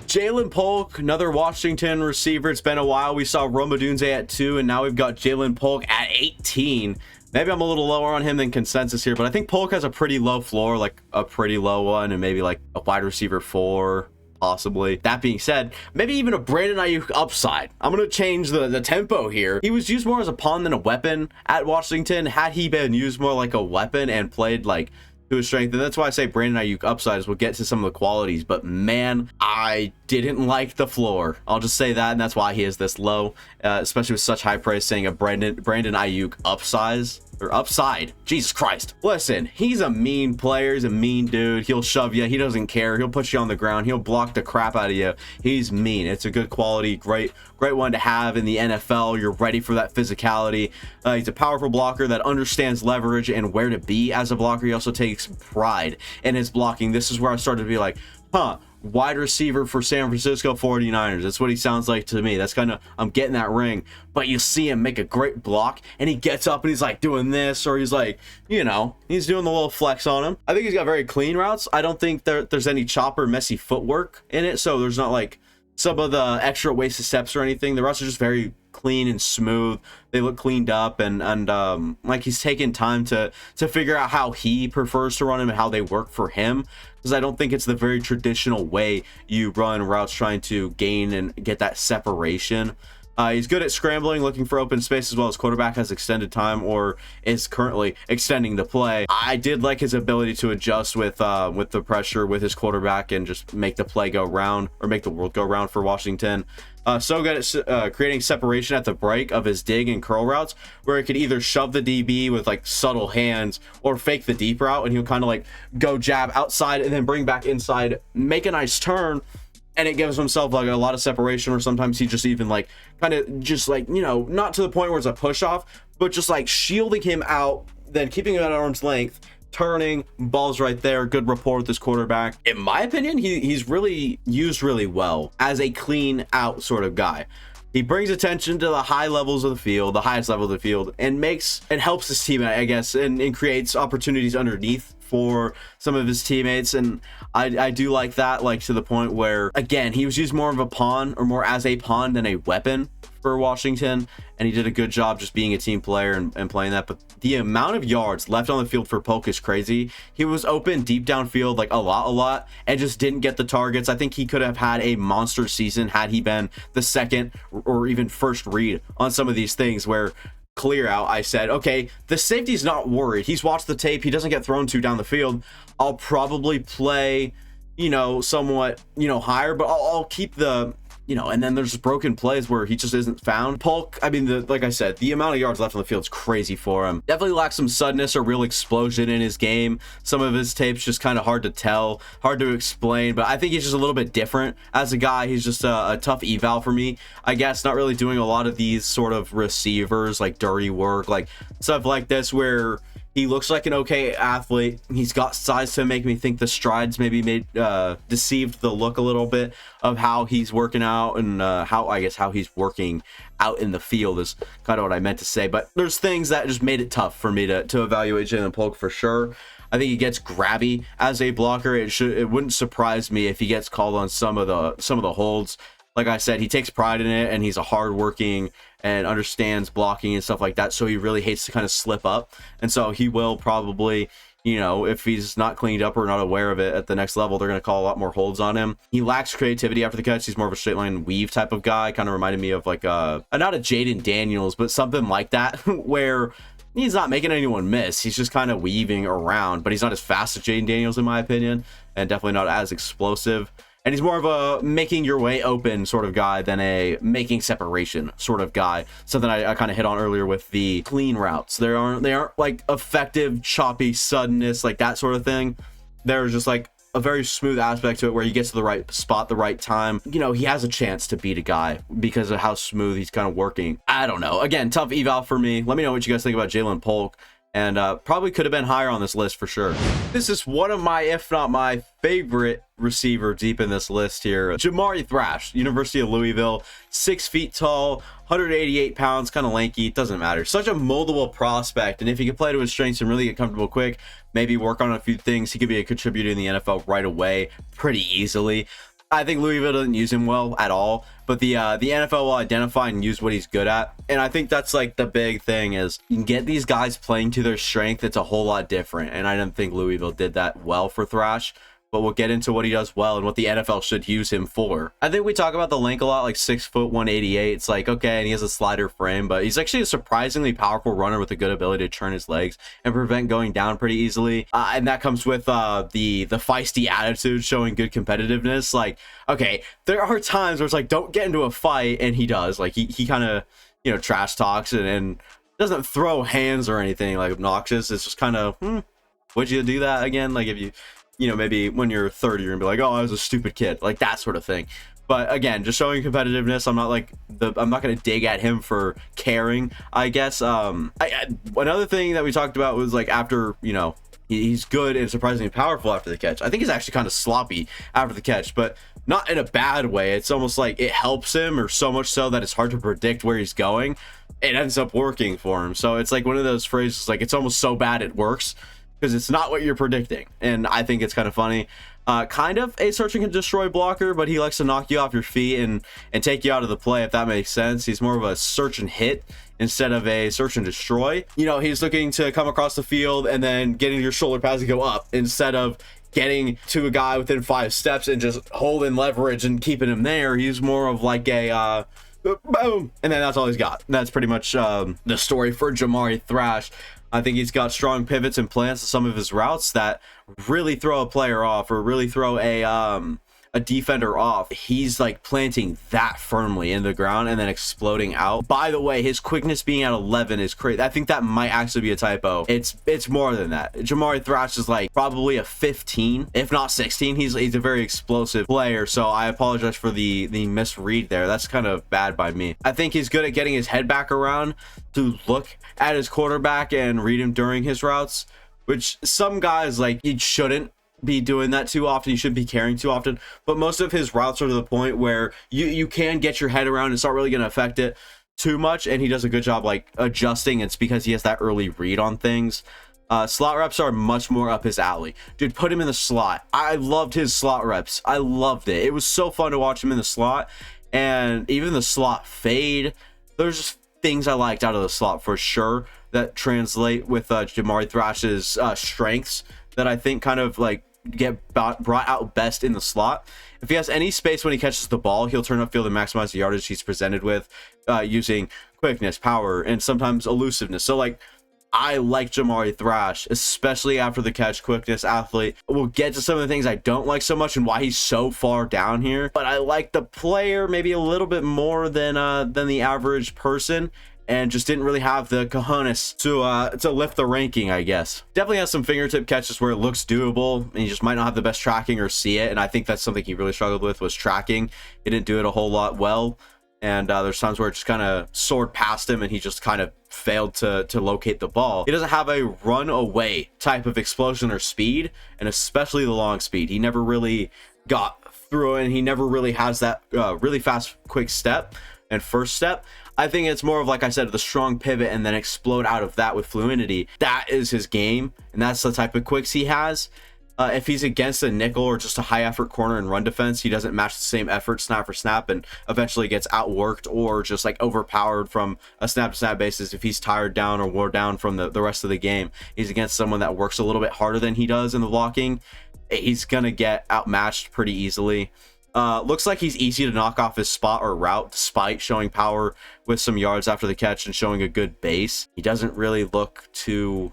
Jalen Polk, another Washington receiver. It's been a while. We saw Odunze at 2, and now we've got Jalen Polk at 18. Maybe I'm a little lower on him than consensus here, but I think Polk has a pretty low floor, like a pretty low one, and maybe like a wide receiver 4. Possibly. That being said, maybe even a Brandon Ayuk upside. I'm going to change the tempo here. He was used more as a pawn than a weapon at Washington. Had he been used more like a weapon and played like to his strength, and that's why I say Brandon Ayuk upsides. We'll get to some of the qualities, but man, I didn't like the floor. I'll just say that, and that's why he is this low, especially with such high praise saying a Brandon Ayuk upside. Jesus Christ. Listen, he's a mean player. He's a mean dude. He'll shove you. He doesn't care. He'll put you on the ground. He'll block the crap out of you. He's mean. It's a good quality, great one to have in the NFL. You're ready for that physicality. He's a powerful blocker that understands leverage and where to be as a blocker. He also takes pride in his blocking. This is where I started to be like, wide receiver for San Francisco 49ers. That's what he sounds like to me. That's kind of, I'm getting that ring. But you see him make a great block, and he gets up and he's like doing this, or he's like, you know, he's doing the little flex on him. I think he's got very clean routes. I don't think there's any chop or messy footwork in it, so there's not like some of the extra wasted steps or anything. The routes are just very clean and smooth. They look cleaned up, and like he's taken time to figure out how he prefers to run them and how they work for him, because I don't think it's the very traditional way you run routes trying to gain and get that separation. He's good at scrambling, looking for open space, as well as quarterback has extended time or is currently extending the play. I did like his ability to adjust with the pressure with his quarterback and just make the play go round, or make the world go round for Washington. So good at creating separation at the break of his dig and curl routes, where it could either shove the DB with like subtle hands or fake the deep route, and he'll kind of like go jab outside and then bring back inside, make a nice turn, and it gives himself like a lot of separation. Or sometimes he just even like kind of just like, you know, not to the point where it's a push off, but just like shielding him out, then keeping him at arm's length, turning, ball's right there, good rapport with this quarterback. In my opinion, he's really used really well as a clean out sort of guy. He brings attention to the high levels of the field, the highest level of the field, and helps his team, I guess, and creates opportunities underneath for some of his teammates. And I do like that, like to the point where, again, he was used more of a pawn, or more as a pawn than a weapon for Washington, and he did a good job just being a team player and playing that. But the amount of yards left on the field for Polk is crazy. He was open deep downfield, like a lot, and just didn't get the targets. I think he could have had a monster season had he been the second or even first read on some of these things, where clear out, I said, okay, the safety's not worried. He's watched the tape. He doesn't get thrown to down the field. I'll probably play, somewhat, higher, but I'll keep the, and then there's broken plays where he just isn't found. Polk, I mean, like I said, the amount of yards left on the field is crazy for him. Definitely lacks some suddenness or real explosion in his game. Some of his tapes just kind of hard to tell, hard to explain, but I think he's just a little bit different as a guy. He's just a tough eval for me, I guess. Not really doing a lot of these sort of receivers, like dirty work, like stuff like this, where he looks like an okay athlete. He's got size to make me think the strides maybe deceived the look a little bit of how he's working out, and how he's working out in the field is kind of what I meant to say. But there's things that just made it tough for me to evaluate Jalen Polk for sure. I think he gets grabby as a blocker. It wouldn't surprise me if he gets called on some of the holds. Like I said, he takes pride in it, and he's a hardworking and understands blocking and stuff like that. So he really hates to kind of slip up. And so he will probably, if he's not cleaned up or not aware of it at the next level, they're going to call a lot more holds on him. He lacks creativity after the catch. He's more of a straight line weave type of guy. Kind of reminded me of like not a Jaden Daniels, but something like that, where he's not making anyone miss. He's just kind of weaving around, but he's not as fast as Jaden Daniels in my opinion, and definitely not as explosive. And he's more of a making your way open sort of guy than a making separation sort of guy. Something I kind of hit on earlier with the clean routes. They aren't like effective, choppy suddenness, like that sort of thing. There's just like a very smooth aspect to it where he gets to the right spot, the right time. He has a chance to beat a guy because of how smooth he's kind of working. I don't know. Again, tough eval for me. Let me know what you guys think about Jalen Polk. And probably could have been higher on this list for sure. This is one of my, if not my favorite receiver deep in this list here. Jamari Thrash, University of Louisville, 6 feet tall, 188 pounds, kind of lanky. It doesn't matter. Such a moldable prospect. And if he can play to his strengths and really get comfortable quick, maybe work on a few things, he could be a contributor in the NFL right away pretty easily. I think Louisville doesn't use him well at all, but the NFL will identify and use what he's good at. And I think that's like the big thing is you can get these guys playing to their strength. It's a whole lot different. And I don't think Louisville did that well for Thrash, but we'll get into what he does well and what the NFL should use him for. I think we talk about the length a lot, like 6 foot 188. It's like, okay, and he has a slider frame, but he's actually a surprisingly powerful runner with a good ability to turn his legs and prevent going down pretty easily. And that comes with the feisty attitude, showing good competitiveness. Like, okay, there are times where it's like, don't get into a fight, and he does. Like, he kind of, trash talks and doesn't throw hands or anything like obnoxious. It's just kind of, would you do that again? Like, if you maybe when you're 30, you're gonna be like, oh, I was a stupid kid, like that sort of thing. But again, just showing competitiveness. I'm not gonna dig at him for caring, I guess. Another thing that we talked about was like after, he's good and surprisingly powerful after the catch. I think he's actually kind of sloppy after the catch, but not in a bad way. It's almost like it helps him, or so much so that it's hard to predict where he's going. It ends up working for him. So it's like one of those phrases, like it's almost so bad it works, because it's not what you're predicting. And I think it's kind of funny. Kind of a search and can destroy blocker, but he likes to knock you off your feet and take you out of the play, if that makes sense. He's more of a search and hit instead of a search and destroy. He's looking to come across the field and then getting your shoulder pads to go up instead of getting to a guy within 5 steps and just holding leverage and keeping him there. He's more of like a boom, and then that's all he's got. That's pretty much the story for Jamari Thrash. I think he's got strong pivots and plans to some of his routes that really throw a player off, or really throw a defender off. He's like planting that firmly in the ground and then exploding out. By the way, his quickness being at 11 is crazy. I think that might actually be a typo. It's more than that. Jamari Thrash is like probably a 15, if not 16. He's a very explosive player, so I apologize for the misread there. That's kind of bad by me. I think he's good at getting his head back around to look at his quarterback and read him during his routes. which some guys, like, you shouldn't be doing that too often. You shouldn't be carrying too often, but most of his routes are to the point where you can get your head around. It's not really going to affect it too much, and he does a good job like adjusting. It's because he has that early read on things. Slot reps are much more up his alley. Dude, put him in the slot. I loved his slot reps. I loved it. It was so fun to watch him in the slot, and even the slot fade. There's just things I liked out of the slot for sure that translate with Jamari Thrash's strengths that I think kind of like get brought out best in the slot. If he has any space when he catches the ball, he'll turn upfield and maximize the yardage he's presented with using quickness, power, and sometimes elusiveness. So like, I like Jamari Thrash, especially after the catch, quickness, athlete. We'll get to some of the things I don't like so much and why he's so far down here, but I like the player maybe a little bit more than the average person, and just didn't really have the cojones to lift the ranking, I guess. Definitely has some fingertip catches where it looks doable, and he just might not have the best tracking or see it, and I think that's something he really struggled with, was tracking. He didn't do it a whole lot well, and there's times where it just kind of soared past him and he just kind of failed to locate the ball. He doesn't have a run away type of explosion or speed, and especially the long speed. He never really got through it, and he never really has that really fast quick step and first step. I think it's more of, like I said, the strong pivot and then explode out of that with fluidity. That is his game, and that's the type of quicks he has. If he's against a nickel or just a high effort corner and run defense, he doesn't match the same effort snap for snap and eventually gets outworked or just like overpowered from a snap to snap basis. If he's tired down or wore down from the rest of the game, he's against someone that works a little bit harder than he does in the blocking, he's gonna get outmatched pretty easily. Looks like he's easy to knock off his spot or route despite showing power with some yards after the catch and showing a good base. He doesn't really look too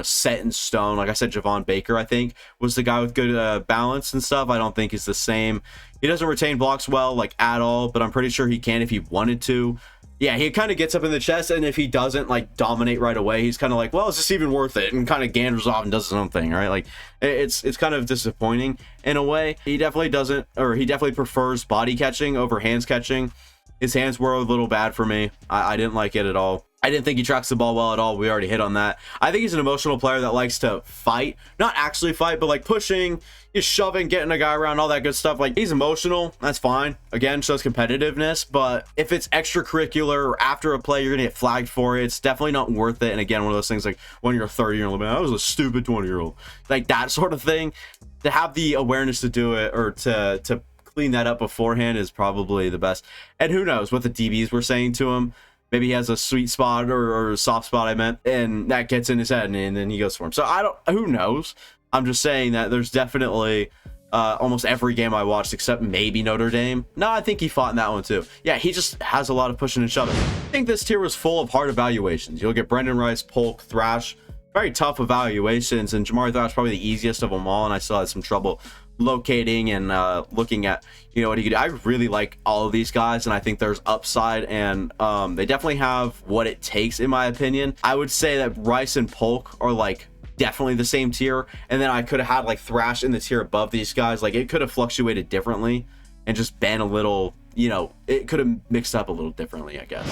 set in stone. Like I said, Javon Baker, I think, was the guy with good balance and stuff. I don't think he's the same. He doesn't retain blocks well, like, at all, but I'm pretty sure he can if he wanted to. Yeah, he kind of gets up in the chest, and if he doesn't like dominate right away, he's kind of like, well, is this even worth it? And kind of ganders off and does his own thing, right? Like, it's kind of disappointing in a way. He definitely doesn't, or he definitely prefers body catching over hands catching. His hands were a little bad for me. I didn't like it at all. I didn't think he tracks the ball well at all. We already hit on that. I think he's an emotional player that likes to fight, not actually fight, but like pushing, he's shoving, getting a guy around, all that good stuff. Like, he's emotional. That's fine. Again, shows competitiveness. But if it's extracurricular or after a play, you're gonna get flagged for it. It's definitely not worth it. And again, one of those things like when you're 30, you're like, I was a stupid 20-year-old, like that sort of thing. To have the awareness to do it or to clean that up beforehand is probably the best. And who knows what the DBs were saying to him. Maybe he has a sweet spot or a soft spot, I meant, and that gets in his head, and then he goes for him. So who knows? I'm just saying that there's definitely almost every game I watched except maybe Notre Dame. No, I think he fought in that one too. Yeah, he just has a lot of pushing and shoving. I think this tier was full of hard evaluations. You'll get Brenden Rice, Polk, Thrash, very tough evaluations, and Jamari Thrash probably the easiest of them all, and I still had some trouble locating and looking at what he could do. I really like all of these guys, and I think there's upside, and they definitely have what it takes, in my opinion. I would say that Rice and Polk are like definitely the same tier, and then I could have had like Thrash in the tier above these guys. Like, it could have fluctuated differently and just been a little, it could have mixed up a little differently, I guess.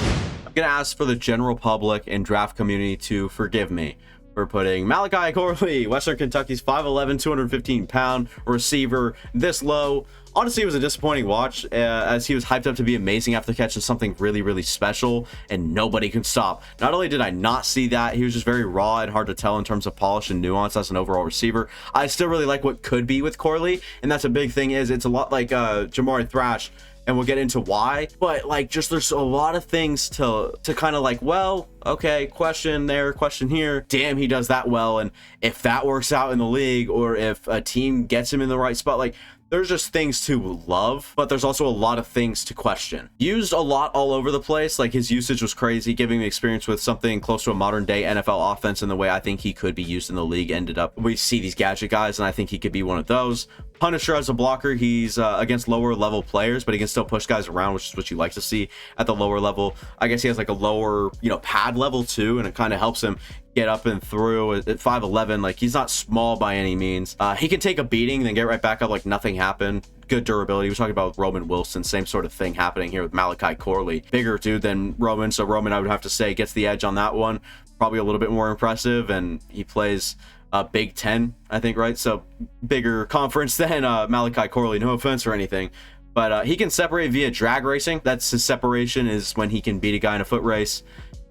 I'm gonna ask for the general public and draft community to forgive me for putting Malachi Corley, Western Kentucky's 5'11", 215-pound receiver, this low. Honestly, it was a disappointing watch as he was hyped up to be amazing after catching something really, really special, and nobody can stop. Not only did I not see that, he was just very raw and hard to tell in terms of polish and nuance as an overall receiver. I still really like what could be with Corley, and that's a big thing. Is it's a lot like Jamari Thrash, and we'll get into why, but like, just there's a lot of things to kind of like, well, okay, question there, question here, damn, he does that well, and if that works out in the league, or if a team gets him in the right spot, like, there's just things to love, but there's also a lot of things to question. Used a lot all over the place. Like, his usage was crazy, giving me experience with something close to a modern day NFL offense in the way I think he could be used in the league. Ended up, we see these gadget guys, and I think he could be one of those. Punisher as a blocker, he's against lower level players, but he can still push guys around, which is what you like to see at the lower level. I guess he has like a lower, pad level too, and it kind of helps him get up and through at 5'11". Like, he's not small by any means. He can take a beating, then get right back up like nothing happened. Good durability. We're talking about Roman Wilson, same sort of thing happening here with Malachi Corley. Bigger dude than Roman, so Roman, I would have to say, gets the edge on that one. Probably a little bit more impressive, and he plays Big Ten, I think, right? So bigger conference than Malachi Corley, no offense or anything. But he can separate via drag racing. That's his separation, is when he can beat a guy in a foot race.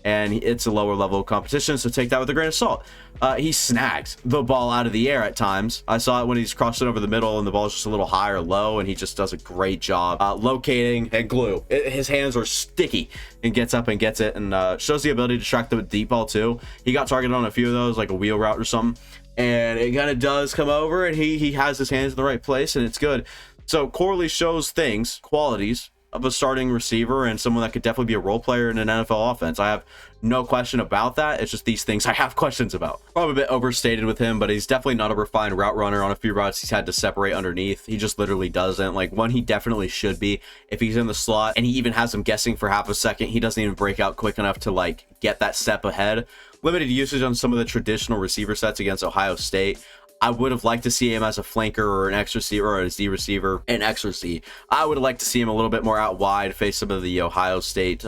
And it's a lower level of competition, so take that with a grain of salt. He snags the ball out of the air at times. I saw it when he's crossing over the middle and the ball's just a little high or low, and he just does a great job locating and glue. His hands are sticky and gets up and gets it, and shows the ability to track the deep ball too. He got targeted on a few of those, like a wheel route or something, and it kind of does come over, and he has his hands in the right place, and it's good. So Corley shows qualities of a starting receiver and someone that could definitely be a role player in an NFL offense. I have no question about that. It's just these things I have questions about. Probably a bit overstated with him, but he's definitely not a refined route runner. On a few routes he's had to separate underneath. He just literally doesn't. Like, one, he definitely should be. If he's in the slot and he even has him guessing for half a second, he doesn't even break out quick enough to like get that step ahead. Limited usage on some of the traditional receiver sets against Ohio State. I would have liked to see him as a flanker or an X receiver or a Z receiver, an X or Z. I would have liked to see him a little bit more out wide, face some of the Ohio State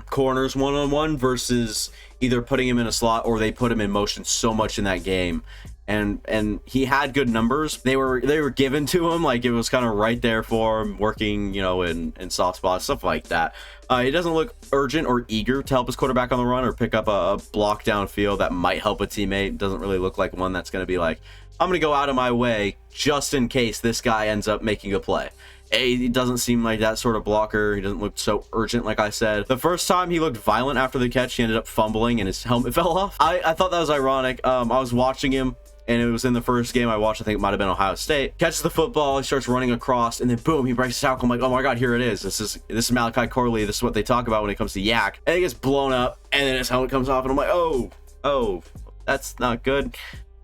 corners one-on-one versus either putting him in a slot or they put him in motion so much in that game. And he had good numbers. They were given to him, like it was kind of right there for him, working, you know, in soft spots, stuff like that. He doesn't look urgent or eager to help his quarterback on the run or pick up a block downfield that might help a teammate. Doesn't really look like one that's going to be like, I'm going to go out of my way just in case this guy ends up making a play. He doesn't seem like that sort of blocker. He doesn't look so urgent, like I said. The first time he looked violent after the catch, he ended up fumbling and his helmet fell off. I thought that was ironic. I was watching him, and it was in the first game I watched. I think it might have been Ohio State. Catches the football, he starts running across, and then boom, he breaks his tackle. I'm like, oh my god, here it is. This is Malachi Corley. This is what they talk about when it comes to yak. And he gets blown up, and then his helmet comes off, and I'm like, oh, that's not good.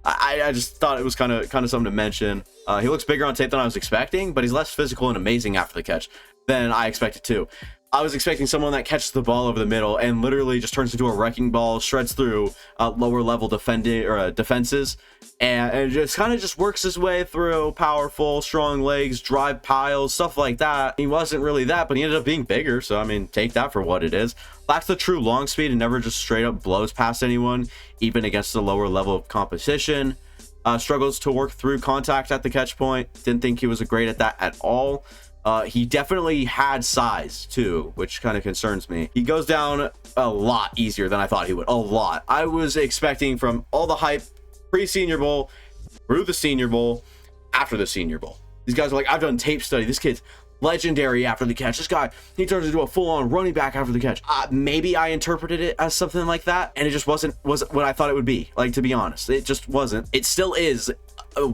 I just thought it was kind of something to mention. He looks bigger on tape than I was expecting, but he's less physical and amazing after the catch than I expected to. I was expecting someone that catches the ball over the middle and literally just turns into a wrecking ball, shreds through lower level defenses, and just kind of just works his way through. Powerful, strong legs, drive piles, stuff like that. He wasn't really that, but he ended up being bigger, so I mean, take that for what it is. Lacks the true long speed and never just straight up blows past anyone, even against the lower level of competition. Struggles to work through contact at the catch point. Didn't think he was great at that at all. He definitely had size too, which kind of concerns me. He goes down a lot easier than I thought he would. A lot. I was expecting, from all the hype pre-Senior Bowl, through the Senior Bowl, after the Senior Bowl. These guys are like, I've done tape study. This kid's legendary after the catch. This guy, he turns into a full-on running back after the catch. Maybe I interpreted it as something like that, and it just wasn't what I thought it would be. Like, to be honest, it just wasn't. It still is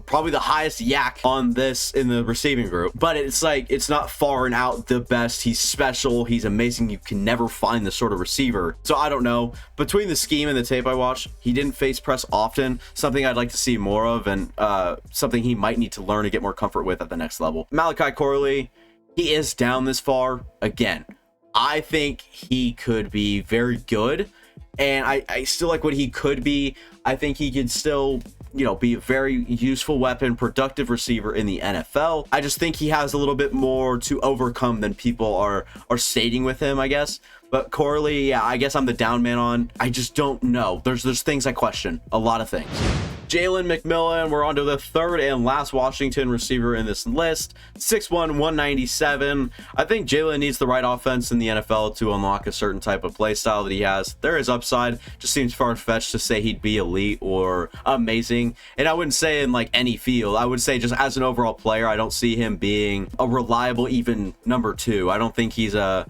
probably the highest yak on this in the receiving group, but it's like, it's not far and out the best. He's special, he's amazing. You can never find this sort of receiver. So I don't know, between the scheme and the tape I watched, he didn't face press often, something I'd like to see more of, and something he might need to learn to get more comfort with at the next level. Malachi Corley, he is down this far. Again, I think he could be very good, and I still like what he could be. I think he could still, you know, be a very useful weapon, productive receiver in the NFL. I just think he has a little bit more to overcome than people are stating with him, I guess. But Corley, yeah, I guess I'm the down man on. I just don't know. There's things I question, a lot of things. Jalen McMillan, we're on to the third and last Washington receiver in this list. 6'1", 197. I think Jalen needs the right offense in the NFL to unlock a certain type of play style that he has. There is upside. Just seems far-fetched to say he'd be elite or amazing. And I wouldn't say in like any field. I would say just as an overall player, I don't see him being a reliable even number 2. I don't think he's a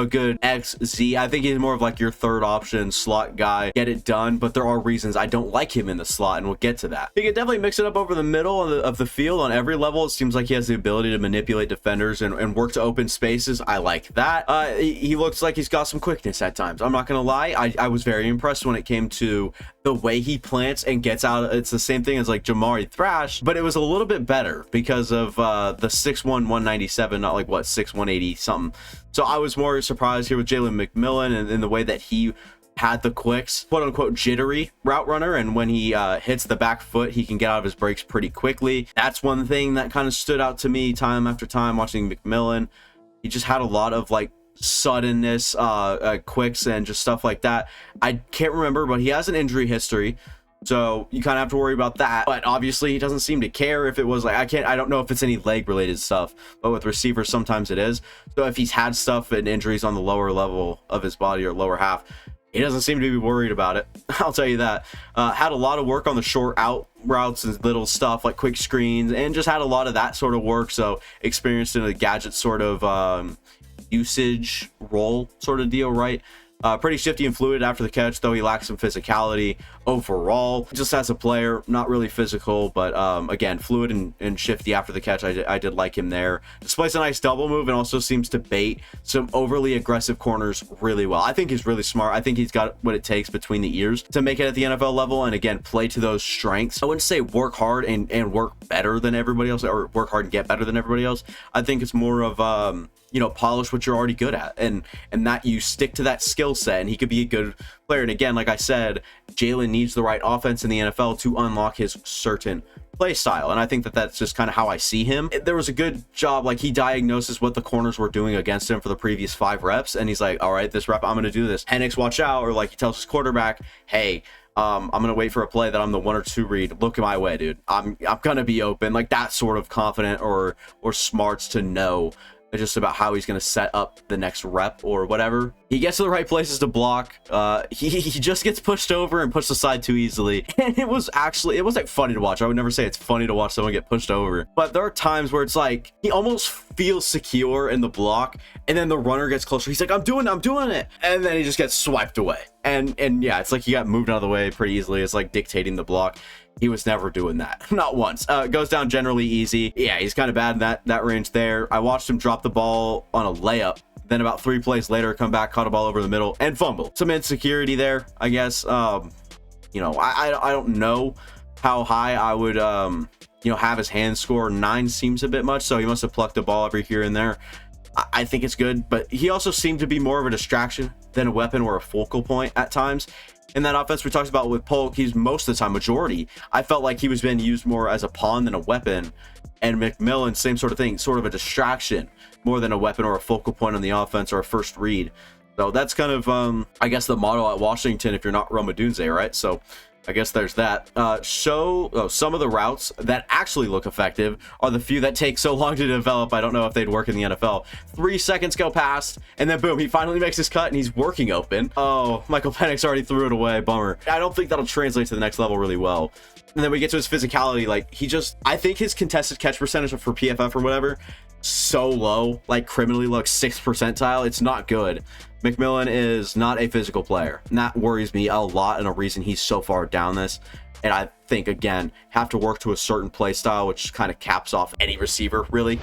good XZ. I think he's more of like your third option slot guy, get it done, but there are reasons I don't like him in the slot, and we'll get to that. He can definitely mix it up over the middle of the field on every level. It seems like he has the ability to manipulate defenders and work to open spaces. I like that. He looks like he's got some quickness at times. I'm not gonna lie, I was very impressed when it came to the way he plants and gets out. It's the same thing as like Jamari Thrash, but it was a little bit better because of the 6'1", 197, not like what, 6'1", 180 something. So I was more surprised here with Jalen McMillan and in the way that he had the quicks, quote unquote jittery route runner, and when he hits the back foot, he can get out of his breaks pretty quickly. That's one thing that kind of stood out to me time after time watching McMillan. He just had a lot of like suddenness, quicks, and just stuff like that. I can't remember, but he has an injury history. So you kind of have to worry about that. But obviously he doesn't seem to care if it was like, I don't know if it's any leg related stuff, but with receivers, sometimes it is. So if he's had stuff and injuries on the lower level of his body or lower half, he doesn't seem to be worried about it. I'll tell you that. Had a lot of work on the short out routes and little stuff like quick screens, and just had a lot of that sort of work. So experienced in a gadget sort of usage role sort of deal, right? Pretty shifty and fluid after the catch, though he lacks some physicality overall. Just as a player, not really physical, but again, fluid and shifty after the catch. I did like him there. Displays a nice double move and also seems to bait some overly aggressive corners really well. I think he's really smart. I think he's got what it takes between the ears to make it at the NFL level, and again, play to those strengths. I wouldn't say work hard and work better than everybody else, or work hard and get better than everybody else. I think it's more of you know, polish what you're already good at, and that you stick to that skill set, and he could be a good player. And again, like I said, Jalen needs the right offense in the NFL to unlock his certain play style, and I think that that's just kind of how I see him. There was a good job, like he diagnoses what the corners were doing against him for the previous 5 reps, and he's like, all right, this rep I'm going to do this. Penix, watch out. Or like he tells his quarterback, hey, I'm gonna wait for a play that I'm the 1 or 2 read. Look at my way, dude. I'm gonna be open. Like that sort of confident or smarts to know just about how he's going to set up the next rep or whatever. He gets to the right places to block. He just gets pushed over and pushed aside too easily. And it was like funny to watch. I would never say it's funny to watch someone get pushed over, but there are times where it's like he almost feels secure in the block, and then the runner gets closer. He's like, I'm doing it. And then he just gets swiped away. And yeah, it's like he got moved out of the way pretty easily. It's like dictating the block. He was never doing that. Not once. Goes down generally easy. Yeah, he's kind of bad in that range there. I watched him drop the ball on a layup. Then about 3 plays later, come back, caught a ball over the middle, and fumble. Some insecurity there, I guess. You know, I don't know how high I would, you know, have his hand score. 9 seems a bit much, so he must have plucked the ball every here and there. I think it's good, but he also seemed to be more of a distraction than a weapon or a focal point at times. In that offense we talked about with Polk, he's most of the time, majority, I felt like he was being used more as a pawn than a weapon. And McMillan, same sort of thing, sort of a distraction more than a weapon or a focal point on the offense or a first read. So that's kind of, I guess, the model at Washington if you're not Odunze, right? So I guess there's that. Some of the routes that actually look effective are the few that take so long to develop. I don't know if they'd work in the NFL. 3 seconds go past, and then boom, he finally makes his cut, and he's working open. Oh, Michael Penix already threw it away. Bummer. I don't think that'll translate to the next level really well. And then we get to his physicality. Like, I think his contested catch percentage for PFF or whatever, so low, like criminally low, 6th percentile. It's not good. McMillan is not a physical player, and that worries me a lot, and a reason he's so far down this. And I think, again, have to work to a certain play style, which kind of caps off any receiver, really.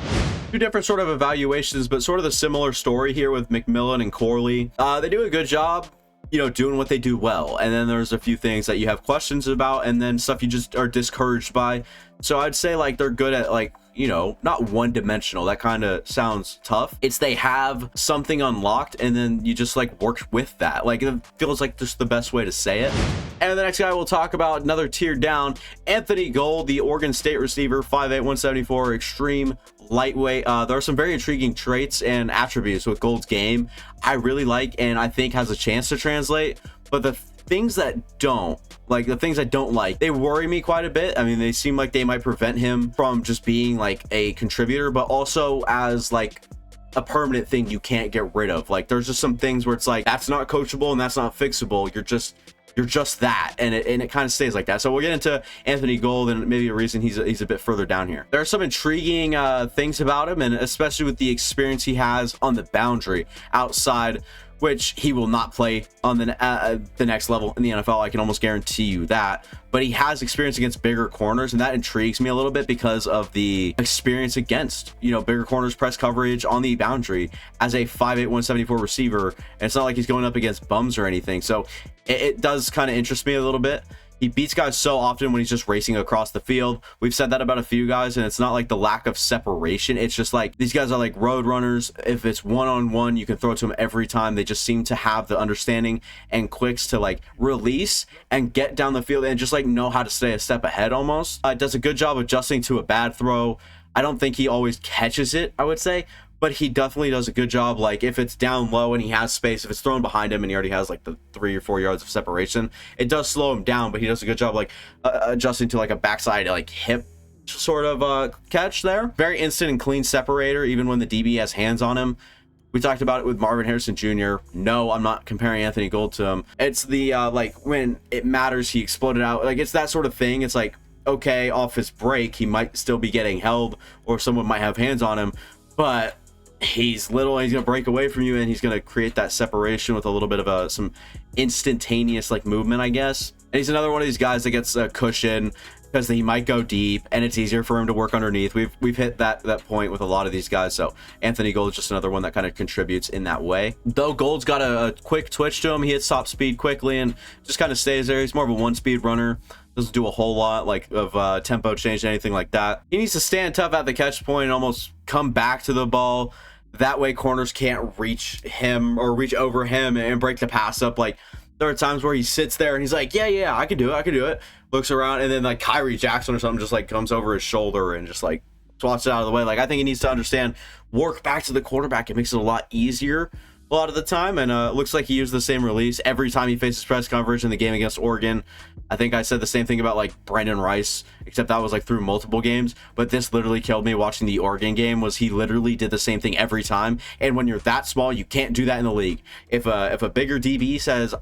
2 different sort of evaluations, but sort of the similar story here with McMillan and Corley. They do a good job, you know, doing what they do well, and then there's a few things that you have questions about, and then stuff you just are discouraged by. So I'd say, like, they're good at, like, you know, not one-dimensional. That kind of sounds tough. It's they have something unlocked, and then you just, like, work with that. Like, it feels like just the best way to say it. And the next guy we'll talk about, another tier down, Anthony Gould, the Oregon State receiver, 5'8", 174, extreme lightweight. There are some very intriguing traits and attributes with Gould's game I really like, and I think has a chance to translate. But the things that don't, like the things I don't like, they worry me quite a bit. I mean, they seem like they might prevent him from just being like a contributor, but also as like a permanent thing you can't get rid of. Like, there's just some things where it's like, that's not coachable and that's not fixable. You're just that, and it kind of stays like that. So we'll get into Anthony Gould and maybe a reason he's a bit further down here. There are some intriguing things about him, and especially with the experience he has on the boundary outside, which he will not play on the next level in the NFL. I can almost guarantee you that. But he has experience against bigger corners, and that intrigues me a little bit because of the experience against, you know, bigger corners, press coverage on the boundary as a 5'8", 174 receiver. And it's not like he's going up against bums or anything. So it does kind of interest me a little bit. He beats guys so often when he's just racing across the field. We've said that about a few guys, and it's not like the lack of separation. It's just like these guys are like road runners. If it's one-on-one, you can throw it to them every time. They just seem to have the understanding and quicks to like release and get down the field and just like know how to stay a step ahead almost. Does a good job adjusting to a bad throw. I don't think he always catches it, I would say, but he definitely does a good job. Like if it's down low and he has space, if it's thrown behind him and he already has like the 3 or 4 yards of separation, it does slow him down, but he does a good job like adjusting to like a backside like hip sort of catch there. Very instant and clean separator even when the DB has hands on him. We talked about it with Marvin Harrison Jr. No, I'm not comparing Anthony Gould to him. It's the like when it matters, he exploded out. Like it's that sort of thing. It's like, okay, off his break, he might still be getting held or someone might have hands on him, but he's little and he's gonna break away from you and he's gonna create that separation with a little bit of some instantaneous like movement, I guess. And he's another one of these guys that gets a cushion because he might go deep and it's easier for him to work underneath. We've hit that point with a lot of these guys. So Anthony Gould is just another one that kind of contributes in that way. Though Gould's got a quick twitch to him, he hits top speed quickly and just kind of stays there. He's more of a 1-speed runner. Doesn't do a whole lot like of tempo change, anything like that. He needs to stand tough at the catch point and almost come back to the ball. That way corners can't reach him or reach over him and break the pass up. Like there are times where he sits there and he's like, yeah, I can do it. Looks around and then like Kyrie Jackson or something just like comes over his shoulder and just like swats it out of the way. Like I think he needs to understand, work back to the quarterback. It makes it a lot easier a lot of the time. And looks like he used the same release every time he faces press coverage in the game against Oregon. I think I said the same thing about like Brenden Rice, except that was like through multiple games. But this literally killed me watching the Oregon game, was he literally did the same thing every time. And when you're that small, you can't do that in the league. If a bigger DB says,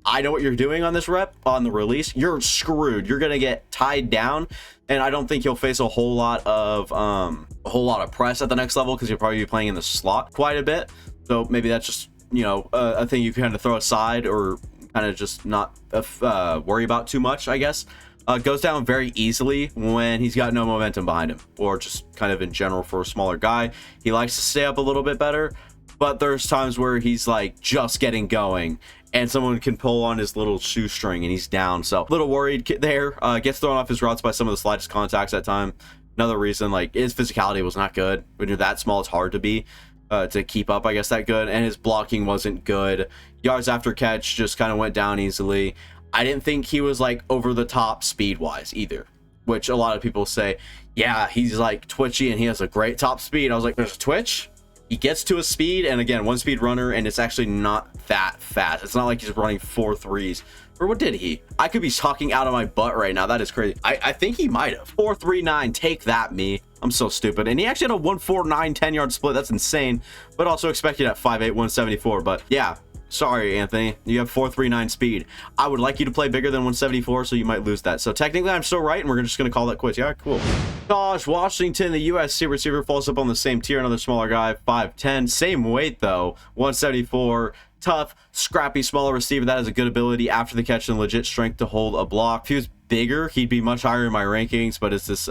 I know what you're doing on this rep on the release, you're screwed. You're gonna get tied down, and I don't think you'll face a whole lot of press at the next level because you'll probably be playing in the slot quite a bit. So maybe that's just, you know, a thing you kind of throw aside or kind of just not worry about too much, I guess. Goes down very easily when he's got no momentum behind him, or just kind of in general for a smaller guy. He likes to stay up a little bit better, but there's times where he's like just getting going and someone can pull on his little shoestring and he's down. So a little worried there. Gets thrown off his routes by some of the slightest contacts at time. Another reason, like his physicality was not good. When you're that small, it's hard to be to keep up, I guess, that good. And his blocking wasn't good. Yards after catch just kind of went down easily. I didn't think he was like over the top speed wise either, which a lot of people say, yeah, he's like twitchy and he has a great top speed. I was like, there's a twitch. He gets to a speed, and again, 1-speed runner, and it's actually not that fast. It's not like he's running 4.3s. Or what did he? I could be talking out of my butt right now. That is crazy. I think he might have. 4.39, take that, me. I'm so stupid. And he actually had a 1.49 10-yard split. That's insane. But also expected at 5'8", 174. But yeah, sorry, Anthony. You have 4.39 speed. I would like you to play bigger than 174, so you might lose that. So technically, I'm still right, and we're just going to call that quits. Yeah, cool. Tahj Washington, the USC receiver, falls up on the same tier. Another smaller guy, 5'10". Same weight, though, 174. Tough, scrappy, smaller receiver that has a good ability after the catch and legit strength to hold a block. If he was bigger, he'd be much higher in my rankings, but it's this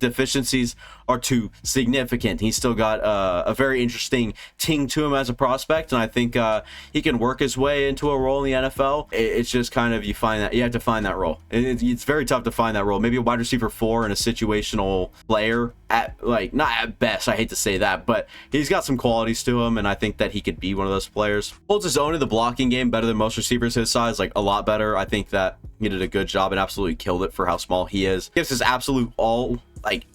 deficiencies are too significant. He's still got a very interesting ting to him as a prospect, and I think he can work his way into a role in the NFL. It's just kind of you have to find that role. It's very tough to find that role. Maybe a wide receiver 4 and a situational player at, like, not at best, I hate to say that, but he's got some qualities to him, and I think that he could be one of those players. Holds his own in the blocking game better than most receivers his size, like a lot better. I think that he did a good job and absolutely killed it for how small he is. Gives his absolute all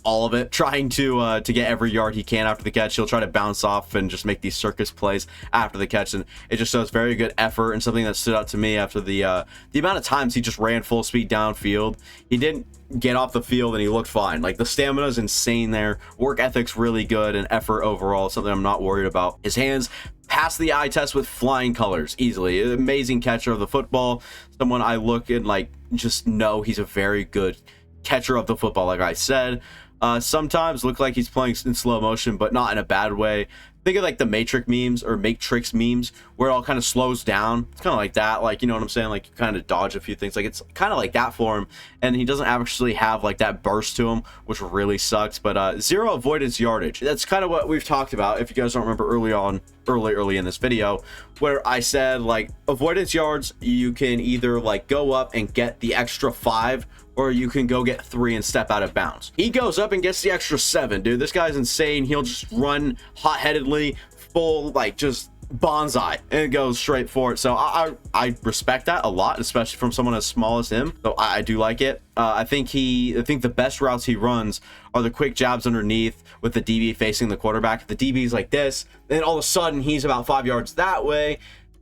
of it, trying to get every yard he can after the catch. He'll try to bounce off and just make these circus plays after the catch, and it just shows very good effort. And something that stood out to me after the amount of times he just ran full speed downfield, he didn't get off the field and he looked fine. Like, the stamina is insane there, work ethic's really good, and effort overall something I'm not worried about. His hands passed the eye test with flying colors easily. Amazing catcher of the football, someone I look and like just know he's a very good catcher of the football. Like I said, sometimes look like he's playing in slow motion, but not in a bad way. Think of like the Matrix memes where it all kind of slows down. It's kind of like that, like, you know what I'm saying, like you kind of dodge a few things. Like, it's kind of like that for him, and he doesn't actually have like that burst to him, which really sucks. But 0 avoidance yardage, that's kind of what we've talked about, if you guys don't remember early in this video, where I said like avoidance yards, you can either like go up and get the extra 5, or you can go get 3 and step out of bounds. He goes up and gets the extra 7, dude. This guy's insane. He'll just run hot-headedly, full, like, just bonsai and goes straight for it. So I respect that a lot, especially from someone as small as him. So I do like it. I think the best routes he runs are the quick jabs underneath with the DB facing the quarterback. The DB is like this, then all of a sudden he's about 5 yards that way,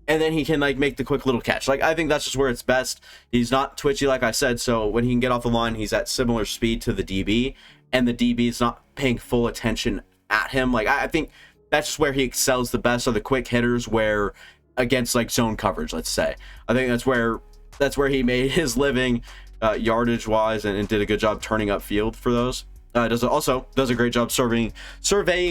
and then he can like make the quick little catch. Like, I think that's just where it's best. He's not twitchy, like I said, so when he can get off the line, he's at similar speed to the DB, and the DB is not paying full attention at him. Like, I think that's just where he excels the best, are the quick hitters, where against like zone coverage, let's say. I think that's where he made his living yardage wise, and did a good job turning up field for those. Does a great job surveying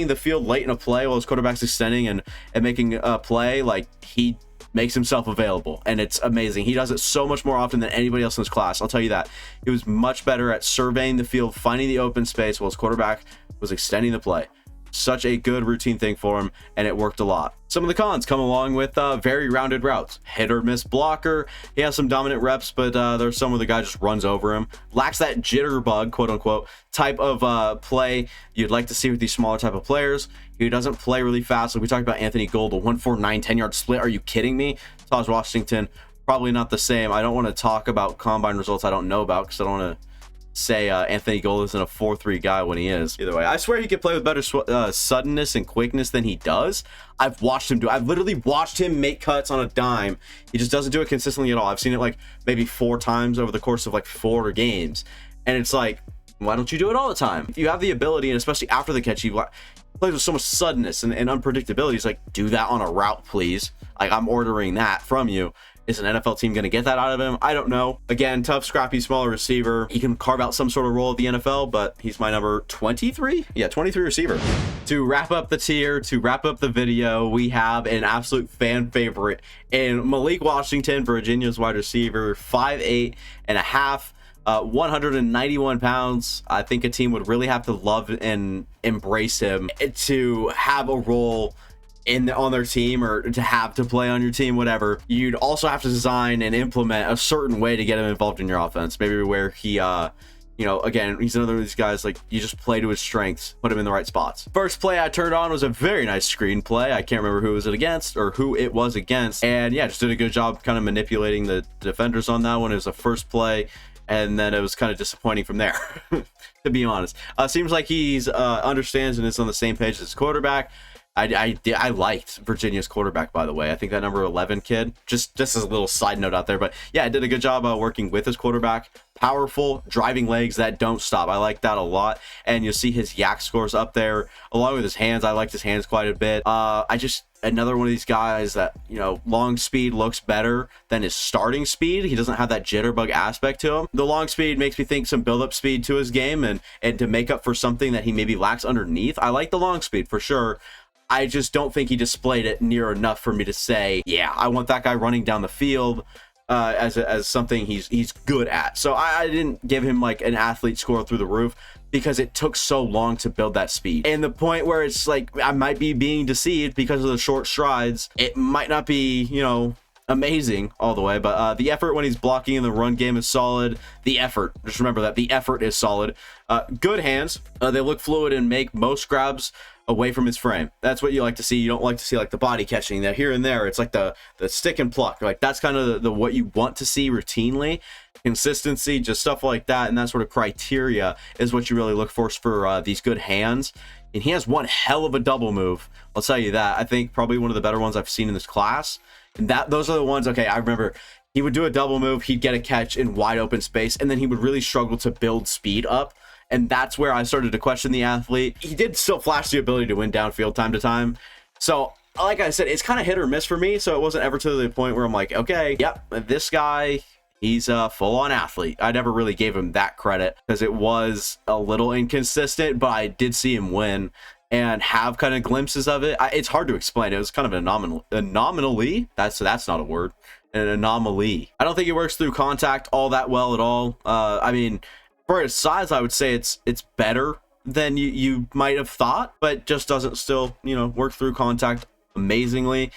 the field late in a play while his quarterback's extending and making a play. Like, he makes himself available, and it's amazing. He does it so much more often than anybody else in his class. I'll tell you that. He was much better at surveying the field, finding the open space while his quarterback was extending the play. Such a good routine thing for him, and it worked a lot. Some of the cons come along with very rounded routes. Hit or miss blocker. He has some dominant reps, but there's some where the guy just runs over him. Lacks that jitterbug, quote unquote, type of play you'd like to see with these smaller type of players. He doesn't play really fast. Like we talked about Anthony Gould, a 1.49 10-yard split. Are you kidding me? Tahj Washington, probably not the same. I don't want to talk about combine results I don't know about, because I don't want to say Anthony Gould isn't a 4.3 guy when he is. Either way, I swear he could play with better suddenness and quickness than he does. I've literally watched him make cuts on a dime. He just doesn't do it consistently at all. I've seen it like maybe 4 times over the course of like 4 games, and it's like, why don't you do it all the time? If you have the ability, and especially after the catch, he plays with so much suddenness and unpredictability. He's like, do that on a route, please. Like, I'm ordering that from you. Is an NFL team going to get that out of him? I don't know. Again, tough, scrappy, smaller receiver. He can carve out some sort of role at the NFL, but he's my number 23? Yeah, 23 receiver. To wrap up the tier, to wrap up the video, we have an absolute fan favorite in Malik Washington, Virginia's wide receiver, 5'8 and a half. 191 pounds. I think a team would really have to love and embrace him to have a role on their team, or to have to play on your team, whatever. You'd also have to design and implement a certain way to get him involved in your offense. Maybe where he again, he's another of these guys, like, you just play to his strengths, put him in the right spots. First play I turned on was a very nice screen play. I can't remember who it was against, and yeah, just did a good job kind of manipulating the defenders on that one. It was a first play, and then it was kind of disappointing from there, to be honest. Seems like he's understands and is on the same page as his quarterback. I liked Virginia's quarterback, by the way. I think that number 11 kid, just as a little side note out there, but yeah, I did a good job working with his quarterback. Powerful, driving legs that don't stop. I like that a lot. And you'll see his yak scores up there, along with his hands. I liked his hands quite a bit. Another one of these guys that, long speed looks better than his starting speed. He doesn't have that jitterbug aspect to him. The long speed makes me think some build-up speed to his game, and to make up for something that he maybe lacks underneath. I like the long speed for sure. I just don't think he displayed it near enough for me to say, yeah, I want that guy running down the field as something he's good at. So I didn't give him like an athlete score through the roof, because it took so long to build that speed. And the point where it's like, I might be being deceived because of the short strides. It might not be, amazing all the way, but the effort when he's blocking in the run game is solid. Just remember that the effort is solid. Good hands. They look fluid and make most grabs away from his frame. That's what you like to see. You don't like to see like the body catching that here and there. It's like the stick and pluck. Like, that's kind of the what you want to see routinely. Consistency, just stuff like that, and that sort of criteria is what you really look for these good hands. And he has one hell of a double move, I'll tell you that. I think probably one of the better ones I've seen in this class. And those are the ones, okay, I remember he would do a double move, he'd get a catch in wide open space, and then he would really struggle to build speed up. And that's where I started to question the athlete. He did still flash the ability to win downfield time to time. So, like I said, it's kind of hit or miss for me. So it wasn't ever to the point where I'm like, okay, yep, this guy, he's a full-on athlete. I never really gave him that credit because it was a little inconsistent, but I did see him win and have kind of glimpses of it. It's hard to explain. It was kind of an anomaly. That's not a word. An anomaly. I don't think it works through contact all that well at all. I mean, for his size, I would say it's better than you might have thought, but just doesn't still, work through contact amazingly.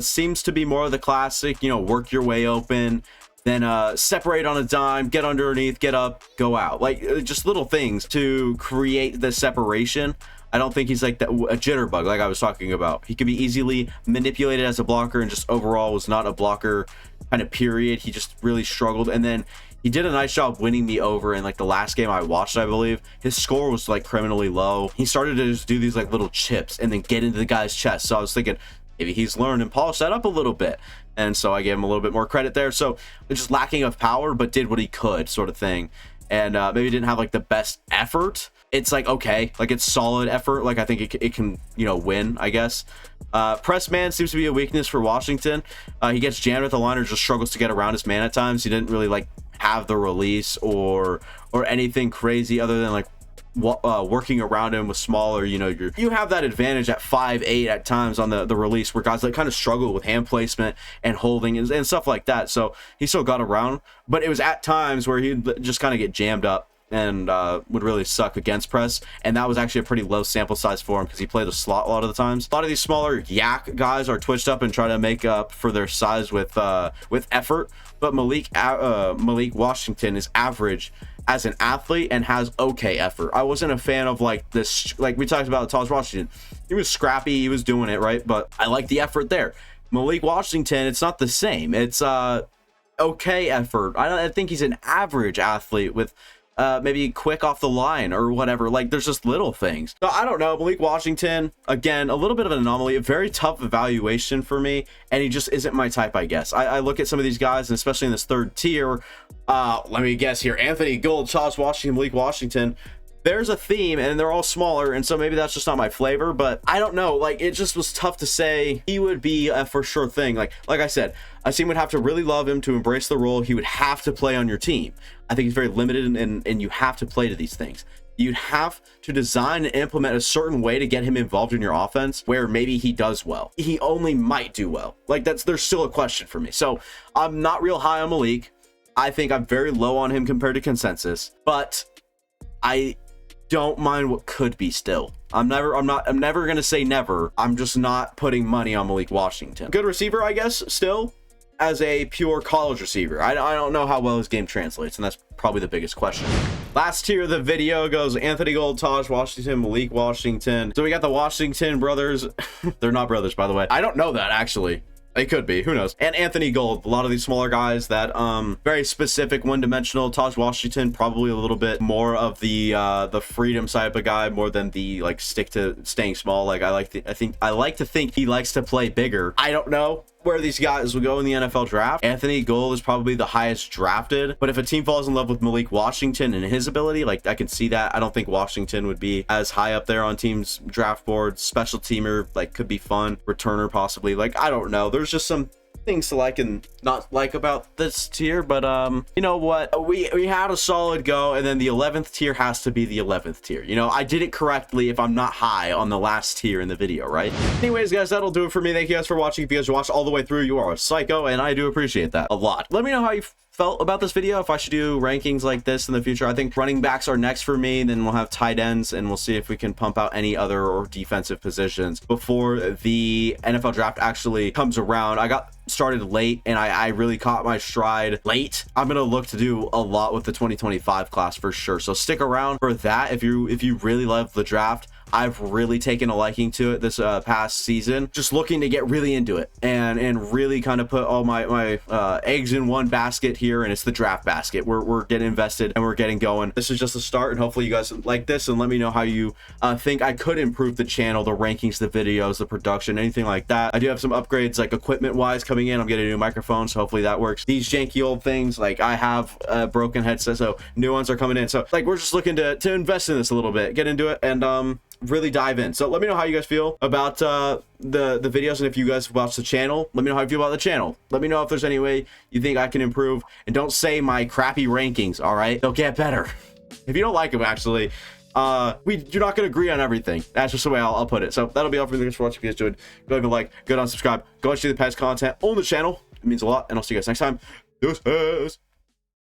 Seems to be more of the classic, work your way open, then separate on a dime, get underneath, get up, go out. Like, just little things to create the separation. I don't think he's like a jitterbug like I was talking about. He could be easily manipulated as a blocker, and just overall was not a blocker kind of period. He just really struggled. And then he did a nice job winning me over in like the last game I watched, I believe. His score was like criminally low. He started to just do these like little chips and then get into the guy's chest. So I was thinking maybe he's learned and polished that up a little bit. And so I gave him a little bit more credit there. So just lacking of power, but did what he could, sort of thing. And maybe didn't have like the best effort. It's like, okay, like it's solid effort. Like I think it can, you know, win, I guess. Press man seems to be a weakness for Washington. He gets jammed at the line or just struggles to get around his man at times. He didn't really like have the release or anything crazy other than like working around him with smaller, you know, you have that advantage at 5'8" at times on the release, where guys like kind of struggle with hand placement and holding and stuff like that. So he still got around, but it was at times where he'd just kind of get jammed up and would really suck against press. And that was actually a pretty low sample size for him because he played the slot a lot of the times. A lot of these smaller yak guys are twitched up and try to make up for their size with effort, but Malik Washington is average as an athlete and has okay effort. I wasn't a fan of like this, like we talked about Tahj Washington. He was scrappy, he was doing it right, but I like the effort there. Malik Washington, it's not the same. It's okay effort. I think he's an average athlete with maybe quick off the line or whatever. Like there's just little things. So I don't know. Malik Washington, again, a little bit of an anomaly, a very tough evaluation for me, and he just isn't my type, I guess. I look at some of these guys, and especially in this third tier, let me guess here, Anthony Gould, Tahj Washington, Malik Washington, there's a theme, and they're all smaller, and so maybe that's just not my flavor, but I don't know. Like, it just was tough to say he would be a for sure thing. Like I said, a team would have to really love him to embrace the role. He would have to play on your team. I think he's very limited, and you have to play to these things. You'd have to design and implement a certain way to get him involved in your offense where maybe he does well. He only might do well. Like, there's still a question for me. So I'm not real high on Malik. I think I'm very low on him compared to consensus, but I don't mind what could be still. I'm never gonna say never. I'm just not putting money on Malik Washington. Good receiver, I guess, still, as a pure college receiver. I don't know how well his game translates, and that's probably the biggest question. Last tier of the video goes Anthony Gould, Tahj Washington, Malik Washington. So we got the Washington brothers. They're not brothers, by the way. I don't know that, actually. They could be, who knows. And Anthony Gould, a lot of these smaller guys that very specific, one-dimensional. Tahj Washington, probably a little bit more of the freedom side of a guy, more than the like stick to staying small. Like I like to think he likes to play bigger. I don't know where these guys will go in the NFL draft. Anthony Gould is probably the highest drafted, but if a team falls in love with Malik Washington and his ability, like I can see that. I don't think Washington would be as high up there on teams draft boards. Special teamer, like, could be fun. Returner possibly. Like, I don't know. There's just some things to like and not like about this tier, but you know what, we had a solid go, and then the 11th tier has to be the 11th tier. You know, I did it correctly if I'm not high on the last tier in the video, right? Anyways, guys, that'll do it for me. Thank you guys for watching. If you guys watched all the way through, you are a psycho, and I do appreciate that a lot. Let me know how you felt about this video, if I should do rankings like this in the future. I think running backs are next for me, then we'll have tight ends, and we'll see if we can pump out any other or defensive positions before the NFL draft actually comes around. I got started late, and I really caught my stride late. I'm gonna look to do a lot with the 2025 class for sure, so stick around for that. If you really love the draft, I've really taken a liking to it this past season, just looking to get really into it and really kind of put all my eggs in one basket here, and it's the draft basket. We're getting invested and we're getting going. This is just the start, and hopefully you guys like this, and let me know how you think I could improve the channel, the rankings, the videos, the production, anything like that. I do have some upgrades, like equipment wise, coming in. I'm getting a new microphone, so hopefully that works. These janky old things, like I have a broken headset, so new ones are coming in. So like we're just looking to invest in this a little bit, get into it, and really dive in. So let me know how you guys feel about the videos, and if you guys watch the channel, let me know how you feel about the channel. Let me know if there's any way you think I can improve, and don't say my crappy rankings, all right? They'll get better. If you don't like them, actually, you're not gonna agree on everything. That's just the way I'll put it. So that'll be all for me. Thanks for watching. If you guys enjoyed, go ahead and like, go down, subscribe, go and see the past content on the channel. It means a lot, and I'll see you guys next time. Deuces.